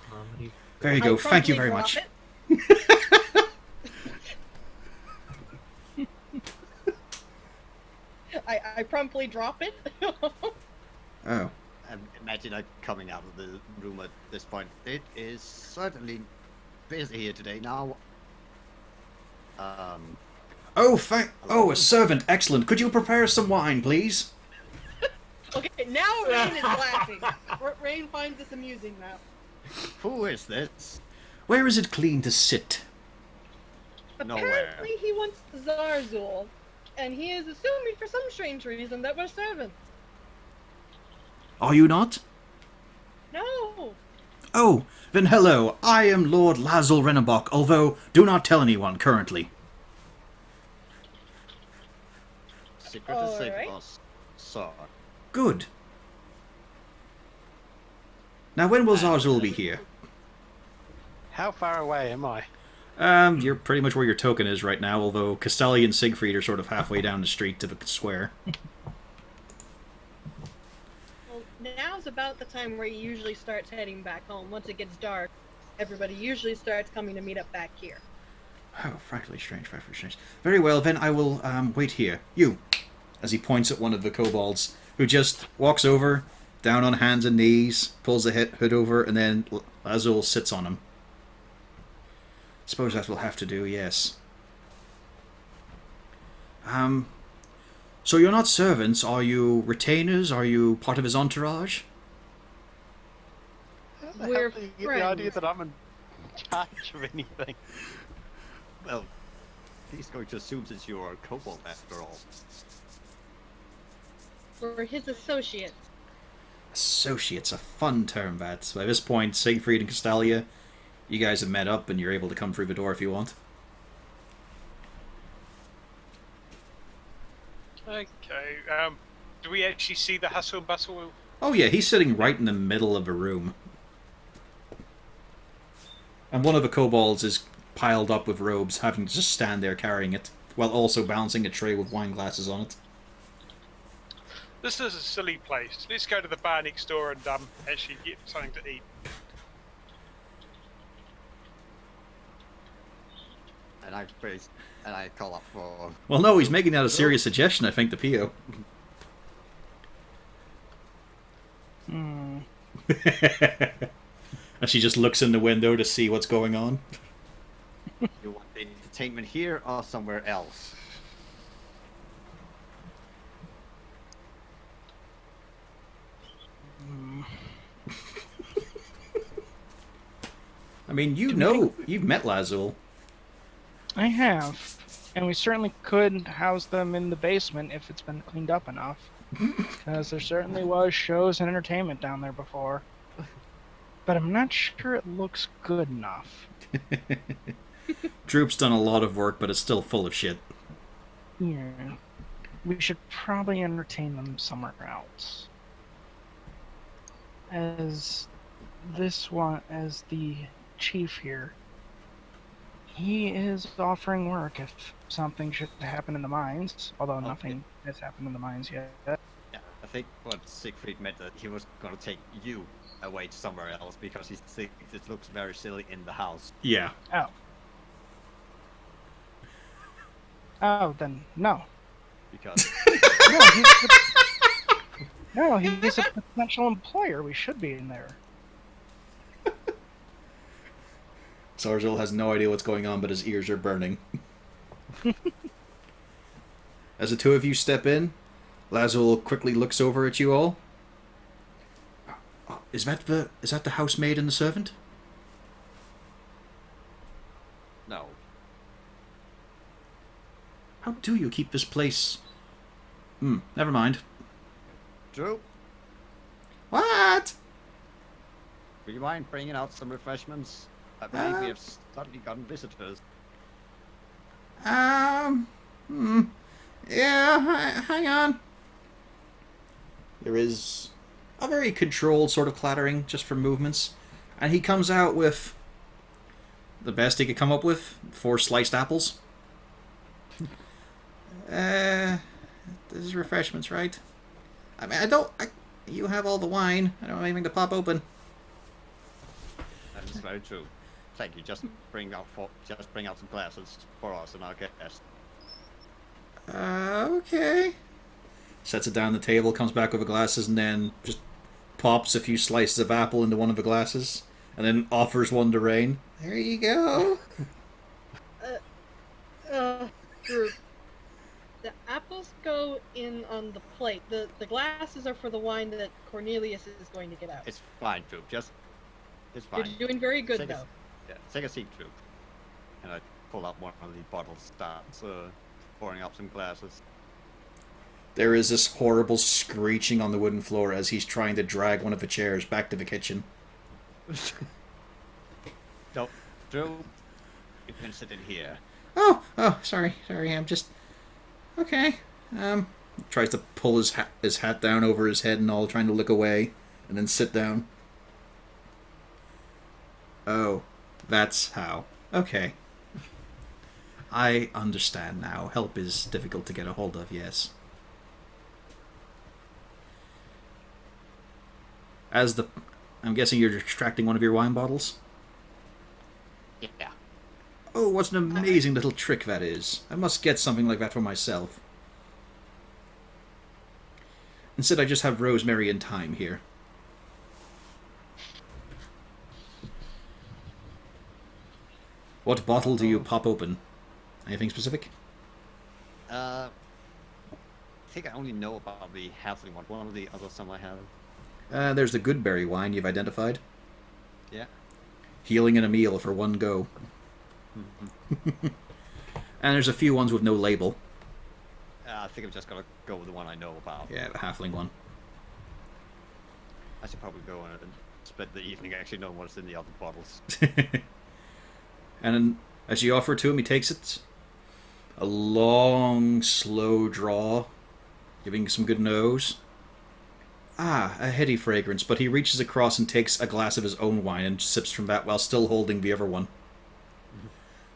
Comedy. There you I go. Thank you promptly very drop much. I promptly drop it. Oh. Imagine coming out of the room at this point. It is certainly busy here today. Now, Oh, a servant. Excellent. Could you prepare some wine, please? Okay, now Rain is laughing. Rain finds this amusing now. who is this? Where is it clean to sit? Nowhere. Apparently he wants Zarzul, and he is assuming for some strange reason that we're servants. Are you not? No. Oh, then hello. I am Lord Lazul Renabok, although do not tell anyone currently. Secret is safe Alright. with us, sir. Good. Now, when will Zarzul be here? How far away am I? You're pretty much where your token is right now, although Castelli and Siegfried are sort of halfway down the street to the square. Well, now's about the time where he usually starts heading back home. Once it gets dark, everybody usually starts coming to meet up back here. Oh, frankly strange, frankly strange. Very well, then I will wait here. You, as he points at one of the kobolds, who just walks over, down on hands and knees, pulls the hood over, and then Lazul sits on him. Suppose that will have to do, yes. So you're not servants, are you retainers? Are you part of his entourage? How the We're hell do you get the idea friends. that I'm in charge of anything? Well, he's going to assume that you're a kobold after all. We're his associates. Associates, a fun term, that. By this point, Siegfried and Castalia, you guys have met up and you're able to come through the door if you want. Okay. Do we actually see the hustle and bustle? Oh yeah, he's sitting right in the middle of a room. And one of the kobolds is piled up with robes, having to just stand there carrying it, while also balancing a tray with wine glasses on it. This is a silly place. Let's go to the bar next door and actually get something to eat. And I call up for. Well, no, he's making that a serious suggestion, I think, to Pio. Hmm. And she just looks in the window to see what's going on. You want the entertainment here or somewhere else? Hmm. I mean, you've met Lazul. I have. And we certainly could house them in the basement if it's been cleaned up enough. Because there certainly was shows and entertainment down there before. But I'm not sure it looks good enough. Droop's done a lot of work, but it's still full of shit. Yeah. We should probably entertain them somewhere else. As the chief here, he is offering work if something should happen in the mines, although nothing has happened in the mines yet. Yeah, I think what Siegfried meant that he was going to take you away to somewhere else because he thinks it looks very silly in the house. Yeah. Oh, then no. Because No, he's a potential employer. We should be in there. Zarzul has no idea what's going on, but his ears are burning. As the two of you step in, Lazul quickly looks over at you all. Is that the housemaid and the servant? no, How do you keep this place? Never mind. Drew, What? would you mind bringing out some refreshments? I believe we have suddenly gotten visitors. Yeah, hang on. There is a very controlled sort of clattering just from movements. And he comes out with the best he could come up with, 4 sliced apples. This is refreshments, right? I mean, I don't... you have all the wine. I don't have anything to pop open. That is very true. Thank you. Just bring out some glasses for us and our guest. Okay. Sets it down on the table, comes back with the glasses, and then just pops a few slices of apple into one of the glasses, and then offers one to Rain. There you go. Group. The apples go in on the plate. The glasses are for the wine that Cornelius is going to get out. It's fine, Troop. It's fine. You're doing very good, Take a- though. Yeah, take a seat, Troop. And I pull out one of the bottles, starts pouring up some glasses. There is this horrible screeching on the wooden floor as he's trying to drag one of the chairs back to the kitchen. No, Troop, you can sit in here. Oh, sorry, I'm just... Okay. Tries to pull his hat down over his head and all, trying to look away, and then sit down. Oh, that's how. Okay. I understand now. Help is difficult to get a hold of, yes. I'm guessing you're extracting one of your wine bottles? Yeah. Oh, what an amazing little trick that is. I must get something like that for myself. Instead, I just have rosemary and thyme here. What bottle do you pop open? Anything specific? I think I only know about the halfling one. One of the other some I have. There's the Goodberry wine you've identified. Yeah. Healing in a meal for one go. And there's a few ones with no label. I think I'm just gonna go with the one I know about. Yeah, the halfling one. I should probably go and spend the evening actually knowing what's in the other bottles. And then, as you offer it to him, he takes it. A long, slow draw, giving some good nose. Ah, a heady fragrance, but he reaches across and takes a glass of his own wine and sips from that while still holding the other one.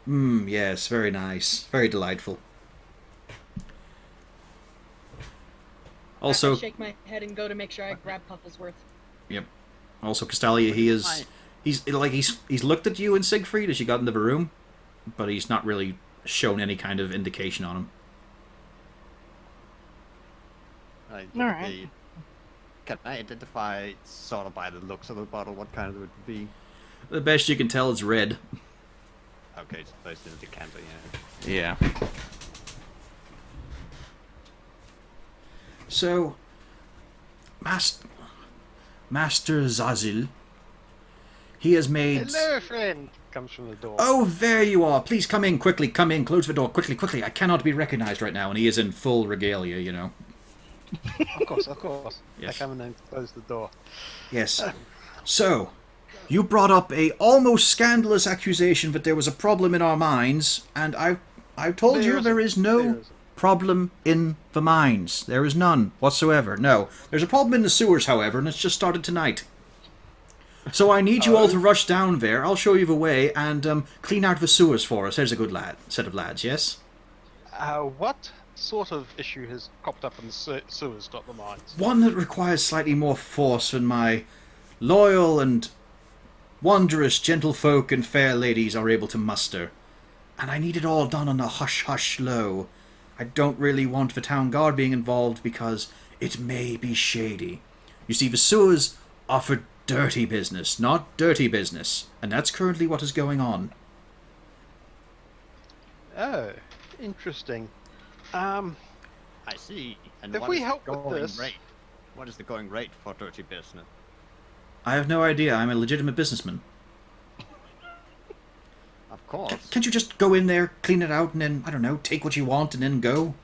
Yes, very nice. Very delightful. Also, I shake my head and go to make sure I grab Pufflesworth. Yep. Also, Castalia, he's looked at you and Siegfried as you got into the room, but he's not really shown any kind of indication on him. Alright. Can I identify, sort of by the looks of the bottle, what kind of it would be? The best you can tell, it's red. Okay, it's placed in a decanter, yeah. Yeah. So, Master Zazil, he has made... Hello, friend! Comes from the door. Oh, there you are. Please come in, quickly, come in, close the door, quickly, quickly. I cannot be recognized right now, and he is in full regalia, you know. Of course. Yes. I come in and close the door. Yes. So, you brought up a almost scandalous accusation that there was a problem in our mines, and I've told you there is no problem in the mines. There is none whatsoever. No. There's a problem in the sewers, however, and it's just started tonight. So I need you all to rush down there. I'll show you the way, and clean out the sewers for us. There's a good set of lads, yes? What sort of issue has cropped up in the sewers, Dr. Mines? One that requires slightly more force than my loyal and wondrous gentlefolk and fair ladies are able to muster. And I need it all done on a hush-hush low. I don't really want the town guard being involved because it may be shady. You see, the sewers are for dirty business, not dirty business. And that's currently what is going on. Oh, interesting. I see. And If what we is the help with going this- rate? What is the going rate for dirty business? I have no idea. I'm a legitimate businessman. Of course. Can't you just go in there, clean it out, and then, I don't know, take what you want and then go?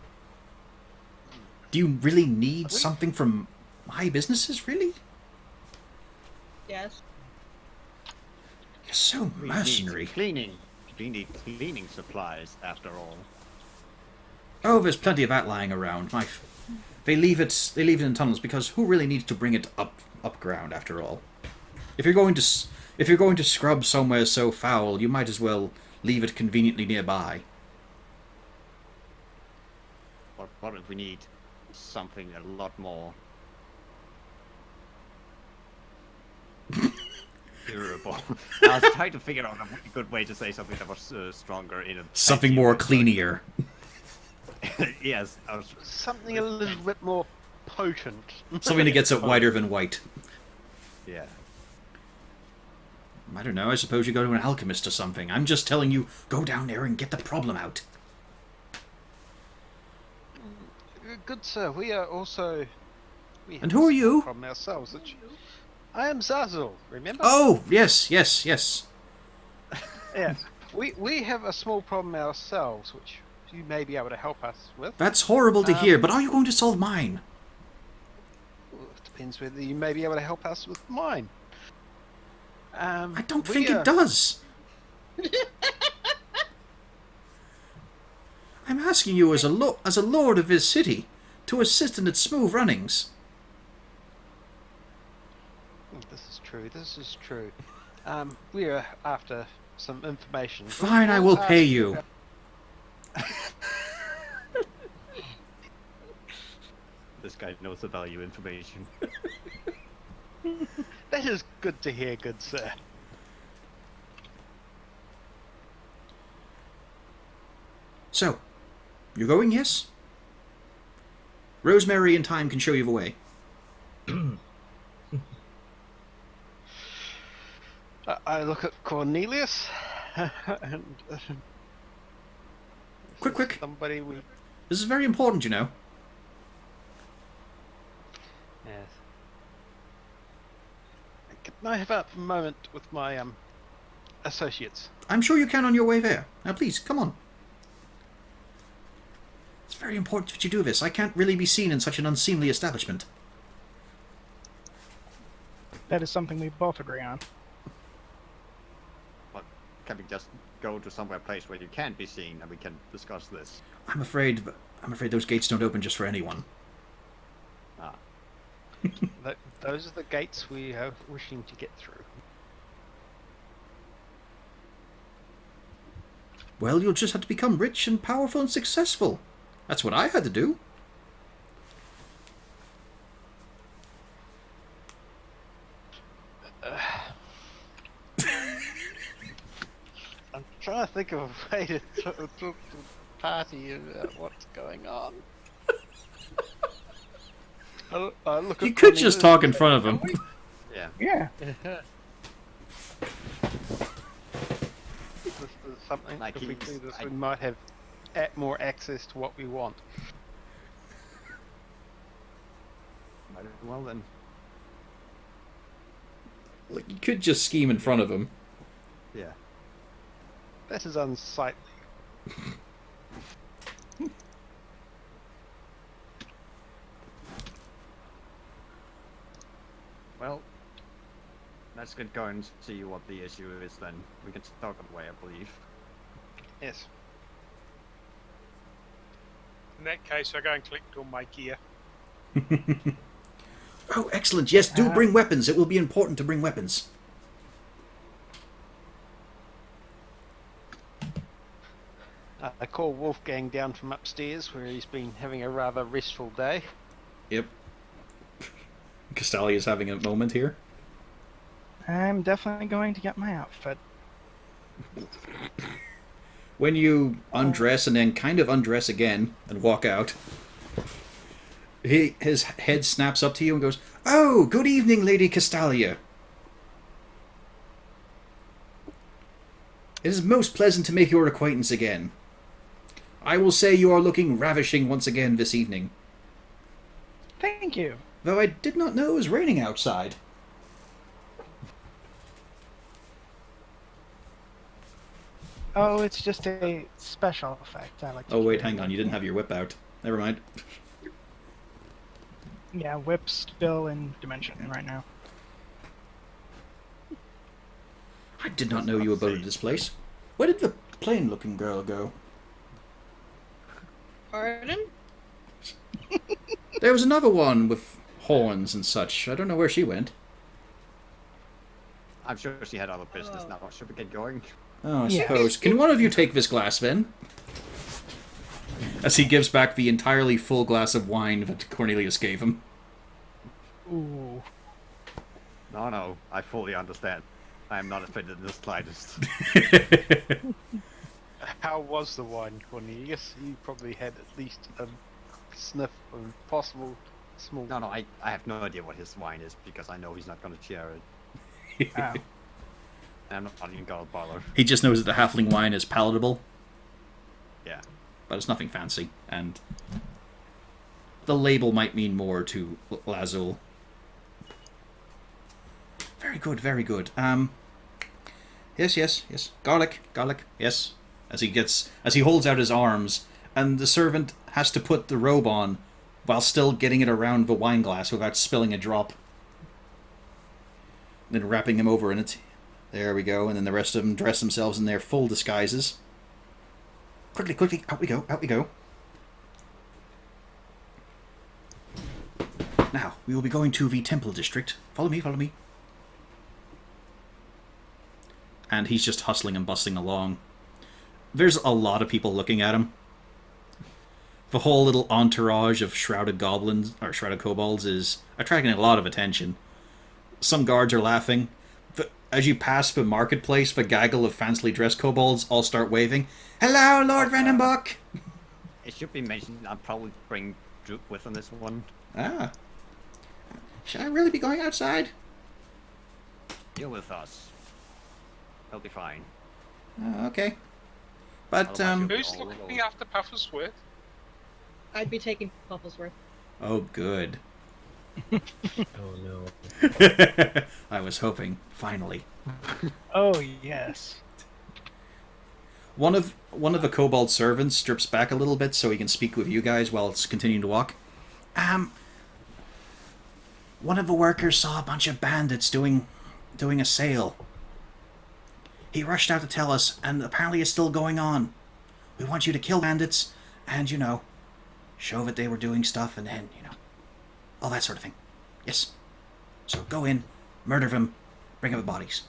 Do you really need something from my businesses, really? Yes. You're so We mercenary. need cleaning. We need cleaning supplies, after all. Oh, there's plenty of that lying around. They leave it in tunnels because who really needs to bring it up ground, after all? If you're going to scrub somewhere so foul, you might as well leave it conveniently nearby. What if we need something a lot more durable. I was trying to figure out a good way to say something that was stronger in a Something more cleanier. Yes, I was... Something a little bit more potent. Something that gets it whiter than white. Yeah. I don't know, I suppose you go to an alchemist or something. I'm just telling you, go down there and get the problem out. Good sir, we are also... And who are you? From ourselves. I am Zazzle, remember? Oh, yes, yes, yes. Yeah. We have a small problem ourselves, which you may be able to help us with. That's horrible to hear, but are you going to solve mine? Well, it depends whether you may be able to help us with mine. I don't think it does. I'm asking you as a lord of this city to assist in its smooth runnings. This is true. This is true. We are after some information. Fine, I will pay you. This guy knows the value information. That is good to hear, good sir. So, you're going, yes? Rosemary and time can show you the way. I look at Cornelius and Quick. somebody we This is very important, you know. yes. Can I have a moment with my associates? I'm sure you can on your way there. Now please, come on. It's very important that you do this. I can't really be seen in such an unseemly establishment. That is something we both agree on. But can we just go to somewhere place where you can't be seen and we can discuss this? I'm afraid those gates don't open just for anyone. Ah. Those are the gates we are wishing to get through. Well, you'll just have to become rich and powerful and successful. That's what I had to do. I'm trying to think of a way to talk to the party about what's going on. I look You at could just talk in front of him. Yeah. Yeah. This is something Like if we he's- do this, I- we might have more access to what we want. Well then. You could just scheme in front of him. Yeah. That is unsightly. Well, let's get going and see what the issue is then. We can talk on the way, I believe. Yes. In that case, I go and collect all my gear. Oh, excellent. Yes, do bring weapons. It will be important to bring weapons. I call Wolfgang down from upstairs where he's been having a rather restful day. Yep. Castalia is having a moment here. I'm definitely going to get my outfit. When you undress and then kind of undress again and walk out, his head snaps up to you and goes, "Oh, good evening, Lady Castalia. It is most pleasant to make your acquaintance again. I will say you are looking ravishing once again this evening. Thank you. Though I did not know it was raining outside." Oh, it's just a special effect. I like to Oh wait, carry. hang on, you didn't have your whip out. Never mind. Yeah, whip's still in dimension right now. I did not know you abode this place. Where did the plain-looking girl go? Pardon? There was another one with horns and such. I don't know where she went. I'm sure she had other business now. Should we get going? Oh, I Yeah. suppose. Can one of you take this glass, then? As he gives back the entirely full glass of wine that Cornelius gave him. Ooh. No, I fully understand. I am not offended in the slightest. How was the wine, Cornelius? You probably had at least a sniff of possible small. No, I have no idea what his wine is because I know he's not going to share it. Oh. I'm not even going to bother. He just knows that the halfling wine is palatable, Yeah. but it's nothing fancy, and the label might mean more to Lazul. Very good, very good. Yes. Garlic, yes. As he holds out his arms, and the servant has to put the robe on while still getting it around the wine glass without spilling a drop. Then wrapping him over in it. There we go, and then the rest of them dress themselves in their full disguises. Quickly, out we go. Now, we will be going to the temple district. Follow me. And he's just hustling and bustling along. There's a lot of people looking at him. The whole little entourage of shrouded goblins, or shrouded kobolds, is attracting a lot of attention. Some guards are laughing. As you pass the marketplace, the gaggle of fancily dressed kobolds all start waving. Hello, Lord Renenbuck! It should be mentioned I'll probably bring Droop with on this one. Ah. Should I really be going outside? You're with us. He'll be fine. Okay. But, Who's looking after Pufflesworth? I'd be taking Pufflesworth. oh, good. Oh no. I was hoping, finally. Oh yes. One of the kobold servants strips back a little bit so he can speak with you guys while it's continuing to walk. One of the workers saw a bunch of bandits doing a sale. He rushed out to tell us, and apparently it's still going on. We want you to kill bandits, and, show that they were doing stuff, and then, all that sort of thing. Yes. So go in, murder them, bring up the bodies.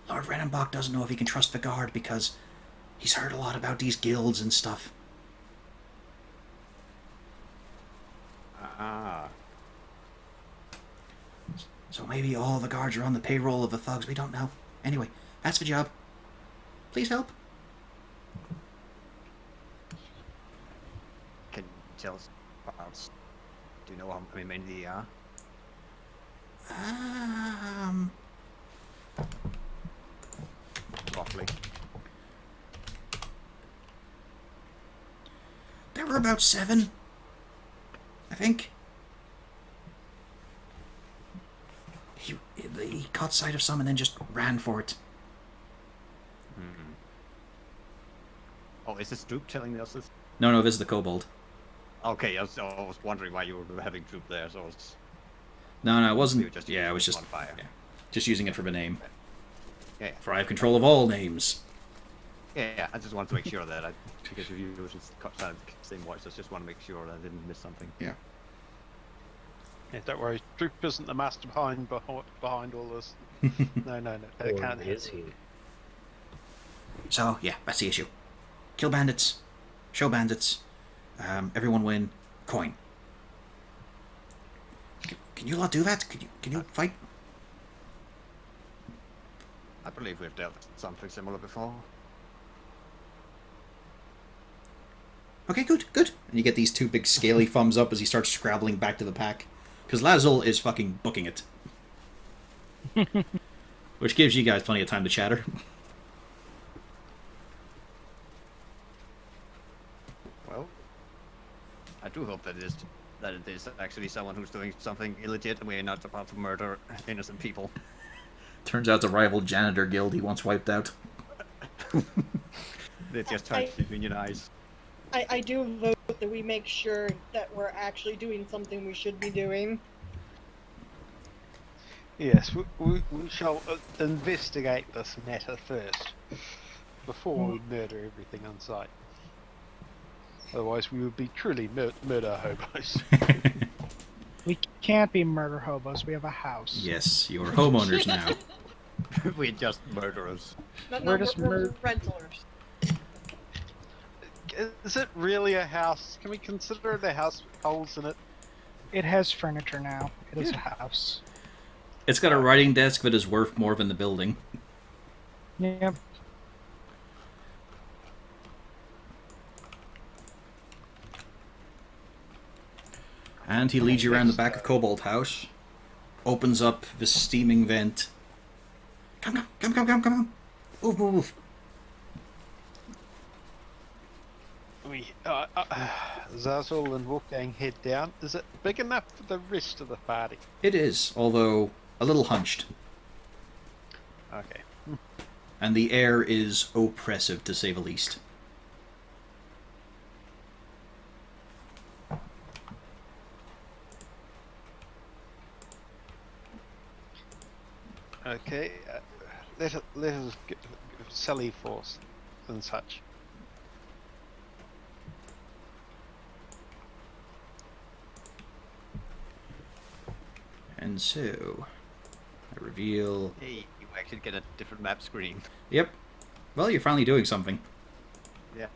Lord Renenbach doesn't know if he can trust the guard because he's heard a lot about these guilds and stuff. Ah. So maybe all the guards are on the payroll of the thugs. We don't know. Anyway, that's the job. Please help. Can you tell us about... Do you know how many they are? Roughly. There were about 7, I think. He caught sight of some and then just ran for it. Oh, is this Droop telling us this? No, this is the kobold. Okay, I was wondering why you were having Droop there, so it's... No, it We wasn't. were just Yeah, I was using just it on fire. just using it for the name. Yeah. For I have control of all names. Yeah, I just wanted to make sure that because you just sounded the same voice, I just want to make sure that I didn't miss something. Yeah. Yeah, don't worry. Droop isn't the master behind all this. No. It Or can't is he? So, yeah, that's the issue. Kill bandits. Show bandits. Everyone win. Coin. Can you lot do that? Can you fight? I believe we've dealt with something similar before. Okay, good. And you get these 2 big scaly thumbs up as he starts scrabbling back to the pack. Because Lazul is fucking booking it. Which gives you guys plenty of time to chatter. Well, I do hope that it is actually someone who's doing something illegit and we're not about to murder innocent people. Turns out the rival janitor guild he once wiped out. They're just trying to unionize. I do vote that we make sure that we're actually doing something we should be doing. Yes, we shall investigate this matter first before we murder everything on sight. Otherwise, we would be truly murder hobos. We can't be murder hobos. We have a house. Yes, you're homeowners now. We're just murderers. We're just we're rentlers. Is it really a house? Can we consider it a house with holes in it? It has furniture now. It is a house. It's got a writing desk that is worth more than the building. Yep. And he leads you around the back of Cobalt House, opens up the steaming vent. Come on. Move. We, Zazul and Wolfgang head down. Is it big enough for the rest of the party? It is, although a little hunched. Okay. And the air is oppressive, to say the least. Okay. Let us get Sally force and such. And so, I reveal... Hey, you actually get a different map screen. Yep. Well, you're finally doing something. Yeah.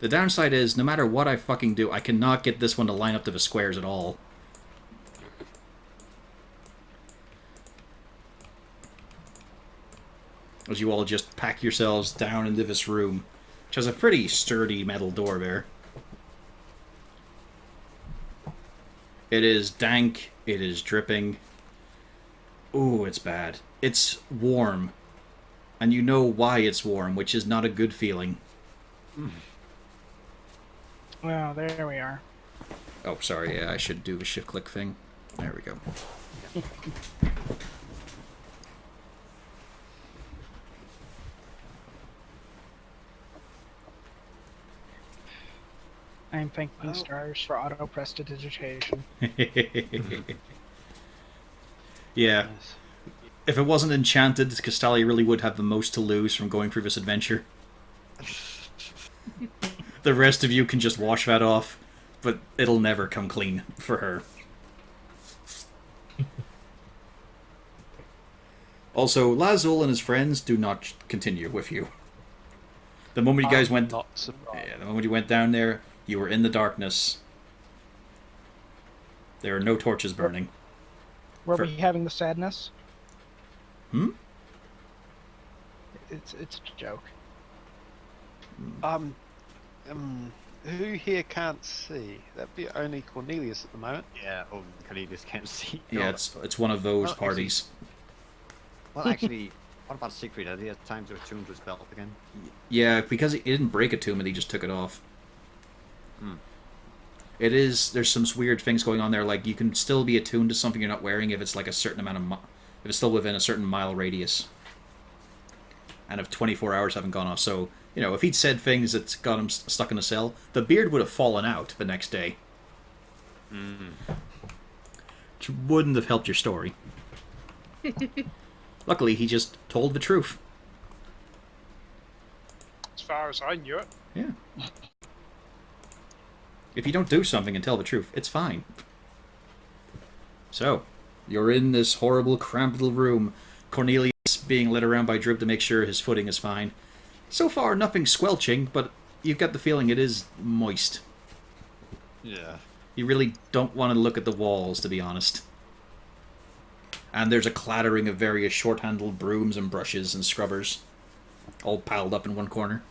The downside is, no matter what I fucking do, I cannot get this one to line up to the squares at all. As you all just pack yourselves down into this room, which has a pretty sturdy metal door there. It is dank, it is dripping. Ooh, it's bad. It's warm. And you know why it's warm, which is not a good feeling. Well, there we are. Oh, sorry, yeah, I should do the shift-click thing. There we go. I'm thanking stars for auto prestidigitation. Yeah. If it wasn't enchanted, Castalia really would have the most to lose from going through this adventure. The rest of you can just wash that off, but it'll never come clean for her. Also, Lazul and his friends do not continue with you. The moment you guys went... Not surprised. Yeah, the moment you went down there, you were in the darkness. There are no torches burning. Were For- we having the sadness? Hmm? It's a joke. Who here can't see? That'd be only Cornelius at the moment. Yeah, oh, Cornelius can't see. Yeah, it's one of those Well, parties. Well, actually, what about Siegfried? Has he had time to attune to his belt again? Yeah, because he didn't break it to him and he just took it off. It is, there's some weird things going on there, like you can still be attuned to something you're not wearing if it's like a certain amount of, if it's still within a certain mile radius. And if 24 hours haven't gone off, so, you know, if he'd said things that's got him stuck in a cell, the beard would have fallen out the next day. Which wouldn't have helped your story. Luckily, he just told the truth. As far as I knew it. Yeah. If you don't do something and tell the truth, it's fine. So, you're in this horrible, cramped little room. Cornelius being led around by Droop to make sure his footing is fine. So far, nothing squelching, but you've got the feeling it is moist. Yeah. You really don't want to look at the walls, to be honest. And there's a clattering of various short-handled brooms and brushes and scrubbers, all piled up in one corner.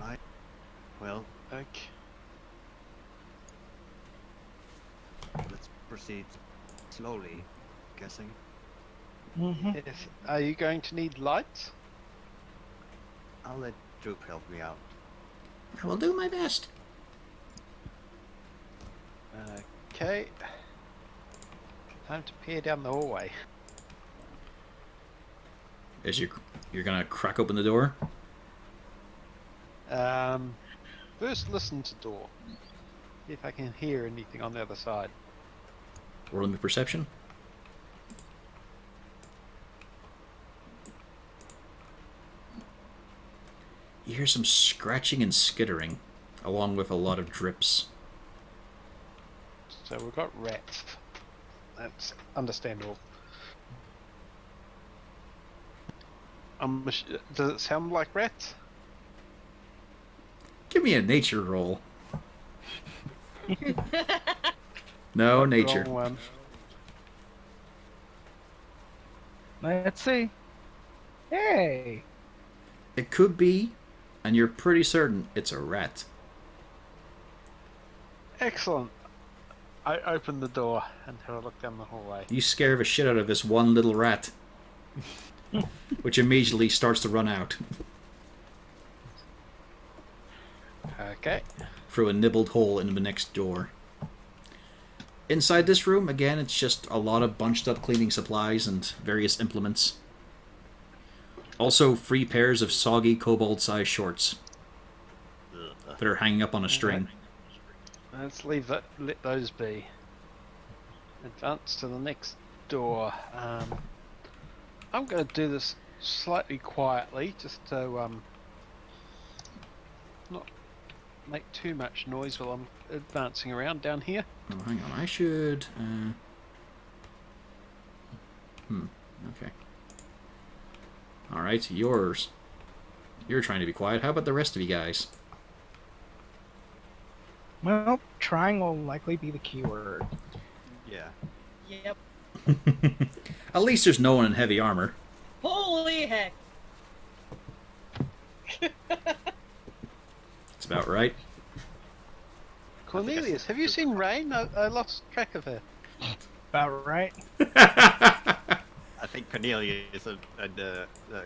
Alright. Well, Okay. let's proceed slowly, guessing. Mm-hmm. Yes. Are you going to need lights? I'll let Droop help me out. I will do my best. Okay. Time to peer down the hallway. As you're gonna crack open the door? First listen to door. See if I can hear anything on the other side. Rolling with perception? You hear some scratching and skittering, along with a lot of drips. So we've got rats. That's understandable. Does it sound like rats? Give me a nature roll. No, Wrong nature. one. Let's see. Hey, It could be, and you're pretty certain it's a rat. Excellent. I open the door and have a look down the hallway. You scare the shit out of this one little rat, which immediately starts to run out Okay. through a nibbled hole in the next door. Inside this room, again, it's just a lot of bunched up cleaning supplies and various implements. Also, 3 pairs of soggy kobold-sized shorts that are hanging up on a string. Let's let those be. Advance to the next door. I'm going to do this slightly quietly, just to not make too much noise while I'm advancing around down here. Oh, hang on, I should... okay. Alright, yours. You're trying to be quiet. How about the rest of you guys? well, trying will likely be the keyword. Yeah. Yep. At least there's no one in heavy armor. Holy heck! It's about right. Cornelius, have you seen Rain? I lost track of her. About right. I think Cornelius and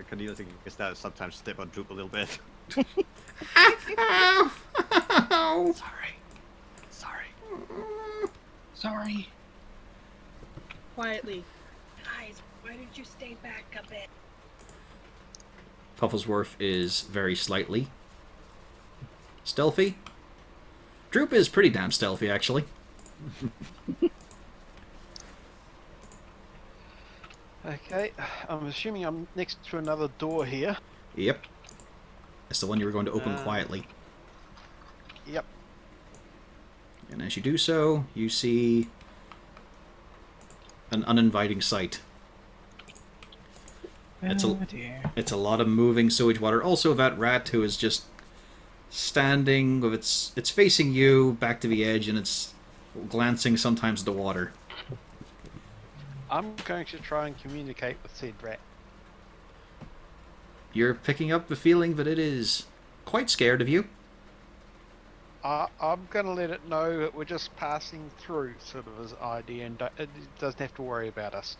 Cornelius and Gustav sometimes step on Droop a little bit. Sorry. Sorry. Quietly. Guys, why did you stay back a bit? Pufflesworth is very slightly stealthy. Droop is pretty damn stealthy, actually. Okay, I'm assuming I'm next to another door here. Yep. That's the one you were going to open quietly. Yep. And as you do so, you see an uninviting sight. It's Oh dear. It's a lot of moving sewage water. Also, that rat who is just standing with it's facing you back to the edge, and it's glancing sometimes at the water. I'm going to try and communicate with said rat. You're picking up the feeling that it is quite scared of you. I'm going to let it know that we're just passing through, sort of as ID, and it doesn't have to worry about us.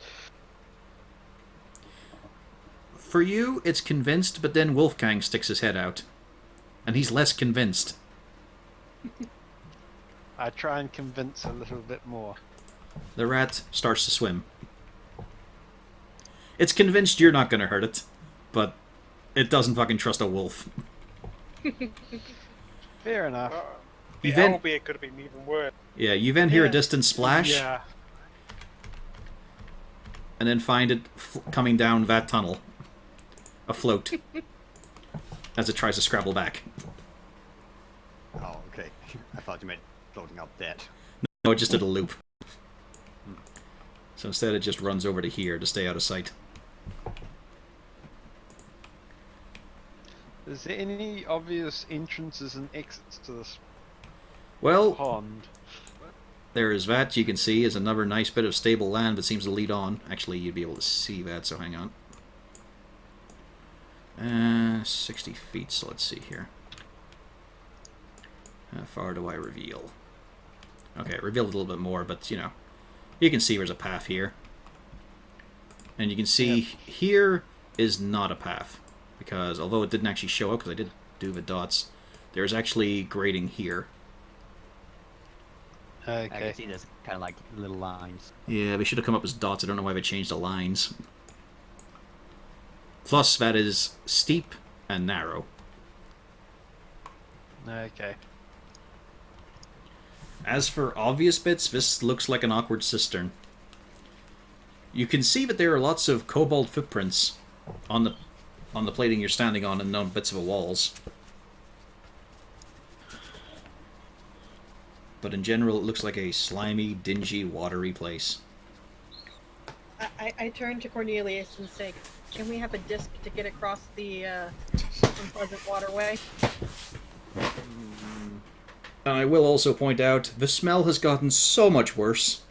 For you, it's convinced, but then Wolfgang sticks his head out. And he's less convinced. I try and convince a little bit more. The rat starts to swim. It's convinced you're not going to hurt it, but it doesn't fucking trust a wolf. Fair enough. You The then- owlbear could have been even worse. Yeah, you then hear a distant splash, Yeah. and then find it coming down that tunnel, afloat, as it tries to scrabble back. Oh, okay. I thought you meant floating up dead. No, it just did a loop. So instead it just runs over to here to stay out of sight. Is there any obvious entrances and exits to this Well, pond? there is that. You can see is another nice bit of stable land that seems to lead on. Actually, you'd be able to see that, so hang on. 60 feet, so let's see here. How far do I reveal? Okay, reveal a little bit more, but, you know, you can see there's a path here. And you can see here is not a path. Because although it didn't actually show up, because I did do the dots, there's actually grading here. I can Okay. see there's kind of like little lines. Yeah, they should have come up as dots. I don't know why they changed the lines. Plus, that is steep and narrow. Okay. As for obvious bits, this looks like an awkward cistern. You can see that there are lots of kobold footprints on the plating you're standing on and on bits of the walls. But in general, it looks like a slimy, dingy, watery place. I turn to Cornelius and say, Can we have a disc to get across the unpleasant waterway? And I will also point out, the smell has gotten so much worse.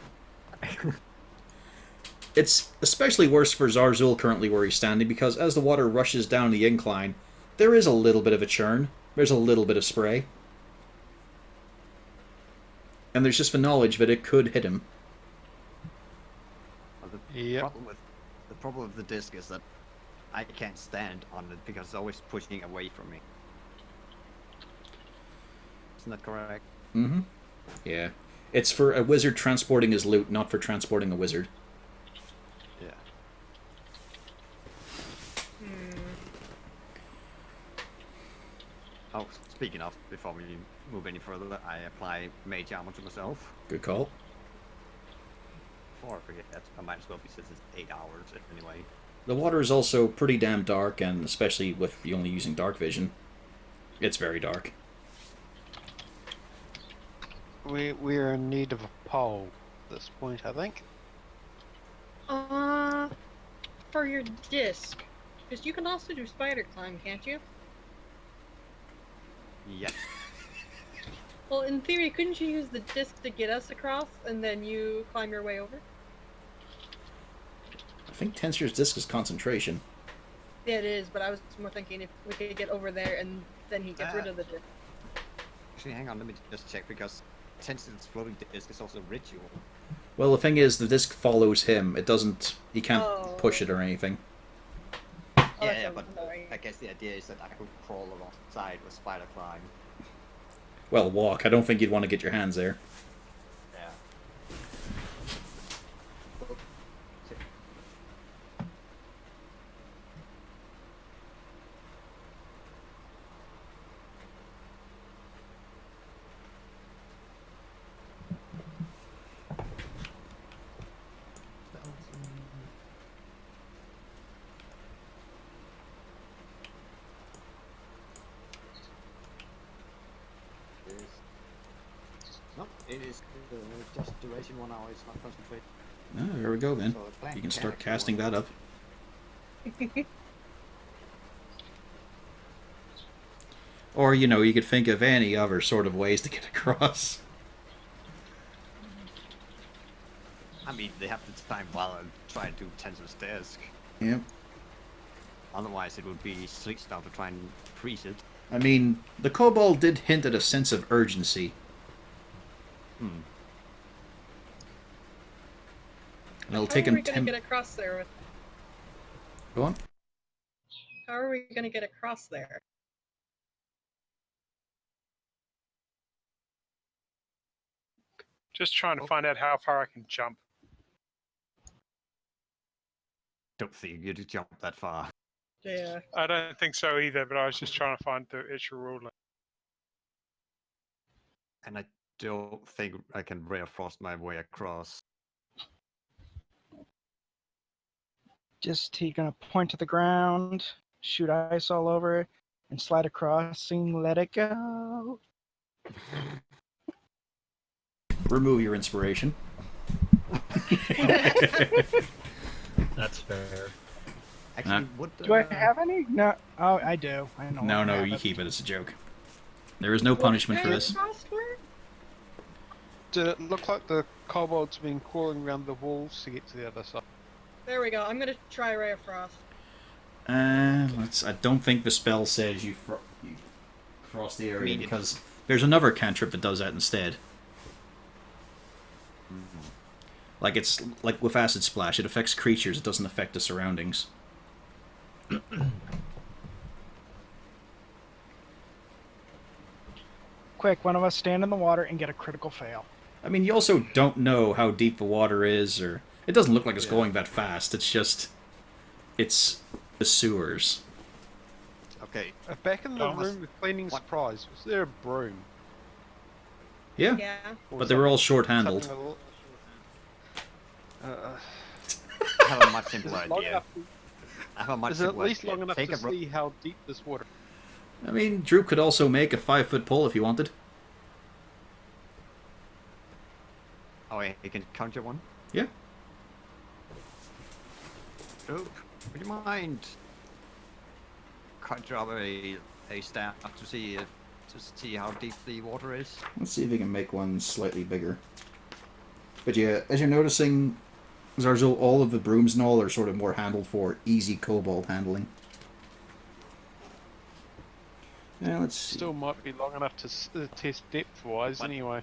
It's especially worse for Zarzul currently where he's standing, because as the water rushes down the incline, there is a little bit of a churn. There's a little bit of spray. And there's just the knowledge that it could hit him. Well, Yep. the problem with the disc is that I can't stand on it because it's always pushing away from me. Isn't that correct? Mm-hmm. Yeah. It's for a wizard transporting his loot, not for transporting a wizard. Yeah. Oh, speaking of, before we move any further, I apply mage armor to myself. Good call. Before I forget, I might as well be since it's 8 hours anyway. The water is also pretty damn dark, and especially with you only using dark vision, it's very dark. We're in need of a pole at this point, I think. For your disc, because you can also do spider climb, can't you? Yeah. Well, in theory, couldn't you use the disc to get us across, and then you climb your way over? I think Tensor's disc is concentration. Yeah, it is, but I was more thinking if we could get over there, and then he gets rid of the disc. Actually, hang on, let me just check, because Tensor's floating disc is also ritual. Well, the thing is, the disc follows him. It doesn't... He can't Oh. push it or anything. Oh, Yeah, that's but annoying. I guess the idea is that I could crawl alongside with spider climb. Well, walk. I don't think you'd want to get your hands there. Yeah. No, it is just duration 1 hour, it's not concentration. Oh, there we go then. So the plan You can start actually casting work. that up. Or, you know, you could think of any other sort of ways to get across. I mean, they have the time while I'm trying to Tensor's disc. Yep. Otherwise, it would be sleep style to try and freeze it. I mean, the kobold did hint at a sense of urgency. Hmm. And it'll How take are him we gonna 10... get across there? Go on. How are we gonna get across there? Just trying to find out how far I can jump. Don't think you could jump that far. Yeah. I don't think so either, but I was just trying to find the actual ruling. And I don't think I can ray of frost my way across. Just he gonna point to the ground, shoot ice all over it, and slide across and let it go. Remove your inspiration. That's fair. Actually, would Do I have any? No. Oh, I do. I know. No, I no, have you it. keep it. It's a joke. There is no punishment for this. Did it look like the kobolds been crawling around the walls to get to the other side? There we go. I'm gonna try Ray of Frost. I don't think the spell says you cross the area, mean, because there's another cantrip that does that instead. Like it's like with acid splash, it affects creatures. It doesn't affect the surroundings. Quick, one of us stand in the water and get a critical fail. I mean, you also don't know how deep the water is, or it doesn't look like it's Yeah. going that fast. It's just, it's the sewers. Okay, Back in the Oh. room with cleaning What? supplies, was there a broom? Yeah, Yeah. Or but they were all something- short-handled. something a little- I have a much is simpler it long idea. enough? I have a much Is it at simpler least idea. long enough Take to a ro- see how deep this water? I mean, Drew could also make a 5-foot pole if he wanted. Oh, yeah, you can conjure one. Yeah. Oh, Would you mind drop a staff to see how deep the water is? Let's see if we can make one slightly bigger. But yeah, as you're noticing, Zarzul, all of the brooms and all are sort of more handled for easy kobold handling. Yeah, let's see. Still might be long enough to test depth-wise, anyway.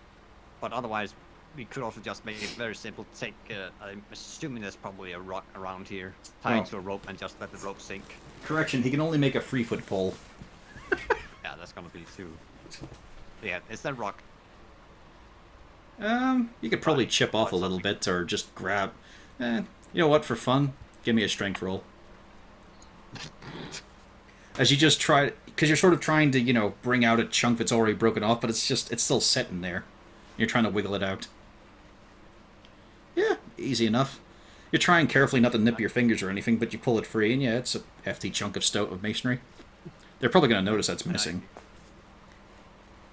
But otherwise, we could also just make it very simple. Take, I'm assuming there's probably a rock around here. Tie it to a rope and just let the rope sink. Correction, he can only make a 3-foot pole. Yeah, that's gonna be too. Yeah, is that rock? You could probably chip off a little bit or just grab. You know what? For fun, give me a strength roll. As you just try, because you're sort of trying to, you know, bring out a chunk that's already broken off, but it's still set in there. You're trying to wiggle it out. Yeah, easy enough. You're trying carefully not to nip your fingers or anything, but you pull it free, and yeah, it's a hefty chunk of masonry. They're probably going to notice that's missing.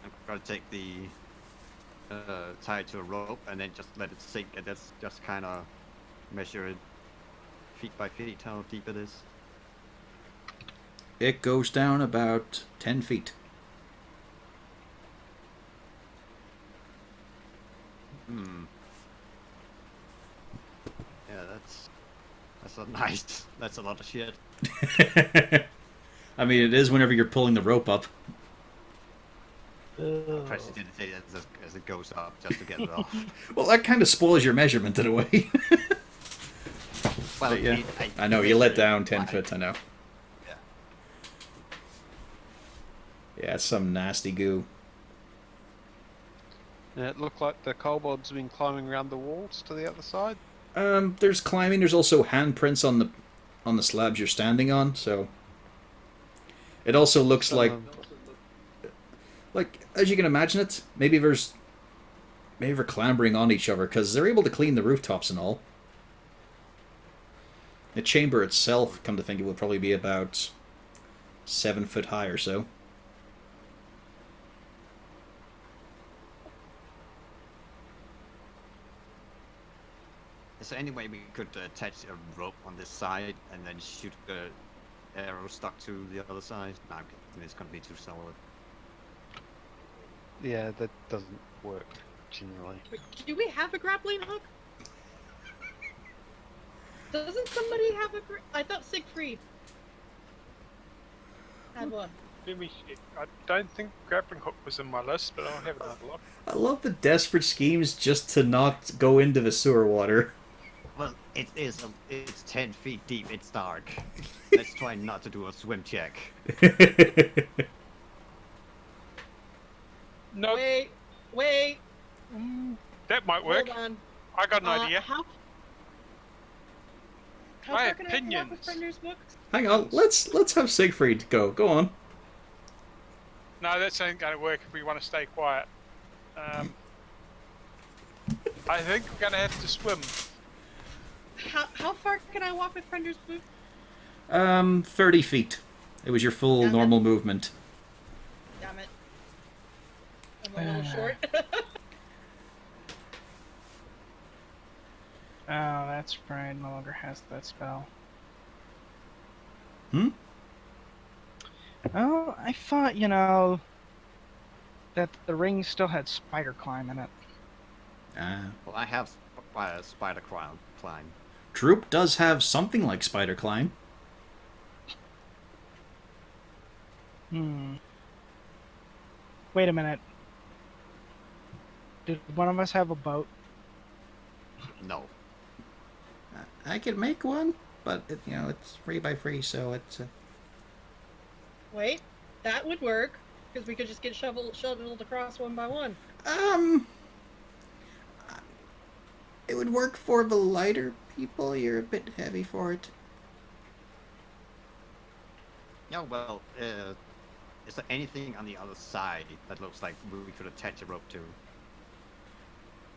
I'm gonna take the tie it to a rope and then just let it sink, and that's just kind of measure it feet by feet how deep it is. It goes down about 10 feet. Yeah, that's a lot of shit. I mean, it is whenever you're pulling the rope up. I'll try to do it as it goes up just to get it off. Well, that kind of spoils your measurement in a way. Well, yeah, I know, you let down 10 foot, I know. Yeah. Yeah, it's some nasty goo. Yeah, it looked like the kobolds have been climbing around the walls to the other side. There's climbing, there's also handprints on the slabs you're standing on, so... It also looks like, as you can imagine it, maybe they're clambering on each other, because they're able to clean the rooftops and all. The chamber itself, come to think, it will probably be about 7 foot high or so. Is there any way we could attach a rope on this side and then shoot the arrow stuck to the other side? No, it's gonna be too solid. Yeah, that doesn't work generally. Wait, do we have a grappling hook? Doesn't somebody have a I thought Siegfried had one. Let me. I don't think grappling hook was in my list, but I'll have another look. I love the desperate schemes just to not go into the sewer water. Well, it's 10 feet deep, it's dark. Let's try not to do a swim check. No, Wait. that might work. Hold on. I got an idea. How I far have can I walk with opinions. Brender's book? Hang on, let's have Siegfried go. Go on. No, that ain't going to work if we want to stay quiet. I think we're going to have to swim. How far can I walk with Brender's book? 30 feet. It was your full Damn it. normal movement. Damn it. I'm a little short. Oh, that's right. No longer has that spell. Hmm? Oh, I thought, that the ring still had spider climb in it. Well, I have spider climb. Droop does have something like spider climb. Wait a minute. Did one of us have a boat? No. I could make one, but it's 3x3, so it's. Wait, that would work because we could just get shoveled across one by one. It would work for the lighter people. You're a bit heavy for it. Yeah, well, is there anything on the other side that looks like we could attach a rope to?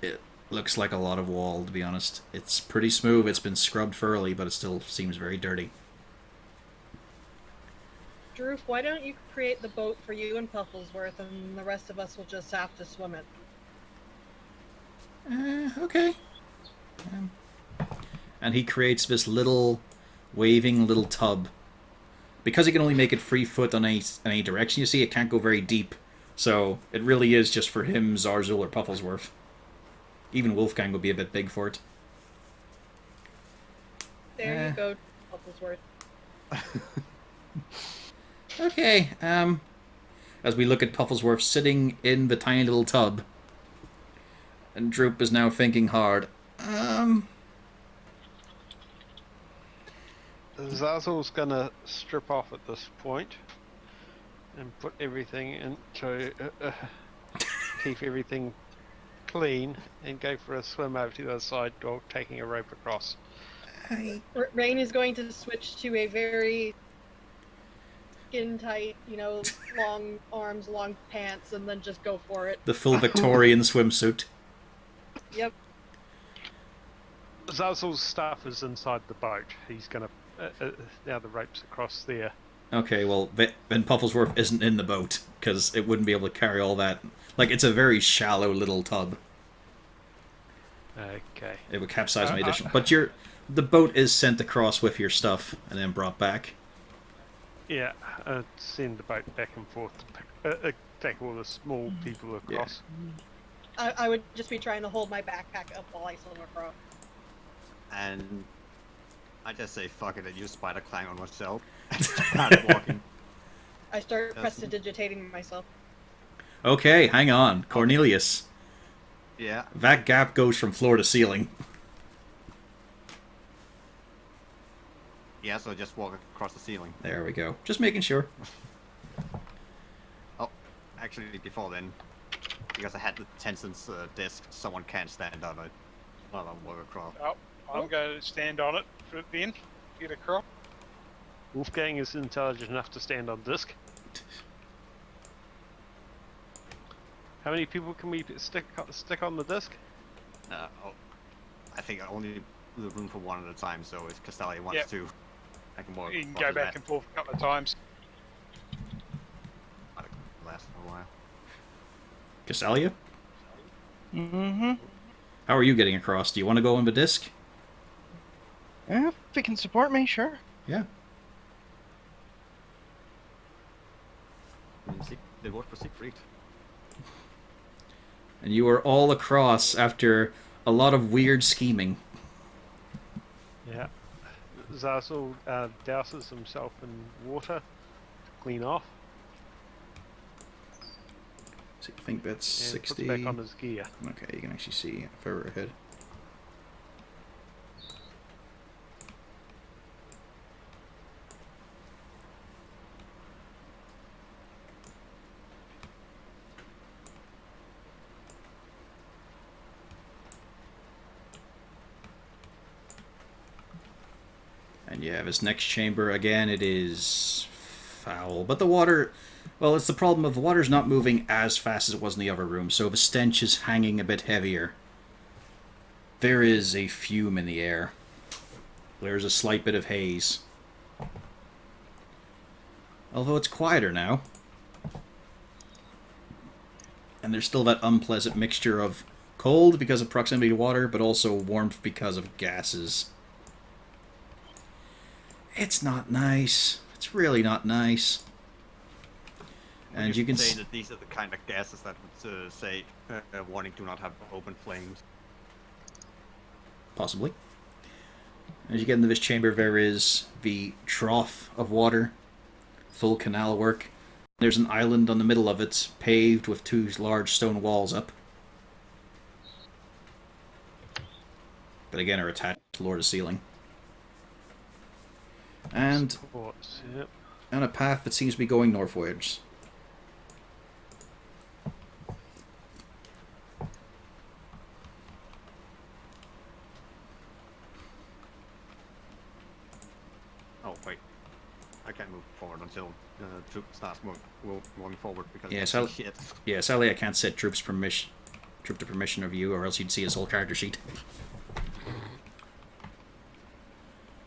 It looks like a lot of wall, to be honest. It's pretty smooth. It's been scrubbed thoroughly, but it still seems very dirty. Droof, why don't you create the boat for you and Pufflesworth, and the rest of us will just have to swim it? Okay. And he creates this little waving little tub. Because he can only make it free foot on any direction, you see, it can't go very deep. So it really is just for him, Zarzul, or Pufflesworth. Even Wolfgang would be a bit big for it. There you go, Pufflesworth. Okay, as we look at Pufflesworth sitting in the tiny little tub, and Droop is now thinking hard. Zazzle's gonna strip off at this point and put everything into keep everything clean and go for a swim over to the other side, or taking a rope across. Rain is going to switch to a very skin tight, long arms, long pants, and then just go for it. The full Victorian swimsuit. Yep. Zazzle's stuff is inside the boat. He's gonna now the rope's across there. Okay, well, then Pufflesworth isn't in the boat, because it wouldn't be able to carry all that. Like, it's a very shallow little tub. Okay. It would capsize my addition. But the boat is sent across with your stuff, and then brought back. Yeah, send the boat back and forth to take all the small people across. Yeah. I would just be trying to hold my backpack up while I swim across. And I just say fuck it and use spider climb on myself and start walking. I start prestidigitating myself. Okay, hang on. Cornelius. Yeah. That gap goes from floor to ceiling. Yeah, so just walk across the ceiling. There we go. Just making sure. Oh, actually, before then, because I had the Tencent's disc, someone can't stand on it while I walk across. Oh, I'm going to stand on it for then. Get across. Wolfgang is intelligent enough to stand on disc. How many people can we stick on the disc? I think I only the room for one at a time, so if Castalia wants to, I can walk. You can go back and forth a couple of times. Might last for a while. Castalia? Mm-hmm. How are you getting across? Do you want to go on the disc? Yeah, if it can support me, sure. Yeah. They work for Siegfried. And you are all across after a lot of weird scheming. Yeah. Zazzle douses himself in water to clean off. So I think that's And 60. puts back on his gear. Okay, you can actually see further ahead. And yeah, this next chamber, again, it is foul. But the water, well, it's the problem of the water's not moving as fast as it was in the other room, so the stench is hanging a bit heavier. There is a fume in the air. There's a slight bit of haze. Although it's quieter now. And there's still that unpleasant mixture of cold because of proximity to water, but also warmth because of gases. It's not nice. It's really not nice. And you can say that these are the kind of gases that would say warning do not have open flames. Possibly. As you get into this chamber, there is the trough of water, full canal work. There's an island on the middle of it, paved with two large stone walls up. But again, are attached floor to ceiling. And Supports, yep. a path that seems to be going northwards. Oh wait, I can't move forward until the troop starts moving forward because Yeah, it's shit. Yeah, sadly I can't set troop to permission of view, or else you'd see his whole character sheet.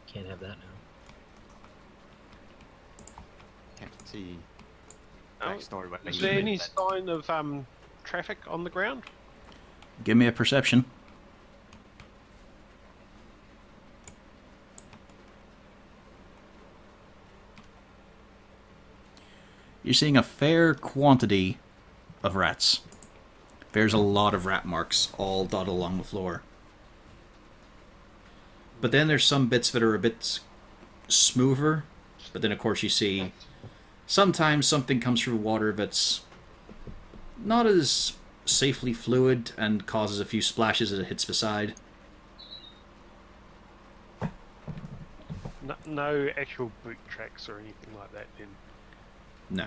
Can't have that now. Can't see Oh, backstory. But Is there any sign of traffic on the ground? Give me a perception. You're seeing a fair quantity of rats. There's a lot of rat marks all dotted along the floor. But then there's some bits that are a bit smoother. But then, of course, you see sometimes something comes through water that's not as safely fluid and causes a few splashes as it hits the side. No actual boot tracks or anything like that then. No.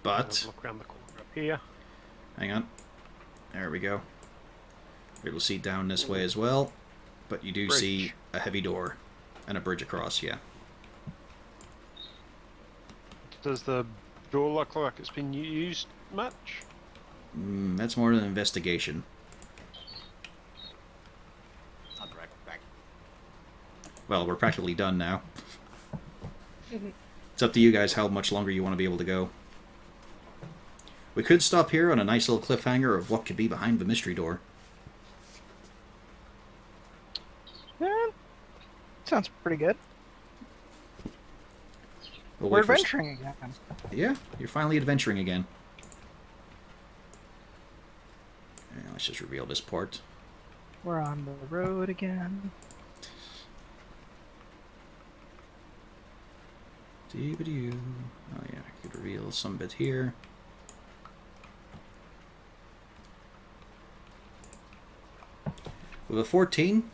But Look around the corner up here. hang on. There we go. You'll see down this way as well. But you do see Bridge. a heavy door and a bridge across, yeah. Does the door look like it's been used much? That's more an investigation. I'll drag it back. Well, we're practically done now. It's up to you guys how much longer you want to be able to go. We could stop here on a nice little cliffhanger of what could be behind the mystery door. Yeah, sounds pretty good. We'll We're wait for- adventuring again. Yeah, you're finally adventuring again. Yeah, let's just reveal this port. We're on the road again. Dee-ba-doo. Oh yeah, I could reveal some bit here. With a 14,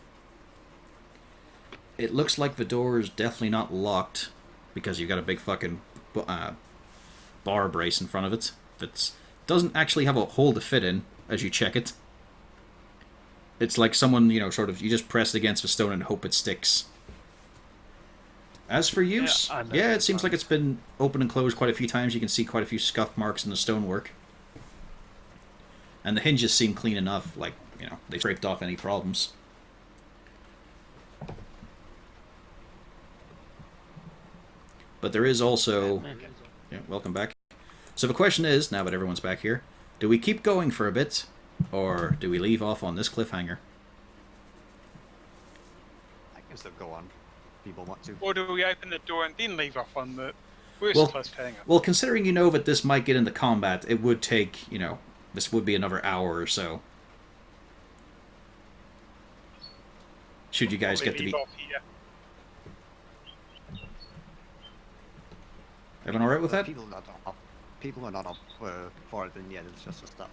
it looks like the door is definitely not locked because you've got a big fucking bar brace in front of it that doesn't actually have a hole to fit in as you check it. It's like someone, you know, sort of, you just press it against the stone and hope it sticks. As for use, I know yeah, it that seems one. like it's been open and closed quite a few times. You can see quite a few scuff marks in the stonework. And the hinges seem clean enough, like, you know, they scraped off any problems. But there is also... Yeah, welcome back. So the question is, now that everyone's back here, do we keep going for a bit, or do we leave off on this cliffhanger? I can still go on. People want to. Or do we open the door and then leave off on the worst Well- cliffhanger? Well, considering you know that this might get into combat, it would take, you know, this would be another hour or so. Should you guys Probably get to leave be... off here. Everyone alright with that? People are not up for it, and yet it's just a stop.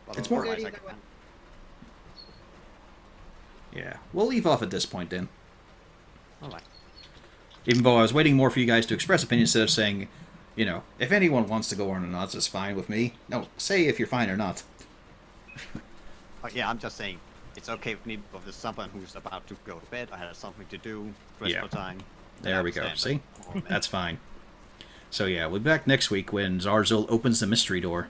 But It's more- otherwise Good I either way. can- Yeah, we'll leave off at this point then. Alright. Even though I was waiting more for you guys to express opinions instead of saying, you know, if anyone wants to go on or not, it's fine with me. No, say if you're fine or not. But yeah, I'm just saying, it's okay with me, but if there's someone who's about to go to bed, I have something to do, Yeah. restful time. then There I we go, understand see? that. Oh, man. That's fine. So yeah, we'll be back next week when Zarzul opens the mystery door.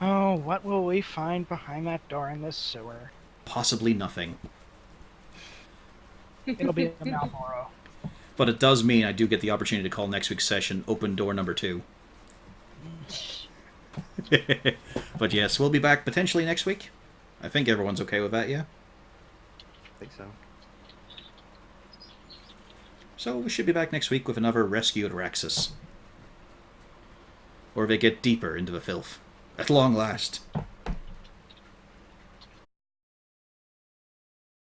Oh, what will we find behind that door in this sewer? Possibly nothing. It'll be a Malboro. But it does mean I do get the opportunity to call next week's session open door number 2. But yes, we'll be back potentially next week. I think everyone's okay with that, yeah? I think so. So we should be back next week with another rescue at Raxis. Or they get deeper into the filth. At long last.